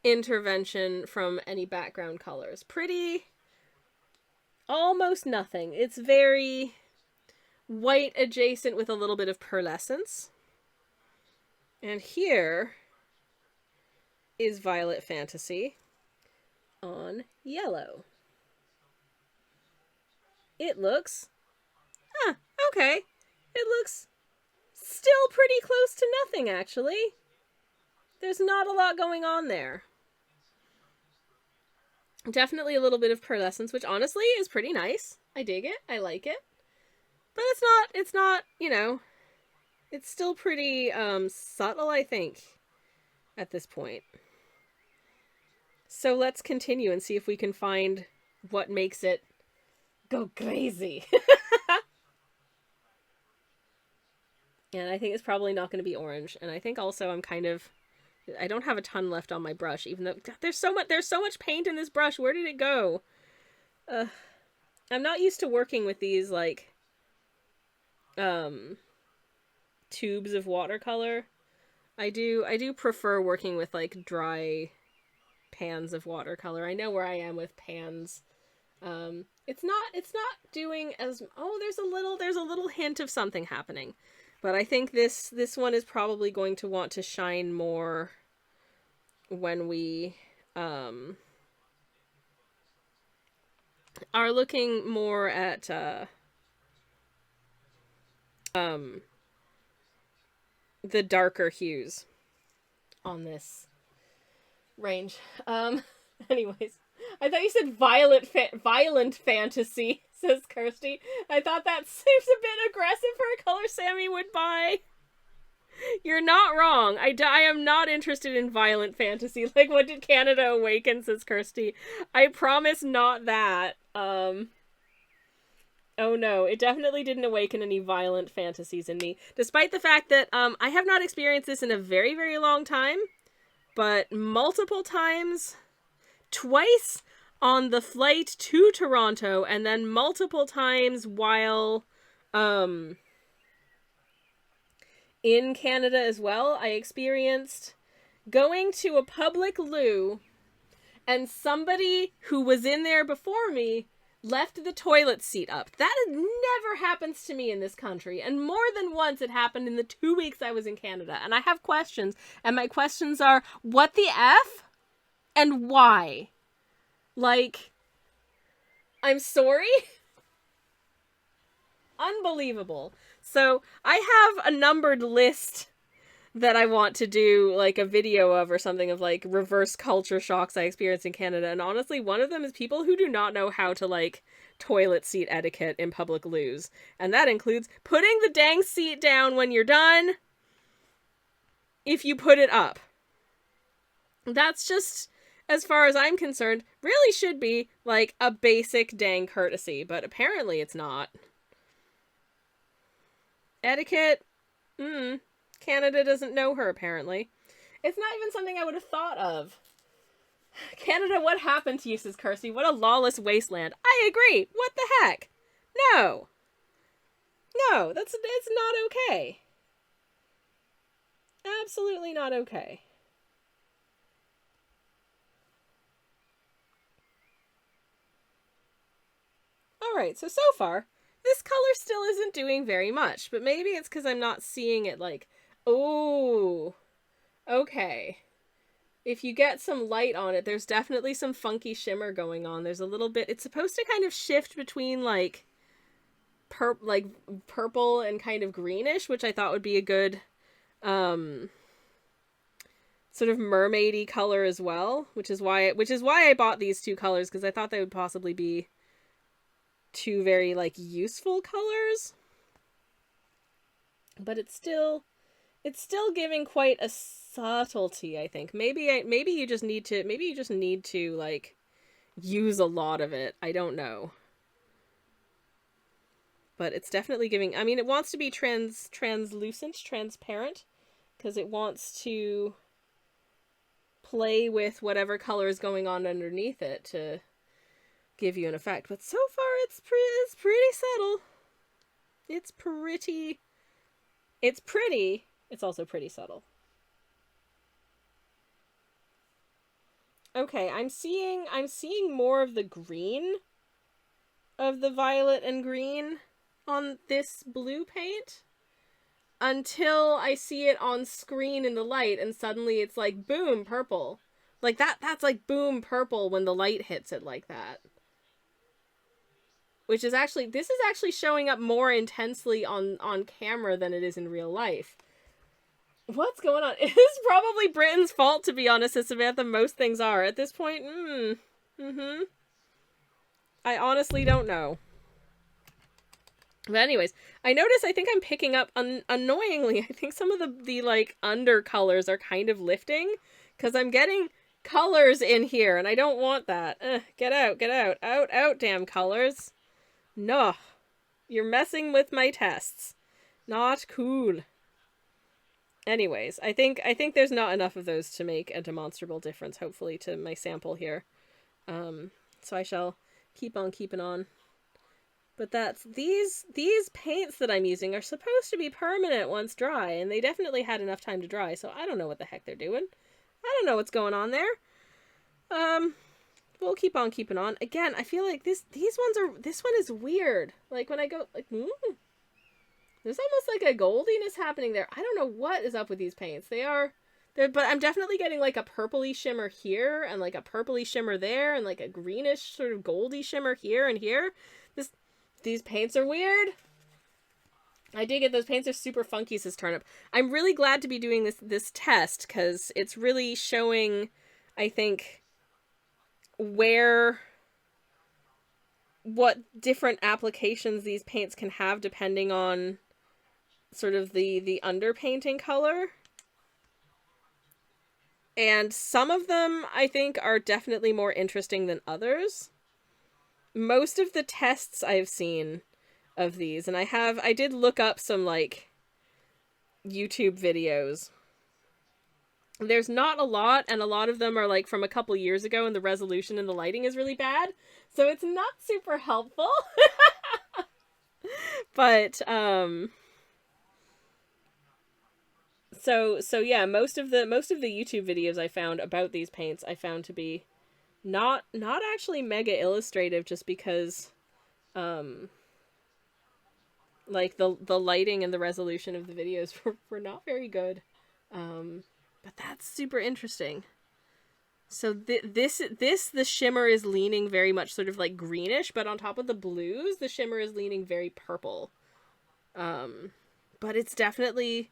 intervention from any background colors. Pretty, almost nothing. It's very white adjacent with a little bit of pearlescence. And here is Violet Fantasy on yellow. It looks, okay. It looks still pretty close to nothing, actually. There's not a lot going on there. Definitely a little bit of pearlescence, which honestly is pretty nice. I dig it. I like it. But it's not, you know, it's still pretty subtle, I think, at this point. So let's continue and see if we can find what makes it go crazy. And I think it's probably not going to be orange. And I think also I don't have a ton left on my brush, even though there's so much paint in this brush. Where did it go? I'm not used to working with these, like, tubes of watercolor. I do prefer working with, like, dry pans of watercolor. I know where I am with pans. It's not doing as, there's a little hint of something happening. But I think this one is probably going to want to shine more when we are looking more at the darker hues on this range. Anyways, I thought you said violent fantasy, says Kirsty. I thought that seems a bit aggressive for a color Sammy would buy. You're not wrong. I am not interested in violent fantasy. Like, what did Canada awaken, says Kirsty. I promise not that. Oh no, it definitely didn't awaken any violent fantasies in me. Despite the fact that, I have not experienced this in a very, very long time. But multiple times, twice on the flight to Toronto, and then multiple times while, in Canada as well, I experienced going to a public loo, and somebody who was in there before me left the toilet seat up. That never happens to me in this country, and more than once it happened in the 2 weeks I was in Canada. And I have questions, and my questions are, what the F? And why? Like, I'm sorry? Unbelievable. So, I have a numbered list that I want to do, like, a video of or something of, like, reverse culture shocks I experienced in Canada. And honestly, one of them is people who do not know how to, like, toilet seat etiquette in public loos. And that includes putting the dang seat down when you're done, if you put it up. That's just, as far as I'm concerned, really should be, like, a basic dang courtesy. But apparently it's not. Etiquette? Canada doesn't know her, apparently. It's not even something I would have thought of. Canada, what happened to you, says Kirsty? What a lawless wasteland. I agree. What the heck? No. No, it's not okay. Absolutely not okay. Alright, so far, this color still isn't doing very much, but maybe it's because I'm not seeing it like, oh, okay. If you get some light on it, there's definitely some funky shimmer going on. There's a little bit, it's supposed to kind of shift between like purple and kind of greenish, which I thought would be a good sort of mermaidy color as well, which is why I bought these two colors, because I thought they would possibly be two very, like, useful colors. But it's still giving quite a subtlety, I think. Maybe you just need to like use a lot of it. I don't know. But it's definitely giving, I mean, it wants to be translucent, transparent, because it wants to play with whatever color is going on underneath it to give you an effect. But so far it's pretty subtle. It's pretty. It's also pretty subtle. Okay, I'm seeing more of the green of the violet and green on this blue paint until I see it on screen in the light, and suddenly it's like, boom, purple. Like that's like boom purple when the light hits it like that. Which is actually, this is actually showing up more intensely on camera than it is in real life. What's going on? It is probably Britain's fault, to be honest, as Samantha, most things are. At this point, I honestly don't know. But anyways, I notice I think I'm picking up, annoyingly, I think some of the like, undercolors are kind of lifting. Because I'm getting colors in here, and I don't want that. Get out, get out. Out, out, damn colors. No. You're messing with my tests. Not cool. Anyways, I think there's not enough of those to make a demonstrable difference, hopefully, to my sample here. So I shall keep on keeping on. But that's, these paints that I'm using are supposed to be permanent once dry, and they definitely had enough time to dry, so I don't know what the heck they're doing. I don't know what's going on there. We'll keep on keeping on. Again, I feel like this one is weird. Like when I go, like, there's almost like a goldiness happening there. I don't know what is up with these paints. But I'm definitely getting like a purpley shimmer here, and like a purpley shimmer there, and like a greenish sort of goldy shimmer here and here. These paints are weird. I dig it. Those paints are super funky, says Turnip. I'm really glad to be doing this test, because it's really showing, I think, what different applications these paints can have depending on sort of the underpainting color. And some of them, I think, are definitely more interesting than others. Most of the tests I've seen of these, and I did look up some, like, YouTube videos. There's not a lot, and a lot of them are, like, from a couple years ago, and the resolution and the lighting is really bad, so it's not super helpful. But, so yeah, most of the YouTube videos I found about these paints, I found to be not actually mega illustrative, just because, like, the lighting and the resolution of the videos were not very good. But that's super interesting. So the shimmer is leaning very much sort of like greenish, but on top of the blues, the shimmer is leaning very purple. But it's definitely,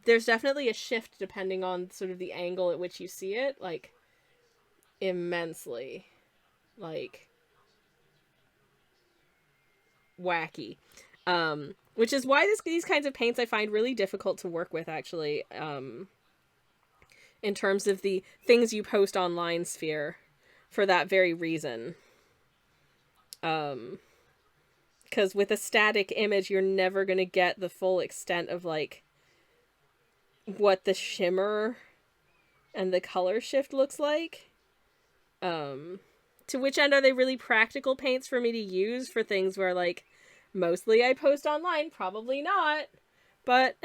there's definitely a shift depending on sort of the angle at which you see it, like, immensely, like, wacky. Which is why these kinds of paints I find really difficult to work with, actually, in terms of the things you post online sphere, for that very reason. Because with a static image, you're never going to get the full extent of, like, what the shimmer and the color shift looks like. To which end are they really practical paints for me to use for things where, like, mostly I post online? Probably not. But,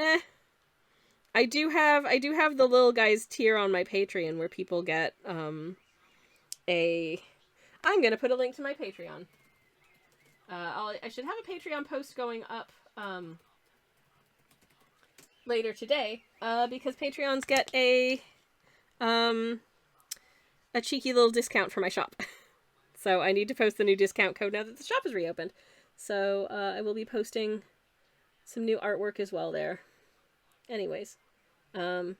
I do have the little guys tier on my Patreon where people get, I'm gonna put a link to my Patreon. I should have a Patreon post going up, later today, because Patreons get a cheeky little discount for my shop. So I need to post the new discount code now that the shop is reopened. So, I will be posting some new artwork as well there. Anyways. But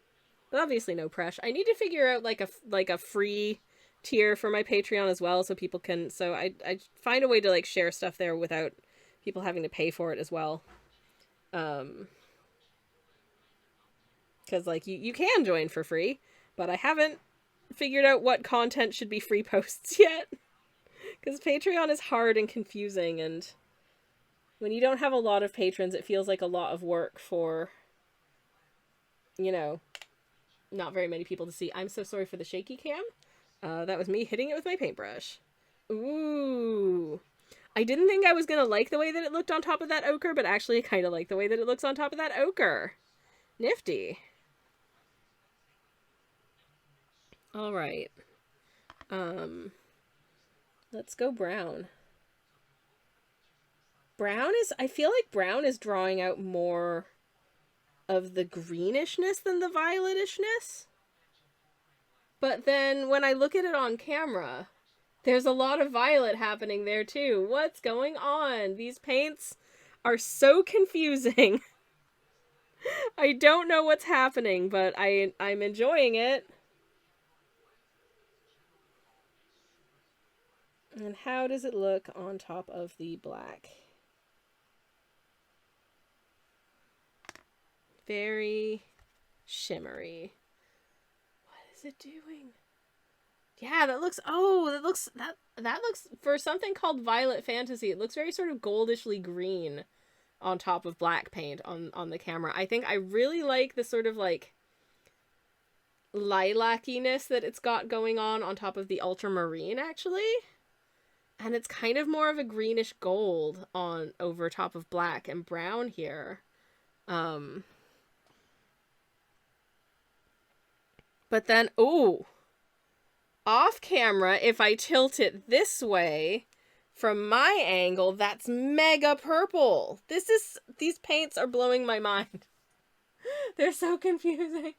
obviously no press. I need to figure out, like a free tier for my Patreon as well, so people can, so I find a way to, like, share stuff there without people having to pay for it as well. Because, like, you can join for free, but I haven't figured out what content should be free posts yet. Because Patreon is hard and confusing, and when you don't have a lot of patrons, it feels like a lot of work for, you know, not very many people to see. I'm so sorry for the shaky cam. That was me hitting it with my paintbrush. Ooh. I didn't think I was gonna like the way that it looked on top of that ochre, but actually I kind of like the way that it looks on top of that ochre. Nifty. Alright. Let's go brown. I feel like brown is drawing out more of the greenishness than the violetishness. But then when I look at it on camera, there's a lot of violet happening there too. What's going on? These paints are so confusing. I don't know what's happening, but I'm enjoying it. And how does it look on top of the black? Very shimmery. What is it doing? Yeah, that looks, that looks, for something called Violet Fantasy, it looks very sort of goldishly green on top of black paint on the camera. I think I really like the sort of like lilac-iness that it's got going on top of the ultramarine, actually. And it's kind of more of a greenish gold on over top of black and brown here. But then, ooh, off camera, if I tilt it this way, from my angle, that's mega purple. These paints are blowing my mind. They're so confusing.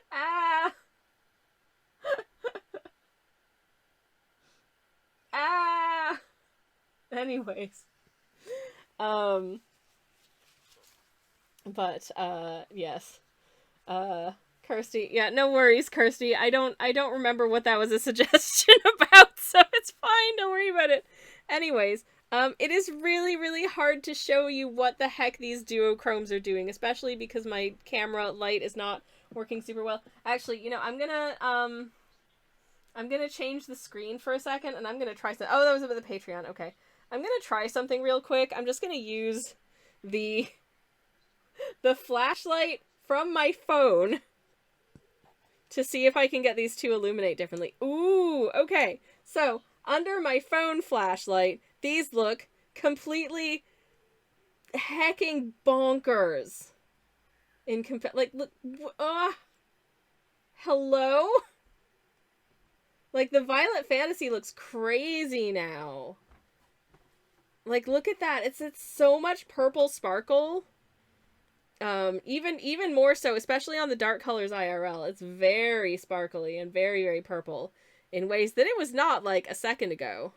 Ah! Ah! Anyways. Yes. Kirsty, yeah, no worries, Kirsty. I don't remember what that was a suggestion about, so it's fine, don't worry about it. Anyways, it is really, really hard to show you what the heck these duochromes are doing, especially because my camera light is not working super well. Actually, you know, I'm gonna change the screen for a second, and I'm gonna try some. Oh, that was about the Patreon. Okay, I'm gonna try something real quick. I'm just gonna use the flashlight from my phone to see if I can get these to illuminate differently. Ooh, okay. So, under my phone flashlight, these look completely hecking bonkers. Like, look, hello? Like, the Violet Fantasy looks crazy now. Like, look at that. It's so much purple sparkle. Even more so, especially on the dark colors IRL, it's very sparkly and very, very purple in ways that it was not like a second ago.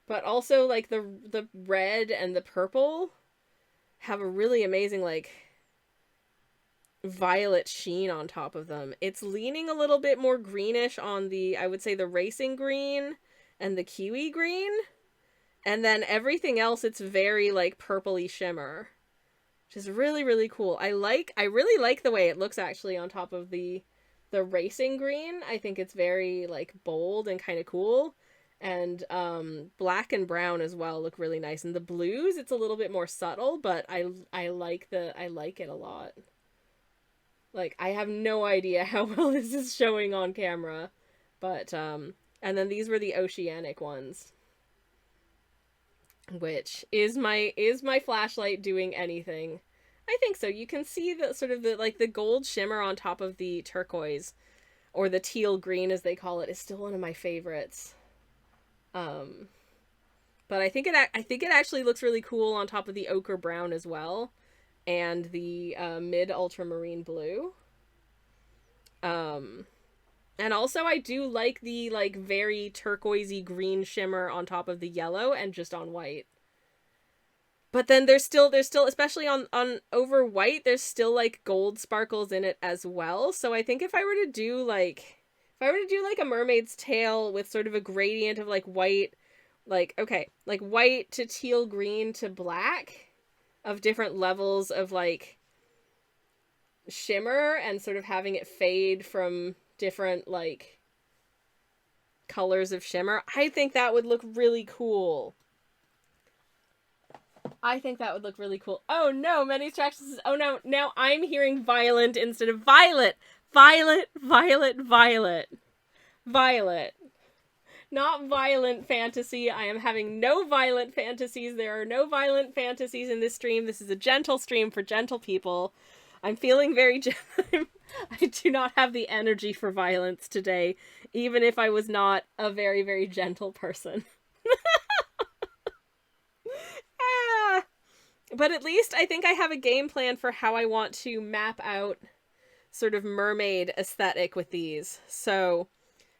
But also, like, the red and the purple have a really amazing, like, violet sheen on top of them. It's leaning a little bit more greenish on the, I would say, the racing green and the kiwi green. And then everything else, it's very, like, purpley shimmer. Which is really, really cool. I really like the way it looks, actually, on top of the racing green. I think it's very, like, bold and kind of cool. And black and brown as well look really nice. And the blues, it's a little bit more subtle, but I like it a lot. Like, I have no idea how well this is showing on camera. But, and then these were the oceanic ones. Which, is my flashlight doing anything? I think so. You can see the sort of the gold shimmer on top of the turquoise, or the teal green as they call it, is still one of my favorites. But I think it actually looks really cool on top of the ochre brown as well, and the mid ultramarine blue. And also I do like the, like, very turquoisey green shimmer on top of the yellow and just on white. But then there's still, especially on over white, there's still, like, gold sparkles in it as well. So I think if I were to do, like, a mermaid's tail with sort of a gradient of, like, white, like, okay, like, white to teal green to black of different levels of, like, shimmer, and sort of having it fade from different, like, colors of shimmer, I think that would look really cool. Oh no, many distractions. Oh no, now I'm hearing violent instead of violet. Violet. Not violent fantasy. I am having no violent fantasies. There are no violent fantasies in this stream. This is a gentle stream for gentle people. I'm feeling very I do not have the energy for violence today, even if I was not a very, very gentle person. But at least I think I have a game plan for how I want to map out sort of mermaid aesthetic with these. So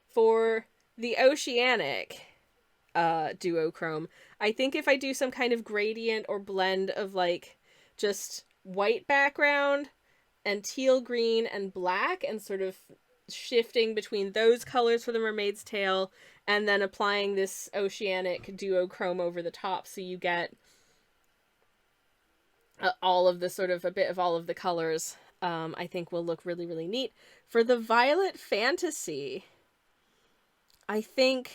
for the oceanic duochrome, I think if I do some kind of gradient or blend of like just white background and teal green and black, and sort of shifting between those colors for the mermaid's tail, and then applying this oceanic duochrome over the top, so you get all of the sort of a bit of all of the colors, I think will look really, really neat. For the violet fantasy, I think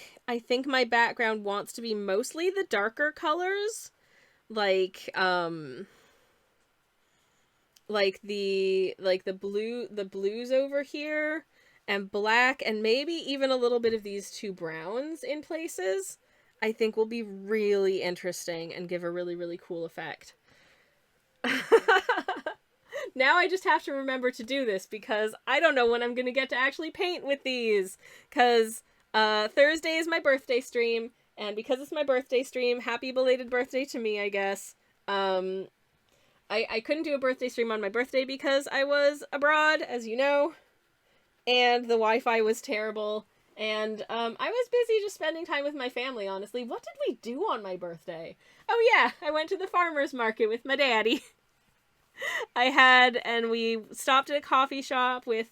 my background wants to be mostly the darker colors, like the blues over here, and black, and maybe even a little bit of these two browns in places. I think will be really interesting and give a really, really cool effect. Now I just have to remember to do this, because I don't know when I'm going to get to actually paint with these, because Thursday is my birthday stream, and because it's my birthday stream, happy belated birthday to me, I guess. I couldn't do a birthday stream on my birthday because I was abroad, as you know, and the Wi-Fi was terrible, and I was busy just spending time with my family, honestly. What did we do on my birthday? Oh yeah, I went to the farmer's market with my daddy. and we stopped at a coffee shop with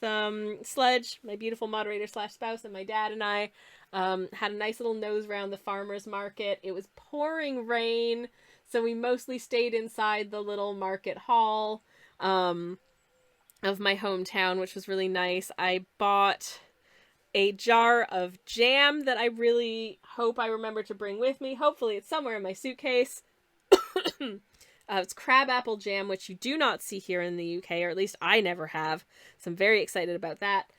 Sledge, my beautiful moderator / spouse, and my dad and I had a nice little nose around the farmer's market. It was pouring rain, so we mostly stayed inside the little market hall of my hometown, which was really nice. I bought a jar of jam that I really hope I remember to bring with me. Hopefully it's somewhere in my suitcase. It's crabapple jam, which you do not see here in the UK, or at least I never have. So I'm very excited about that.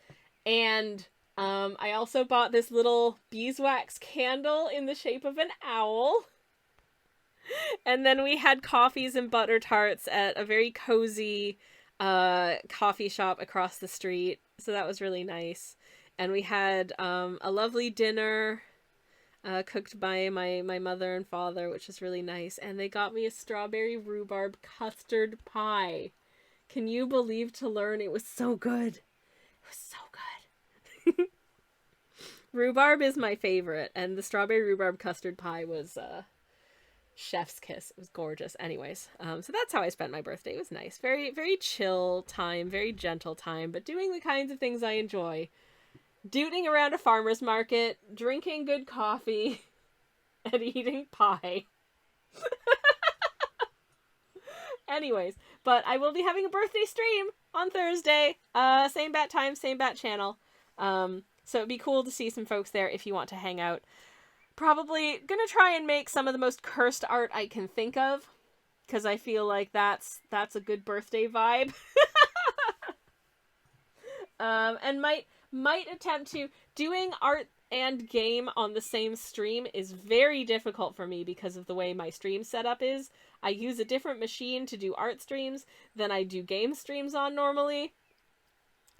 And I also bought this little beeswax candle in the shape of an owl. And then we had coffees and butter tarts at a very cozy coffee shop across the street. So that was really nice. And we had a lovely dinner cooked by my mother and father, which is really nice. And they got me a strawberry rhubarb custard pie. Can you believe to learn it was so good? It was so good. Rhubarb is my favorite, and the strawberry rhubarb custard pie was chef's kiss. It was gorgeous. Anyways, so that's how I spent my birthday. It was nice. Very, very chill time, very gentle time, but doing the kinds of things I enjoy. Dooting around a farmer's market, drinking good coffee, and eating pie. Anyways, but I will be having a birthday stream on Thursday. Same bat time, same bat channel. So it'd be cool to see some folks there if you want to hang out. Probably gonna try and make some of the most cursed art I can think of, because I feel like that's a good birthday vibe. And might attempt to. Doing art and game on the same stream is very difficult for me because of the way my stream setup is. I use a different machine to do art streams than I do game streams on normally.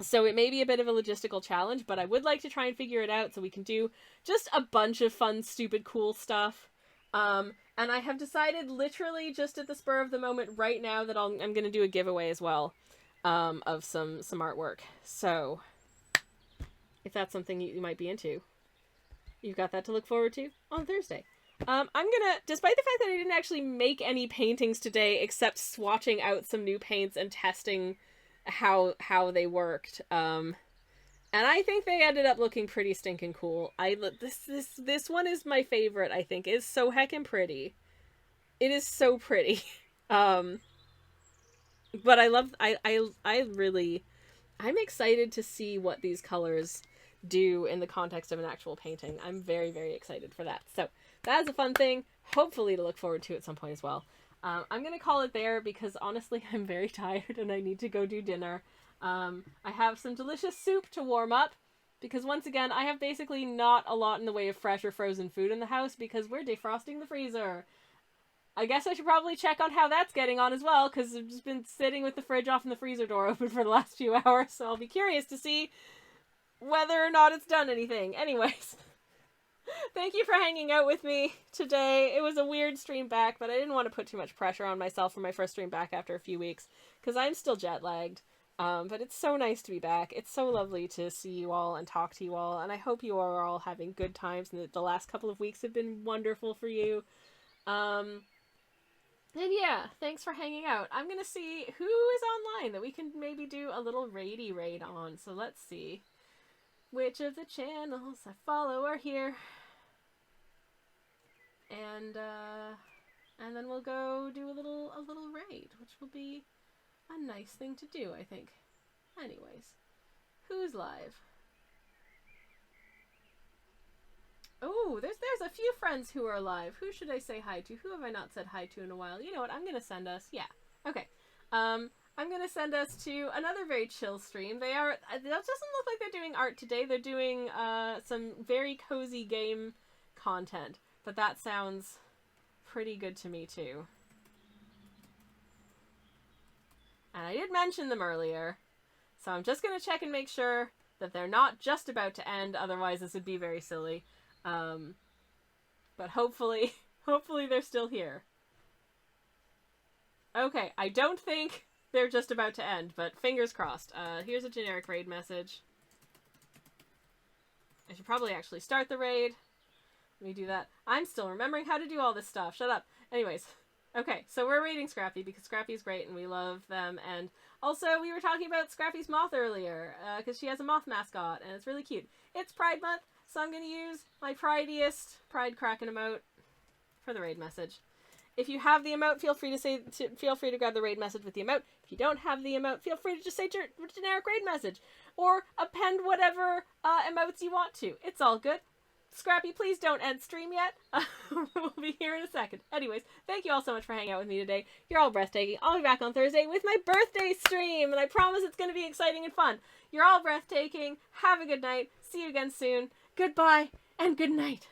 So it may be a bit of a logistical challenge, but I would like to try and figure it out so we can do just a bunch of fun, stupid, cool stuff. And I have decided literally just at the spur of the moment right now that I'm going to do a giveaway as well of some artwork. So if that's something you might be into, you've got that to look forward to on Thursday. I'm gonna, despite the fact that I didn't actually make any paintings today except swatching out some new paints and testing how they worked, and I think they ended up looking pretty stinking cool. This one is my favorite. I think it's so heckin' pretty. It is so pretty. But I'm excited to see what these colors do in the context of an actual painting. I'm very, very excited for that. So that is a fun thing, hopefully to look forward to at some point as well. I'm going to call it there because honestly I'm very tired and I need to go do dinner. I have some delicious soup to warm up because once again I have basically not a lot in the way of fresh or frozen food in the house because we're defrosting the freezer. I guess I should probably check on how that's getting on as well, because I've just been sitting with the fridge off and the freezer door open for the last few hours, so I'll be curious to see whether or not it's done anything. Anyways, thank you for hanging out with me today. It was a weird stream back, but I didn't want to put too much pressure on myself for my first stream back after a few weeks, because I'm still jet lagged. But it's so nice to be back. It's so lovely to see you all and talk to you all, and I hope you are all having good times and that the last couple of weeks have been wonderful for you. And yeah, thanks for hanging out. I'm gonna see who is online that we can maybe do a little raidy raid on. So let's see which of the channels I follow are here. And then we'll go do a little raid, which will be a nice thing to do, I think. Anyways, who's live? Oh, there's a few friends who are live. Who should I say hi to? Who have I not said hi to in a while? You know what? I'm gonna send us. Yeah. Okay. I'm gonna send us to another very chill stream. They are. That doesn't look like they're doing art today. They're doing some very cozy game content, but that sounds pretty good to me too. And I did mention them earlier, so I'm just gonna check and make sure that they're not just about to end. Otherwise, this would be very silly. But hopefully they're still here. Okay, I don't think they're just about to end, but fingers crossed. Here's a generic raid message. I should probably actually start the raid. Let me do that. I'm still remembering how to do all this stuff. Shut up. Anyways. Okay, so we're raiding Scrappy because Scrappy's great and we love them. And also, we were talking about Scrappy's moth earlier because she has a moth mascot and it's really cute. It's Pride Month, so I'm going to use my prideiest Pride Kraken emote for the raid message. If you have the emote, feel free to grab the raid message with the emote. If you don't have the emote, feel free to just say generic raid message or append whatever emotes you want to. It's all good. Scrappy, please don't end stream yet. We'll be here in a second. Anyways, thank you all so much for hanging out with me today. You're all breathtaking. I'll be back on Thursday with my birthday stream, and I promise it's going to be exciting and fun. You're all breathtaking. Have a good night. See you again soon. Goodbye, and good night.